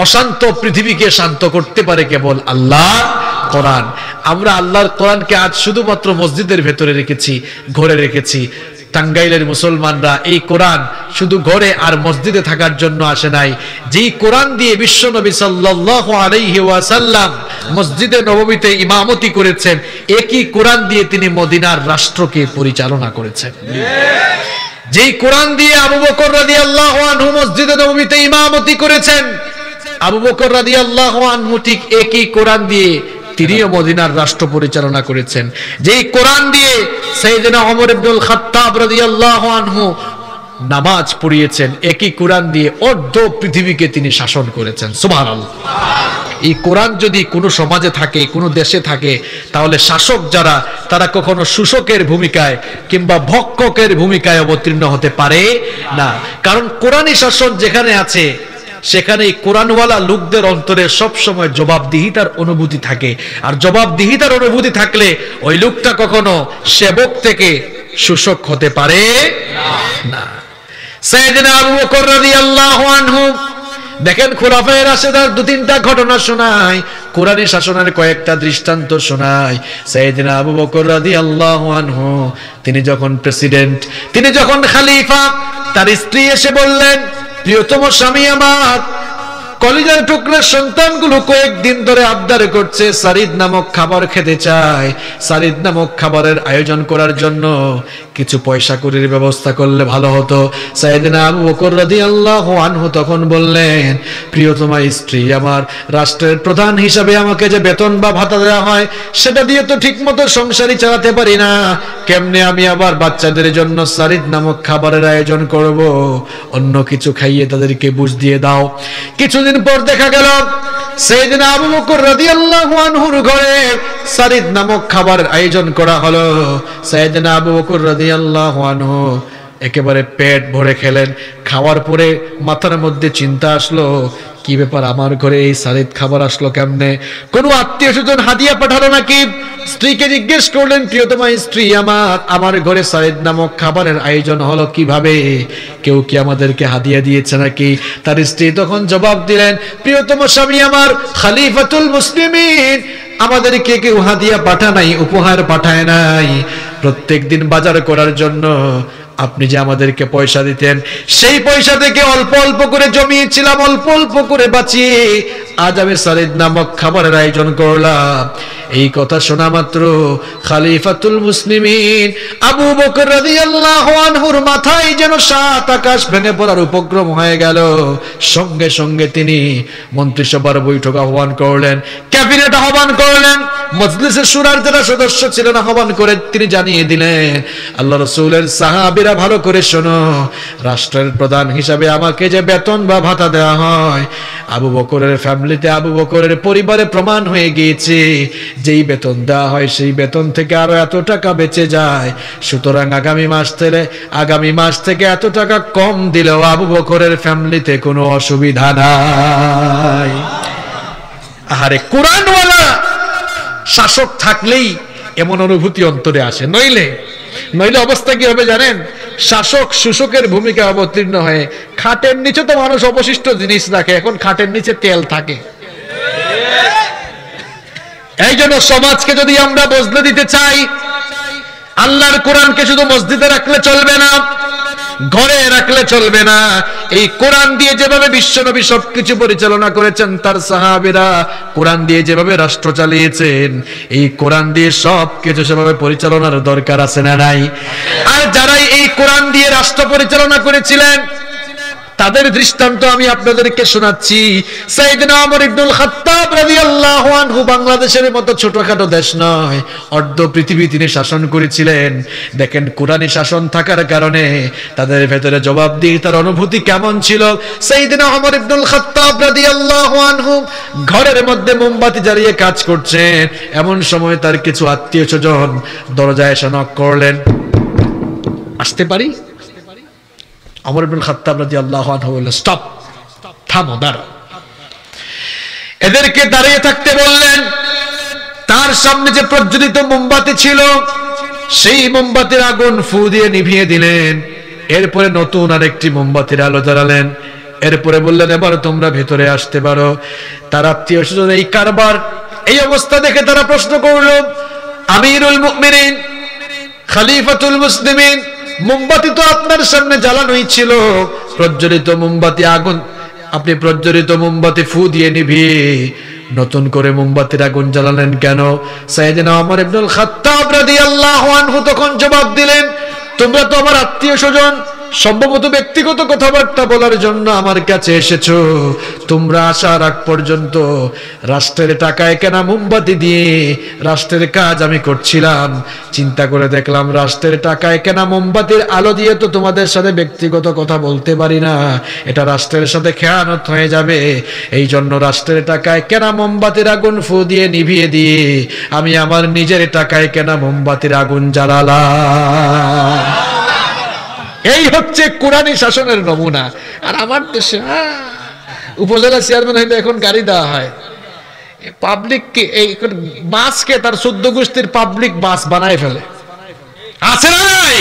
অশান্ত পৃথিবীকে শান্ত করতে পারে কেবল আল্লাহ কোরআন। আমরা আল্লাহর কোরআনকে আজ শুধুমাত্র মসজিদের ভেতরে রেখেছি, ঘরে রেখেছি। টাঙ্গাইলের মুসলমানরা এই কোরআন শুধু ঘরে আর মসজিদে থাকার জন্য আসে নাই। যেই কোরআন দিয়ে বিশ্বনবী সাল্লাল্লাহু আলাইহি ওয়াসাল্লাম মসজিদে নববীতে ইমামতি করেছেন, একই কোরআন দিয়ে তিনি মদিনার রাষ্ট্রকে পরিচালনা করেছেন। যেই কোরআন দিয়ে আবু বকর রাদিয়াল্লাহু আনহু মসজিদে নববীতে ইমামতি করেছেন, আবু বকর রাদিয়াল্লাহু আনহু ঠিক একই কোরআন দিয়ে তিনিও মদিনার রাষ্ট্র পরিচালনা করেছেন। যেই কোরআন দিয়ে সাইয়েদনা ওমর ইবনুল খাত্তাব রাদিয়াল্লাহু আনহু নামাজ পড়িয়েছেন, একই কোরআন দিয়ে অর্ধ পৃথিবীকে তিনি শাসন করেছেন। সুবহানাল্লাহ। এই কোরআন যদি কোনো সমাজে থাকে, কোনো দেশে থাকে, তাহলে শাসক যারা, তারা কখনো শোষকের ভূমিকায় কিংবা ভক্ষকের ভূমিকায় অবতীর্ণ হতে পারে না। কারণ কোরআনী শাসন যেখানে আছে, সেখানে কোরআনওয়ালা লোকদের অন্তরে সবসময় জবাবদিহিতার অনুভূতি থাকে। আর জবাবদিহিতার অনুভূতি থাকলে ওই লোকটা কখনো সেবক থেকে শোষক হতে পারে না। সাইয়েদনা আবু বকর রাদিয়াল্লাহু আনহু দেখেন, খোলাফায়ে রাশেদার দু তিনটা ঘটনা শোনায়, কোরআনী শাসনের কয়েকটা দৃষ্টান্ত শোনায়। সাইয়েদনা আবু বকর রাদিয়াল্লাহু আনহু তিনি যখন প্রেসিডেন্ট, তিনি যখন খলিফা, তার স্ত্রী এসে বললেন, প্রিয়তম স্বামী আমার, কলিজার টুকরা সন্তানগুলো কয়েকদিন ধরে আবদার করছে, সারিদ নামক খাবার খেতে চায়। সারিদ নামক খাবারের আয়োজন করার জন্য কিছু পয়সা কড়ির ব্যবস্থা করলে ভালো হতো। সাইয়েদনা আবু বকর রাদিয়াল্লাহু আনহু তখন বললেন, প্রিয়তমা স্ত্রী আমার, রাষ্ট্রের প্রধান হিসাবে আমাকে যে বেতন বা ভাতা দেওয়া হয়, সেটা দিয়ে তো ঠিক মতো সংসারই চালাতে পারি না। কেমনে আমি আবার বাচ্চাদের জন্য সারিদ নামক খাবারের আয়োজন করব? অন্য কিছু খাইয়ে তাদেরকে বুঝ দিয়ে দাও। কিছুদিন পর দেখা গেল সাইয়েদনা আবু বকর রাদিয়াল্লাহু আনহুর ঘরে সারিদ নামক খাবারের আয়োজন করা হলো। সাইয়েদনা আবু বকর রাদিয়াল্লাহু আনহু একেবারে পেট ভরে খেলেন। খাওয়ার পরে মাথার মধ্যে চিন্তা আসলো, কি ব্যাপার, আমার ঘরে এই সারিদ খাবার আসলো কেমনে? কোনো আত্মীয় স্বজন হাদিয়া পাঠালো নাকি? স্ত্রীকে জিজ্ঞেস করলেন, প্রিয়তমা স্ত্রী আমার ঘরে সারিদ নামক খাবারের আয়োজন হলো কিভাবে? কেউ কি আমাদেরকে হাদিয়া দিয়েছে নাকি? তার স্ত্রী তখন জবাব দিলেন, প্রিয়তম স্বামী আমার, খলিফাতুল মুসলিমিন আমাদেরকে কেউ হাদিয়া পাঠায় নাই, উপহার পাঠায় নাই। প্রত্যেকদিন বাজার করার জন্য আপনি যে আমাদেরকে পয়সা দিতেন, সেই পয়সা থেকে অল্প অল্প করে জমিয়েছিলাম, অল্প অল্প করে বাঁচিয়ে আজ আমি সারিদ নামক খাবারের আয়োজন করলাম। এই কথা শোনা মাত্র খলিফাতুল মুসলিমিন আবু বকর রাদিয়াল্লাহু আনহুর মাথায় যেন সাত আকাশ ভেঙে পড়ার উপক্রম হয়ে গেল। সঙ্গে সঙ্গে তিনি মন্ত্রিসভার বৈঠক আহ্বান করলেন, ক্যাবিনেট আহ্বান করলেন, মজলিসে শুরার যারা সদস্য ছিলেন আহ্বান করে তিনি জানিয়ে দিলেন, আল্লাহ রাসূলের সাহাবীরা ভালো করে শোনো, রাষ্ট্রের প্রধান হিসাবে আমাকে যে বেতন বা ভাতা দেওয়া হয়, আবু বকরের ফ্যামিলিতে, আবু বকরের পরিবারে প্রমাণ হয়ে গিয়েছে, যেই বেতন দেওয়া হয় সেই বেতন থেকে আরো এত টাকা বেঁচে যায়। সুতরাং আগামী মাস থেকে এত টাকা কম দিলেও আবু বকরের ফ্যামিলিতে কোনো অসুবিধা নাই। আরে কোরআনওয়ালা শাসক থাকলেই এমন অনুভূতি অন্তরে আসে, নইলে অবস্থা কি হবে জানেন? শাসক শোষকের ভূমিকা অবতীর্ণ হয়ে খাটের নিচে তো মানুষ অবশিষ্ট জিনিস রাখে, এখন খাটের নিচে তেল থাকে। এই জন্য সমাজকে যদি আমরা বদলে দিতে চাই, আল্লাহর কোরআনকে শুধু মসজিদে রাখলে চলবে না, ঘরে রাখলে চলবে না। এই কোরআন দিয়ে যেভাবে বিশ্বনবী সবকিছু পরিচালনা করেছেন, তার সাহাবীরা কোরআন দিয়ে যেভাবে রাষ্ট্র চালিয়েছেন, এই কোরআন দিয়ে সবকিছু সেভাবে পরিচালনার দরকার আছে না নাই? আর যারাই এই কোরআন দিয়ে রাষ্ট্র পরিচালনা করেছিলেন, তাদের দৃষ্টান্ত আমি আপনাদেরকে শোনাচ্ছি। সাইয়েদনা ওমর ইবনুল খাত্তাব রাদিয়াল্লাহু আনহু বাংলাদেশের মতো ছোটখাটো দেশ নয়, অর্ধ পৃথিবী তিনি শাসন করেছিলেন। দেখেন কোরআনী শাসন থাকার কারণে তাদের ভেতরে জবাবদিহিতার অনুভূতি কেমন ছিল। সাইয়েদনা ওমর ইবনুল খাত্তাব রাদিয়াল্লাহু আনহু ঘরের মধ্যে মোমবাতি জ্বালিয়ে কাজ করছেন, এমন সময় তার কিছু আত্মীয়স্বজন দরজায় এসে নক করলেন। আসতে পারি? ওমর ইবনুল খাত্তাব রাদিয়াল্লাহু আনহু বললেন, স্টপ, থামো, দাঁড়াও। এদেরকে দাঁড়িয়ে থাকতে বললেন। তার সামনে যে প্রজ্বলিত মোমবাতি ছিল সেই মোমবাতির আগুন ফু দিয়ে নিভিয়ে দিলেন। এরপরে নতুন আরেকটি মোমবাতির আলো জ্বালালেন। এরপরে বললেন, এবার তোমরা ভেতরে আসতে পারো। তার আত্মীয়স্বজন এই কারবার, এই অবস্থা দেখে তারা প্রশ্ন করল, আমিরুল মুমিনিন, খলিফাতুল মুসলিমিন, মোমবাতি তো আপনার সামনে জ্বালানোই ছিল, প্রজ্বলিত মোমবাতি আগুন, আপনি প্রজ্বলিত মোমবাতি ফু দিয়ে নিভিয়ে নতুন করে মোমবাতির আগুন জ্বালালেন কেন? সাইয়েদনা ওমর ইবনুল খাত্তাব রাদিয়াল্লাহু আনহু তখন জবাব দিলেন, তোমরা তো আমার আত্মীয়স্বজন, সম্ভবত ব্যক্তিগত কথাবার্তা বলার জন্য আমার কাছে এসেছো। তোমরা আসার আগ পর্যন্ত রাষ্ট্রের টাকায় কেনা মোমবাতি দিয়ে রাষ্ট্রের কাজ আমি করছিলাম। চিন্তা করে দেখলাম রাষ্ট্রের টাকায় কেনা মোমবাতির আলো দিয়ে তো তোমাদের সাথে ব্যক্তিগত কথা বলতে পারি না, এটা রাষ্ট্রের সাথে খেয়ানত হয়ে যাবে। এই জন্য রাষ্ট্রের টাকায় কেনা মোমবাতির আগুন ফু দিয়ে নিভিয়ে দিয়ে আমি আমার নিজের টাকায় কেনা মোমবাতির আগুন জ্বালালাম। এই হচ্ছে কোরআনী শাসনের নমুনা। আর আমার দেশে উপজেলা চেয়ারম্যান হইলে এখন গাড়ি দেওয়া হয়, পাবলিককে এই বাসকে তার 14 গোষ্ঠীর পাবলিক বাস বানায় ফেলে। আছে না নাই?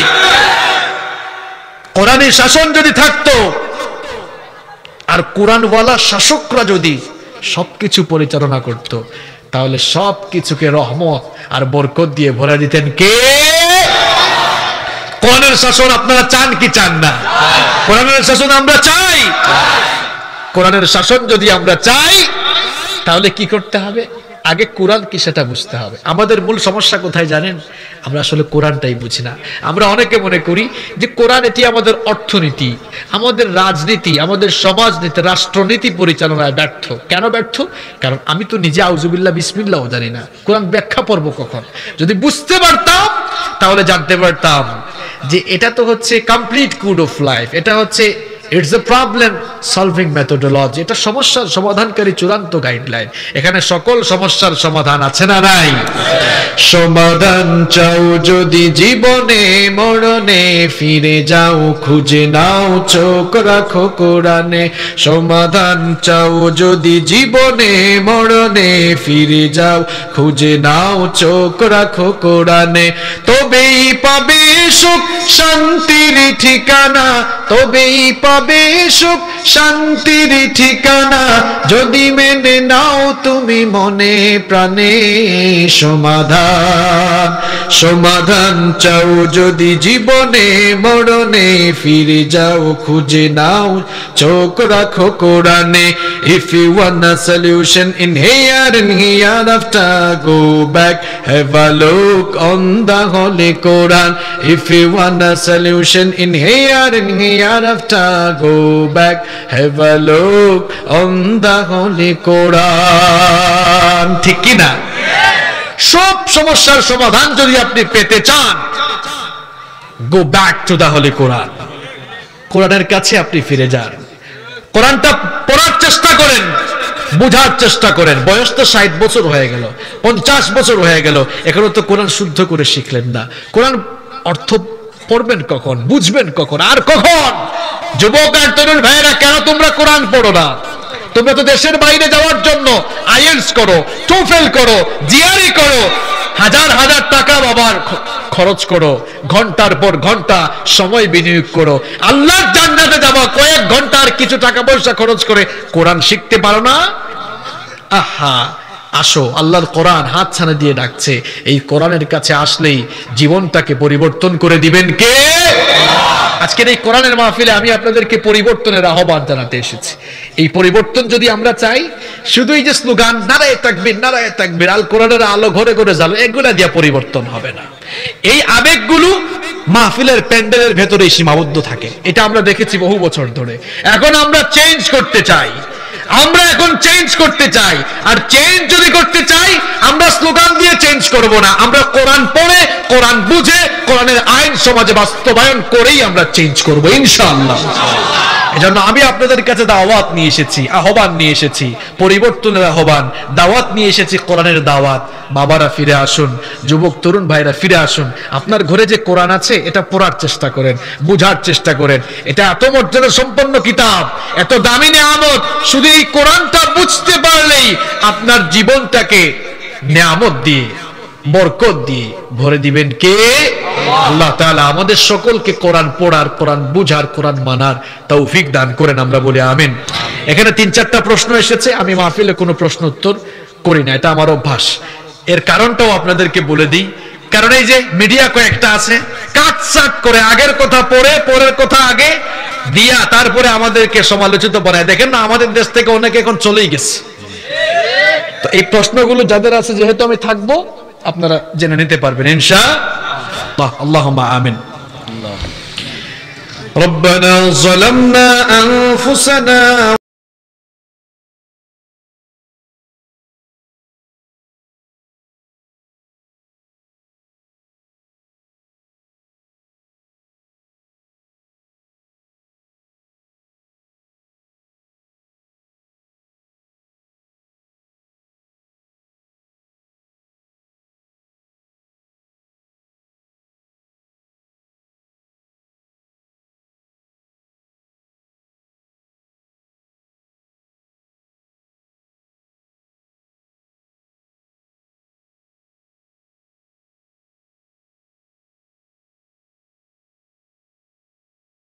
কোরআনী শাসন যদি থাকতো আর কোরআনওয়ালা শাসকরা যদি সবকিছু পরিচালনা করত, তাহলে সবকিছুকে রহমত আর বরকত দিয়ে ভরে দিতেন কে? কোরআনের শাসন আপনারা চান কি চান না? কোরআনের শাসন আমরা চাই। কোরআনের শাসন যদি আমরা চাই তাহলে কি করতে হবে? আগে কোরআন কি সেটা বুঝতে হবে। আমাদের মূল সমস্যা কোথায় জানেন? আমরা আসলে কোরআনটাই বুঝি না। আমরা অনেকে মনে করি যে কোরআন এটি আমাদের অর্থনীতি, আমাদের রাজনীতি, আমাদের সমাজনীতি, রাষ্ট্রনীতি পরিচালনায় ব্যর্থ। কেন ব্যর্থ? কারণ আমি তো নিজে আউযুবিল্লাহ বিসমিল্লাহও জানি না। কোরআন ব্যাখ্যা পড়ব কখন? যদি বুঝতে পারতাম তাহলে জানতে পারতাম যে এটা তো হচ্ছে কমপ্লিট কোড অফ লাইফ, এটা হচ্ছে it's a problem solving methodology, এটা সমস্যার সমাধানকারী চূড়ান্ত গাইডলাইন। এখানে সকল সমস্যার সমাধান আছে না নাই? সমাধান চাও যদি জীবনে মরণে, ফিরে যাও খুঁজে নাও চোখ রাখো কোরআনে। সমাধান চাও যদি জীবনে মরণে, ফিরে যাও খুঁজে নাও চোখ রাখো কোরআনে। তবেই পাবে সুখ শান্তির ঠিকানা, তবেই পাবে সুখ শান্তির ঠিকানা, যদি মেনে নাও তুমি মনে প্রাণে সমাধান। সমাধান চাও যদি জীবনে মরণে, ফিরে যাও খুঁজে নাও চোখ রাখো কোরআনে। If you want a solution in here and hereafter, go back, have a look on the Holy Quran. If you want a solution in here and hereafter, go back, have a look on the Holy Quran. ঠিক কি না? সব সমস্যার সমাধান যদি আপনি পেতে চান, go back to the Holy Quran. কোরআনের কাছে আপনি ফিরে যান, কোরআনটা পড়ার চেষ্টা করেন, বোঝার চেষ্টা করেন। বয়স তো 60 বছর হয়ে গেল, 50 বছর হয়ে গেল, এখনো তো কোরআন শুদ্ধ করে শিখলেন না। কোরআন অর্থ পড়বেন কখন, বুঝবেন কখন, আর কখন? যুবক আর তরুণ ভাইয়েরা, কেন তোমরা কোরআন পড়ো না? তোমরা তো দেশের বাইরে যাওয়ার জন্য আইএলটিএস করো, টোফেল করো, জিআরই করো, হাজার হাজার টাকা বাবার খরচ করো, ঘন্টার পর ঘন্টা সময় বিনিয়োগ করো। আল্লাহর জান্নাতে যাওয়া কয়েক ঘন্টার কিছু টাকা পয়সা খরচ করে কোরআন শিখতে পারো না? আহা, আসো, আল্লাহর কোরআন হাত ছানা দিয়ে ডাকছে। এই কোরআনের কাছে আসলেই জীবনটাকে পরিবর্তন করে দিবেন কে? আজকের এই কোরআনের মাহফিলে আমি আপনাদেরকে পরিবর্তনের আহ্বান জানাতে এসেছি। এই পরিবর্তন যদি আমরা চাই, শুধু এই যে স্লোগান নারায়ে তাকবীর, নারায়ে তাকবীর, আল কোরআনের আলো ঘরে ঘরে জ্বালো, এগুলা দিয়ে পরিবর্তন হবে না। এই আবেগগুলো মাহফিলের প্যান্ডেলের ভেতরে সীমাবদ্ধ থাকে। এটা আমরা দেখেছি বহু বছর ধরে। এখন আমরা চেঞ্জ করতে চাই, আমরা এখন চেঞ্জ করতে চাই। আর চেঞ্জ যদি করতে চাই, আমরা স্লোগান দিয়ে চেঞ্জ করব না, আমরা কোরআন পড়ে, কোরআন বুঝে, কোরআনের আইন সমাজে বাস্তবায়ন করেই আমরা চেঞ্জ করব ইনশাআল্লাহ। এজন্য আমি আপনাদের কাছে দাওয়াত নিয়ে এসেছি, আহ্বান নিয়ে এসেছি, পরিবর্তনের আহ্বান, দাওয়াত নিয়ে এসেছি, কোরআনের দাওয়াত। বাবারা ফিরে আসুন, যুবক তরুণ ভাইরা ফিরে আসুন। আপনার ঘরে যে কোরআন আছে এটা পড়ার চেষ্টা করেন, বুঝার চেষ্টা করেন। এটা এত মর্যাদা সম্পন্ন কিতাব, এত দামি নিয়ামত। শুধু এই কোরআনটা বুঝতে পারলেই আপনার জীবনটাকে নিয়ামত দিয়ে, বরকত দিয়ে ভরে দিবেন কে? আল্লাহ তাআলা আমাদের সকলকে কোরআন পড়ার, কোরআন বুঝার, কোরআন মানার তৌফিক দান করেন, আমরা বলি আমিন। এখানে 3-4টা প্রশ্ন এসেছে, আমি মাহফিলে কোনো প্রশ্ন উত্তর করি না, এটা আমার অভ্যাস। এর কারণটাও আপনাদেরকে বলে দিই। কারণ এই যে মিডিয়া কয়েকটা আছে, কাটছাট করে আগের কথা পড়ে, পরের কথা আগে দিয়া তারপরে আমাদেরকে সমালোচিত বানায়। দেখেন না, আমাদের দেশ থেকে অনেকে এখন চলেই গেছে। তো এই প্রশ্নগুলো যাদের আছে, যেহেতু আমি থাকবো, আপনারা জেনে নিতে পারবেন ইনশাআল্লাহ। আল্লাহুম্মা আমিন। রব্বানা যালামনা আনফুসানা